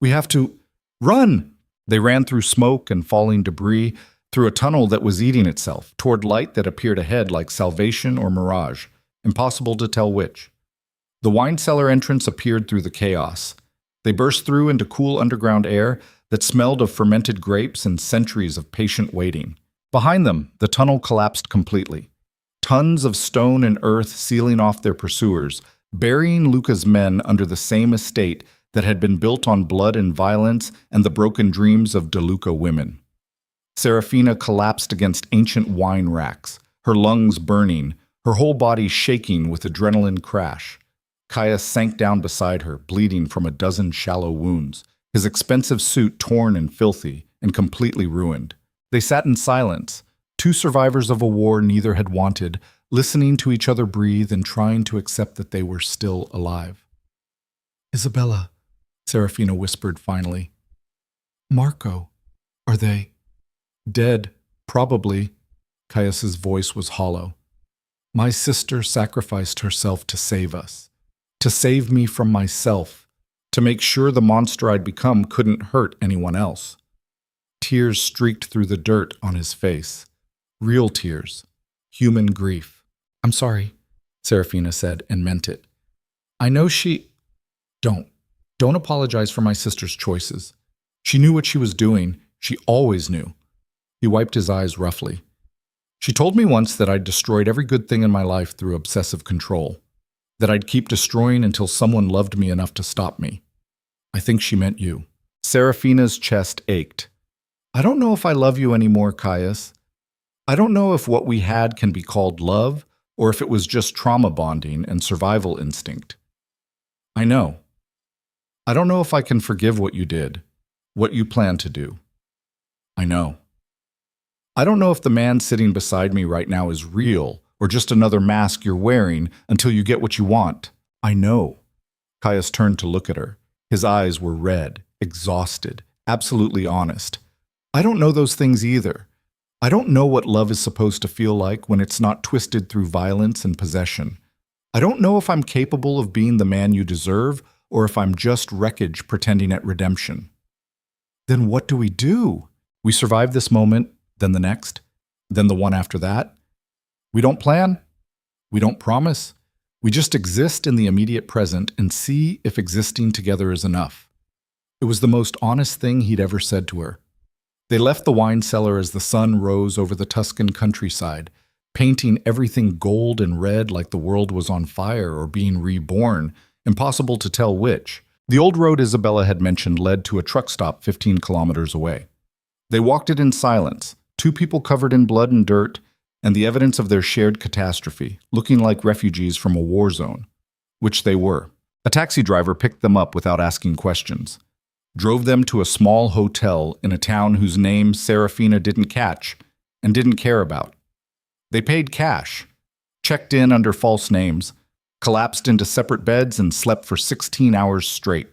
"We have to run!" They ran through smoke and falling debris, through a tunnel that was eating itself, toward light that appeared ahead like salvation or mirage. Impossible to tell which. The wine cellar entrance appeared through the chaos. They burst through into cool underground air that smelled of fermented grapes and centuries of patient waiting. Behind them, the tunnel collapsed completely. Tons of stone and earth sealing off their pursuers, burying Luca's men under the same estate that had been built on blood and violence and the broken dreams of DeLuca women. Serafina collapsed against ancient wine racks, her lungs burning, her whole body shaking with adrenaline crash. Caius sank down beside her, bleeding from a dozen shallow wounds, his expensive suit torn and filthy and completely ruined. They sat in silence, two survivors of a war neither had wanted, listening to each other breathe and trying to accept that they were still alive. "Isabella," Serafina whispered finally. "Marco, are they?" "Dead, probably." Caius's voice was hollow. "My sister sacrificed herself to save us, to save me from myself, to make sure the monster I'd become couldn't hurt anyone else." Tears streaked through the dirt on his face. Real tears. Human grief. "I'm sorry," Serafina said, and meant it. "I know she—" Don't apologize for my sister's choices. She knew what she was doing. She always knew." He wiped his eyes roughly. "She told me once that I'd destroyed every good thing in my life through obsessive control, that I'd keep destroying until someone loved me enough to stop me. I think she meant you." Serafina's chest ached. "I don't know if I love you anymore, Caius. I don't know if what we had can be called love, or if it was just trauma bonding and survival instinct. I know. I don't know if I can forgive what you did, what you plan to do. I know. I don't know if the man sitting beside me right now is real, or just another mask you're wearing until you get what you want. I know." Caius turned to look at her. His eyes were red, exhausted, absolutely honest. "I don't know those things either. I don't know what love is supposed to feel like when it's not twisted through violence and possession. I don't know if I'm capable of being the man you deserve, or if I'm just wreckage pretending at redemption." "Then what do we do? We survive this moment, then the next, then the one after that? We don't plan. We don't promise. We just exist in the immediate present and see if existing together is enough." It was the most honest thing he'd ever said to her. They left the wine cellar as the sun rose over the Tuscan countryside, painting everything gold and red like the world was on fire or being reborn, impossible to tell which. The old road Isabella had mentioned led to a truck stop 15 kilometers away. They walked it in silence, two people covered in blood and dirt, and the evidence of their shared catastrophe, looking like refugees from a war zone, which they were. A taxi driver picked them up without asking questions, drove them to a small hotel in a town whose name Serafina didn't catch and didn't care about. They paid cash, checked in under false names, collapsed into separate beds, and slept for 16 hours straight.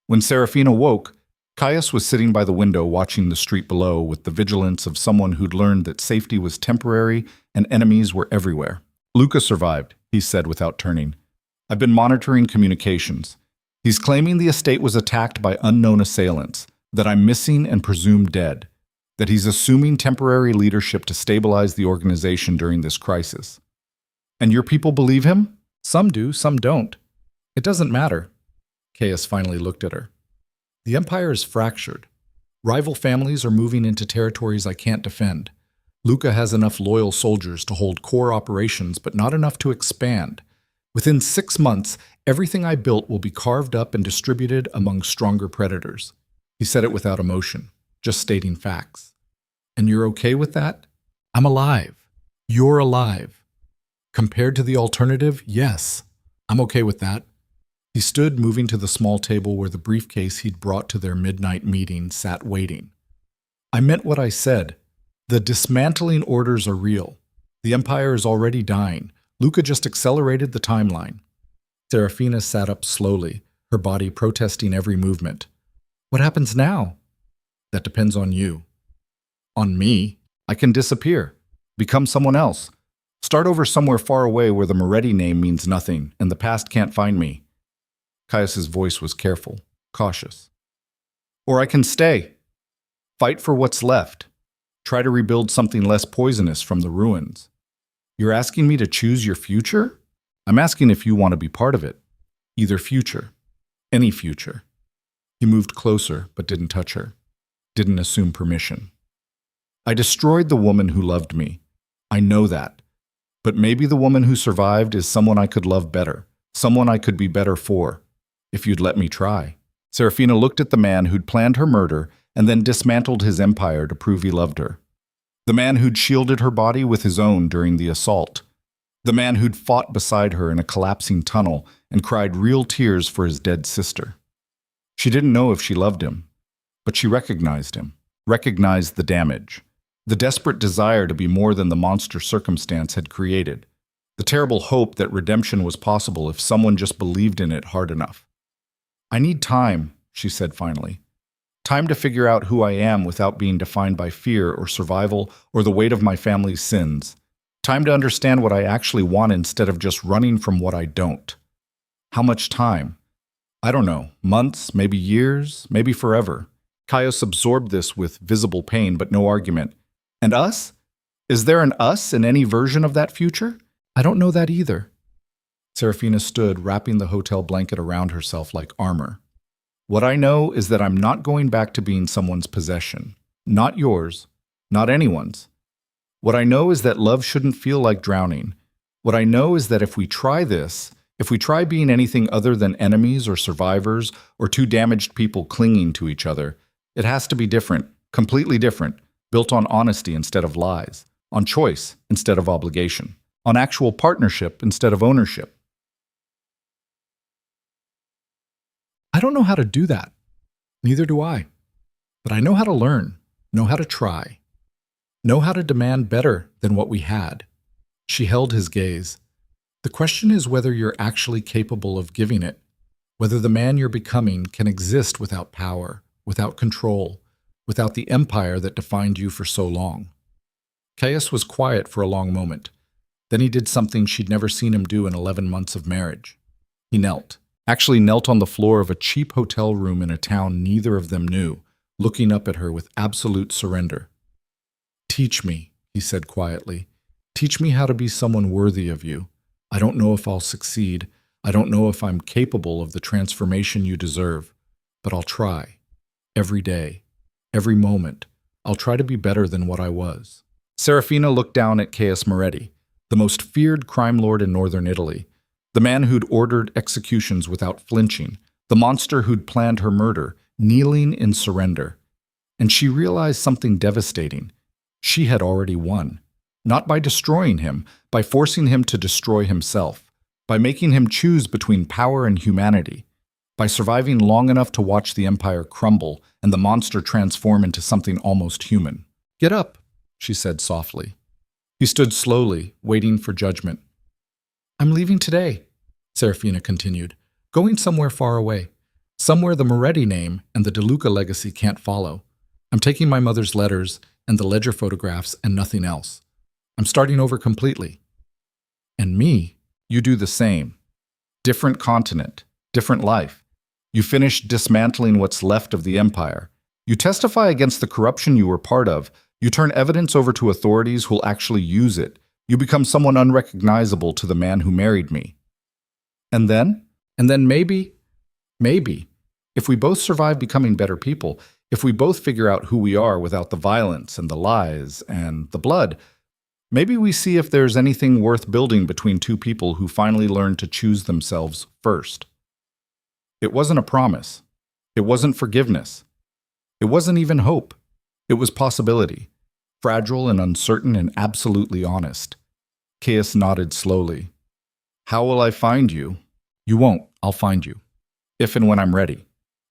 When Serafina woke, Caius was sitting by the window watching the street below with the vigilance of someone who'd learned that safety was temporary and enemies were everywhere. "Luca survived," he said without turning. "I've been monitoring communications. He's claiming the estate was attacked by unknown assailants, that I'm missing and presumed dead, that he's assuming temporary leadership to stabilize the organization during this crisis." "And your people believe him?" "Some do, some don't. It doesn't matter." Caius finally looked at her. "The empire is fractured. Rival families are moving into territories I can't defend. Luca has enough loyal soldiers to hold core operations, but not enough to expand. Within 6 months, everything I built will be carved up and distributed among stronger predators. He said it without emotion, just stating facts. And you're okay with that? I'm alive. You're alive. Compared to the alternative, yes. I'm okay with that. He stood, moving to the small table where the briefcase he'd brought to their midnight meeting sat waiting. I meant what I said. The dismantling orders are real. The Empire is already dying. Luca just accelerated the timeline. Serafina sat up slowly, her body protesting every movement. What happens now? That depends on you. On me? I can disappear. Become someone else. Start over somewhere far away where the Moretti name means nothing and the past can't find me. Caius's voice was careful, cautious. Or I can stay. Fight for what's left. Try to rebuild something less poisonous from the ruins. You're asking me to choose your future? I'm asking if you want to be part of it. Either future. Any future. He moved closer, but didn't touch her. Didn't assume permission. I destroyed the woman who loved me. I know that. But maybe the woman who survived is someone I could love better. Someone I could be better for. If you'd let me try. Serafina looked at the man who'd planned her murder and then dismantled his empire to prove he loved her. The man who'd shielded her body with his own during the assault. The man who'd fought beside her in a collapsing tunnel and cried real tears for his dead sister. She didn't know if she loved him, but she recognized him, recognized the damage, the desperate desire to be more than the monster circumstance had created, the terrible hope that redemption was possible if someone just believed in it hard enough. I need time, she said finally. Time to figure out who I am without being defined by fear or survival or the weight of my family's sins. Time to understand what I actually want instead of just running from what I don't. How much time? I don't know. Months, maybe years, maybe forever. Caius absorbed this with visible pain but no argument. And us? Is there an us in any version of that future? I don't know that either. Serafina stood, wrapping the hotel blanket around herself like armor. What I know is that I'm not going back to being someone's possession. Not yours. Not anyone's. What I know is that love shouldn't feel like drowning. What I know is that if we try this, if we try being anything other than enemies or survivors or two damaged people clinging to each other, it has to be different, completely different, built on honesty instead of lies, on choice instead of obligation, on actual partnership instead of ownership. I don't know how to do that. Neither do I. But I know how to learn, know how to try, know how to demand better than what we had. She held his gaze. The question is whether you're actually capable of giving it, whether the man you're becoming can exist without power, without control, without the empire that defined you for so long. Caius was quiet for a long moment. Then he did something she'd never seen him do in 11 months of marriage. He knelt. Actually knelt on the floor of a cheap hotel room in a town neither of them knew, looking up at her with absolute surrender. Teach me, he said quietly. Teach me how to be someone worthy of you. I don't know if I'll succeed. I don't know if I'm capable of the transformation you deserve. But I'll try. Every day. Every moment. I'll try to be better than what I was. Serafina looked down at Caius Moretti, the most feared crime lord in northern Italy. The man who'd ordered executions without flinching, the monster who'd planned her murder, kneeling in surrender. And she realized something devastating. She had already won. Not by destroying him, by forcing him to destroy himself, by making him choose between power and humanity, by surviving long enough to watch the empire crumble and the monster transform into something almost human. Get up, she said softly. He stood slowly, waiting for judgment. I'm leaving today, Serafina continued, going somewhere far away, somewhere the Moretti name and the De Luca legacy can't follow. I'm taking my mother's letters and the ledger photographs and nothing else. I'm starting over completely. And me, you do the same. Different continent, different life. You finish dismantling what's left of the empire. You testify against the corruption you were part of. You turn evidence over to authorities who'll actually use it. You become someone unrecognizable to the man who married me. And then maybe, if we both survive becoming better people, if we both figure out who we are without the violence and the lies and the blood, Maybe we see if there's anything worth building between two people who finally learn to choose themselves first. It wasn't a promise. It wasn't forgiveness. It wasn't even hope. It was possibility, fragile and uncertain and absolutely honest. Caius nodded slowly. How will I find you? You won't. I'll find you. If and when I'm ready.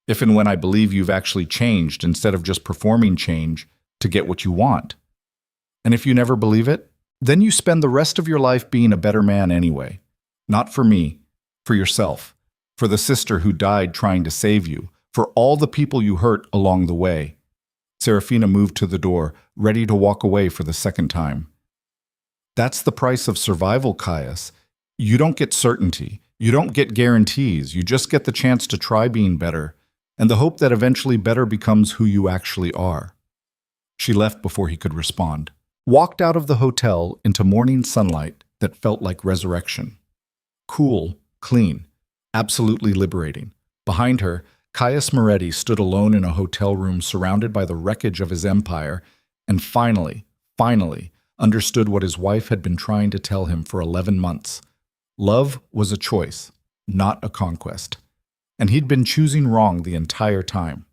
If and when I believe you've actually changed instead of just performing change to get what you want. And if you never believe it, then you spend the rest of your life being a better man anyway. Not for me, for yourself, for the sister who died trying to save you, for all the people you hurt along the way. Serafina moved to the door, ready to walk away for the second time. That's the price of survival, Caius. You don't get certainty. You don't get guarantees. You just get the chance to try being better, and the hope that eventually better becomes who you actually are. She left before he could respond. Walked out of the hotel into morning sunlight that felt like resurrection. Cool, clean, absolutely liberating. Behind her, Caius Moretti stood alone in a hotel room surrounded by the wreckage of his empire, and finally understood what his wife had been trying to tell him for 11 months. Love was a choice, not a conquest. And he'd been choosing wrong the entire time.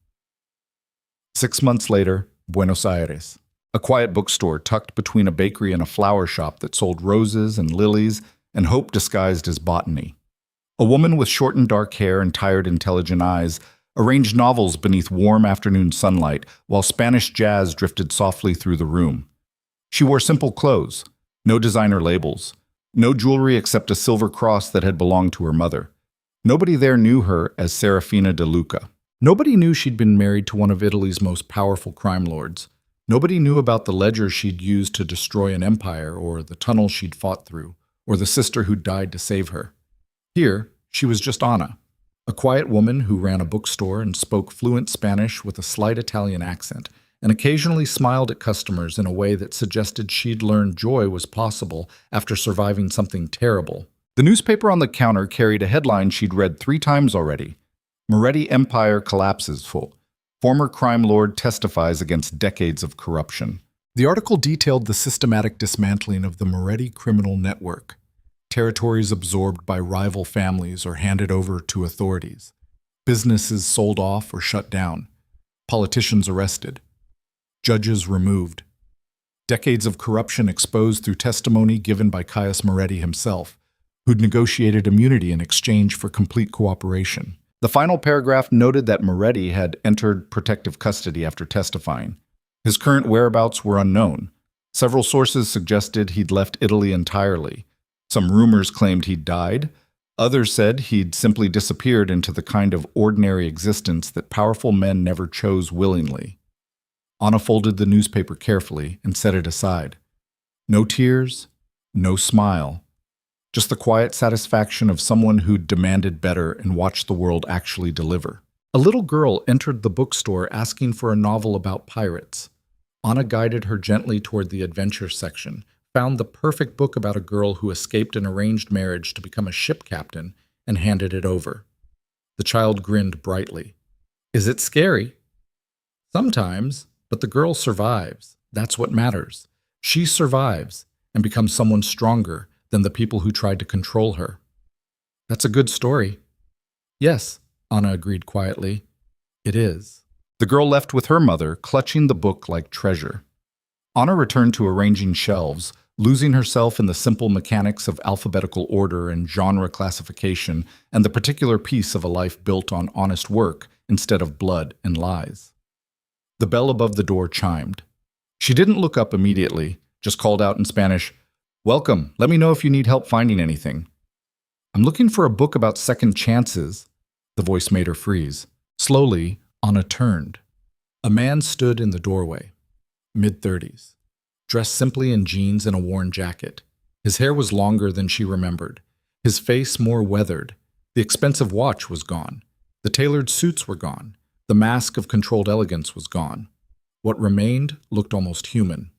6 months later, Buenos Aires. A quiet bookstore tucked between a bakery and a flower shop that sold roses and lilies and hope disguised as botany. A woman with shortened dark hair and tired, intelligent eyes arranged novels beneath warm afternoon sunlight while Spanish jazz drifted softly through the room. She wore simple clothes, no designer labels, no jewelry except a silver cross that had belonged to her mother. Nobody there knew her as Serafina de Luca. Nobody knew she'd been married to one of Italy's most powerful crime lords. Nobody knew about the ledger she'd used to destroy an empire, or the tunnel she'd fought through, or the sister who died to save her. Here, she was just Anna, a quiet woman who ran a bookstore and spoke fluent Spanish with a slight Italian accent, and occasionally smiled at customers in a way that suggested she'd learned joy was possible after surviving something terrible. The newspaper on the counter carried a headline she'd read 3 times already. Moretti Empire collapses full. Former crime lord testifies against decades of corruption. The article detailed the systematic dismantling of the Moretti criminal network. Territories absorbed by rival families or handed over to authorities. Businesses sold off or shut down. Politicians arrested. Judges removed. Decades of corruption exposed through testimony given by Caius Moretti himself, who'd negotiated immunity in exchange for complete cooperation. The final paragraph noted that Moretti had entered protective custody after testifying. His current whereabouts were unknown. Several sources suggested he'd left Italy entirely. Some rumors claimed he'd died. Others said he'd simply disappeared into the kind of ordinary existence that powerful men never chose willingly. Anna folded the newspaper carefully and set it aside. No tears, no smile. Just the quiet satisfaction of someone who'd demanded better and watched the world actually deliver. A little girl entered the bookstore asking for a novel about pirates. Anna guided her gently toward the adventure section, found the perfect book about a girl who escaped an arranged marriage to become a ship captain, and handed it over. The child grinned brightly. Is it scary? Sometimes, but the girl survives. That's what matters. She survives and becomes someone stronger than the people who tried to control her. That's a good story. Yes, Anna agreed quietly. It is. The girl left with her mother, clutching the book like treasure. Anna returned to arranging shelves, losing herself in the simple mechanics of alphabetical order and genre classification and the particular piece of a life built on honest work instead of blood and lies. The bell above the door chimed. She didn't look up immediately, just called out in Spanish, "Welcome. Let me know if you need help finding anything." "I'm looking for a book about second chances." The voice made her freeze. Slowly, Anna turned. A man stood in the doorway, mid-30s, dressed simply in jeans and a worn jacket. His hair was longer than she remembered, his face more weathered. The expensive watch was gone. The tailored suits were gone. The mask of controlled elegance was gone. What remained looked almost human.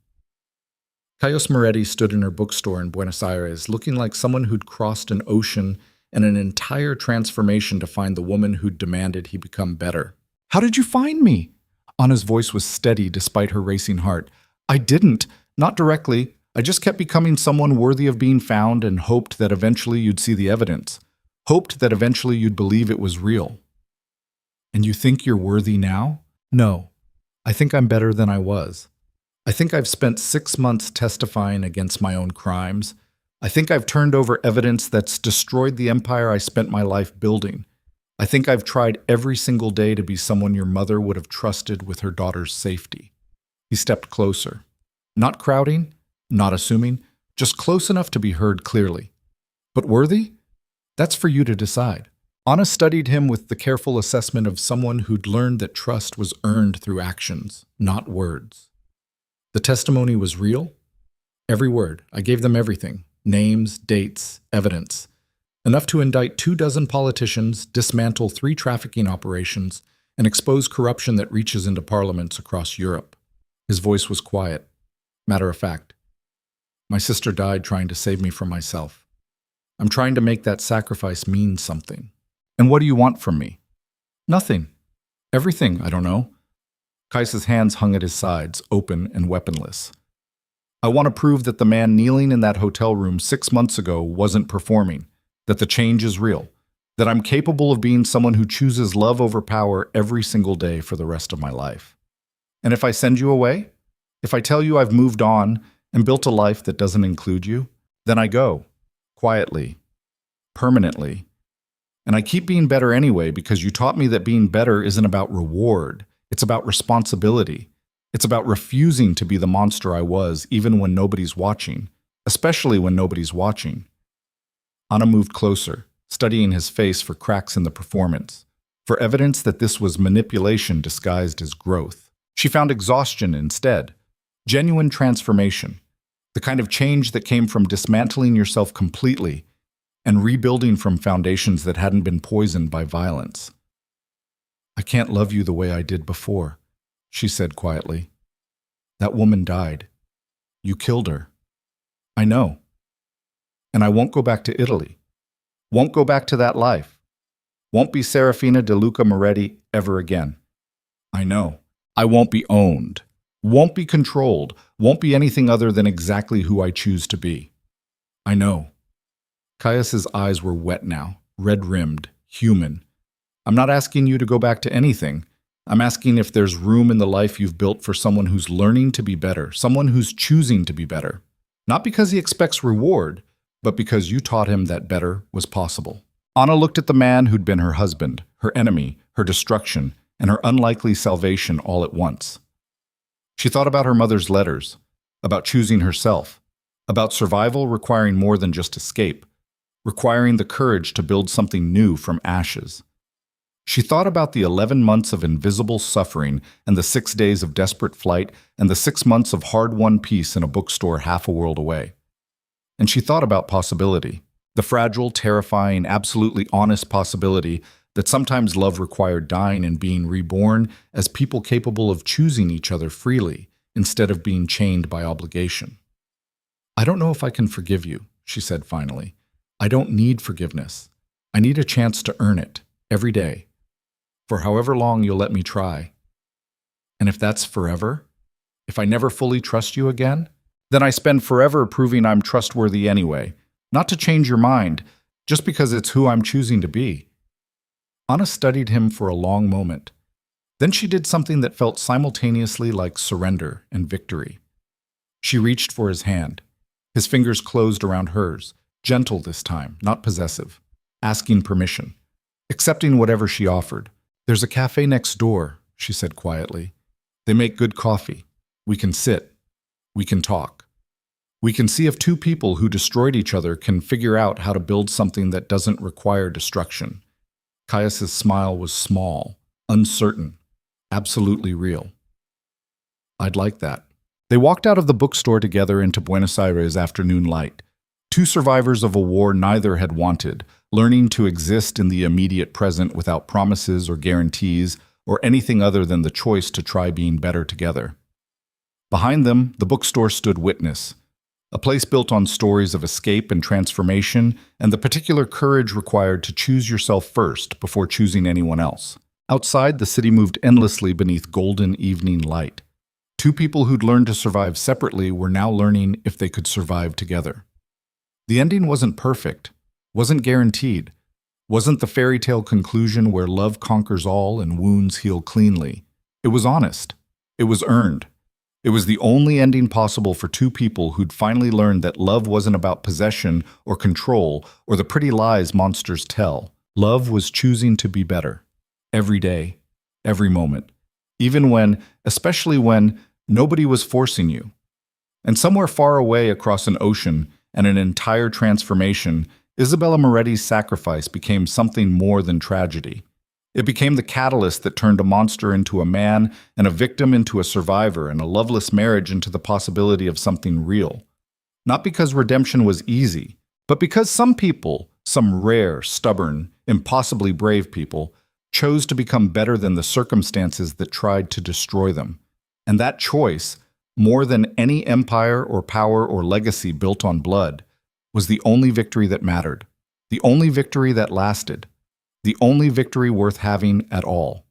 Caius Moretti stood in her bookstore in Buenos Aires, looking like someone who'd crossed an ocean and an entire transformation to find the woman who'd demanded he become better. "How did you find me?" Anna's voice was steady despite her racing heart. "I didn't. Not directly. I just kept becoming someone worthy of being found and hoped that eventually you'd see the evidence. Hoped that eventually you'd believe it was real. And you think you're worthy now? No. I think I'm better than I was. I think I've spent 6 months testifying against my own crimes. I think I've turned over evidence that's destroyed the empire I spent my life building. I think I've tried every single day to be someone your mother would have trusted with her daughter's safety. He stepped closer. Not crowding, not assuming, just close enough to be heard clearly. But worthy? That's for you to decide. Anna studied him with the careful assessment of someone who'd learned that trust was earned through actions, not words. The testimony was real. Every word. I gave them everything. Names, dates, evidence. Enough to indict 24 politicians, dismantle 3 trafficking operations, and expose corruption that reaches into parliaments across Europe. His voice was quiet, matter of fact. My sister died trying to save me from myself. I'm trying to make that sacrifice mean something. And what do you want from me? Nothing. Everything, I don't know. Kais's hands hung at his sides, open and weaponless. I want to prove that the man kneeling in that hotel room 6 months ago wasn't performing, that the change is real, that I'm capable of being someone who chooses love over power every single day for the rest of my life. And if I send you away, if I tell you I've moved on and built a life that doesn't include you, then I go, quietly, permanently. And I keep being better anyway because you taught me that being better isn't about reward, it's about responsibility. It's about refusing to be the monster I was even when nobody's watching, especially when nobody's watching. Anna moved closer, studying his face for cracks in the performance, for evidence that this was manipulation disguised as growth. She found exhaustion instead, genuine transformation, the kind of change that came from dismantling yourself completely and rebuilding from foundations that hadn't been poisoned by violence. I can't love you the way I did before, she said quietly. That woman died. You killed her. I know. And I won't go back to Italy. Won't go back to that life. Won't be Serafina De Luca Moretti ever again. I know. I won't be owned. Won't be controlled. Won't be anything other than exactly who I choose to be. I know. Caius's eyes were wet now, red-rimmed, human. I'm not asking you to go back to anything. I'm asking if there's room in the life you've built for someone who's learning to be better, someone who's choosing to be better. Not because he expects reward, but because you taught him that better was possible. Anna looked at the man who'd been her husband, her enemy, her destruction, and her unlikely salvation all at once. She thought about her mother's letters, about choosing herself, about survival requiring more than just escape, requiring the courage to build something new from ashes. She thought about the 11 months of invisible suffering and the 6 days of desperate flight and the 6 months of hard-won peace in a bookstore half a world away. And she thought about possibility, the fragile, terrifying, absolutely honest possibility that sometimes love required dying and being reborn as people capable of choosing each other freely instead of being chained by obligation. I don't know if I can forgive you, she said finally. I don't need forgiveness. I need a chance to earn it, every day. For however long you'll let me try. And if that's forever, if I never fully trust you again, then I spend forever proving I'm trustworthy anyway, not to change your mind, just because it's who I'm choosing to be. Anna studied him for a long moment. Then she did something that felt simultaneously like surrender and victory. She reached for his hand. His fingers closed around hers, gentle this time, not possessive, asking permission, accepting whatever she offered. There's a cafe next door, she said quietly. They make good coffee. We can sit. We can talk. We can see if 2 people who destroyed each other can figure out how to build something that doesn't require destruction. Caius's smile was small, uncertain, absolutely real. I'd like that. They walked out of the bookstore together into Buenos Aires' afternoon light. 2 survivors of a war neither had wanted, learning to exist in the immediate present without promises or guarantees or anything other than the choice to try being better together. Behind them, the bookstore stood Witness, a place built on stories of escape and transformation and the particular courage required to choose yourself first before choosing anyone else. Outside, the city moved endlessly beneath golden evening light. Two people who'd learned to survive separately were now learning if they could survive together. The ending wasn't perfect, wasn't guaranteed, wasn't the fairy tale conclusion where love conquers all and wounds heal cleanly. It was honest. It was earned. It was the only ending possible for two people who'd finally learned that love wasn't about possession or control or the pretty lies monsters tell. Love was choosing to be better. Every day, every moment. Even when, especially when, nobody was forcing you. And somewhere far away across an ocean and an entire transformation, Isabella Moretti's sacrifice became something more than tragedy. It became the catalyst that turned a monster into a man and a victim into a survivor and a loveless marriage into the possibility of something real. Not because redemption was easy, but because some people, some rare, stubborn, impossibly brave people, chose to become better than the circumstances that tried to destroy them. And that choice, more than any empire or power or legacy built on blood, was the only victory that mattered, the only victory that lasted, the only victory worth having at all.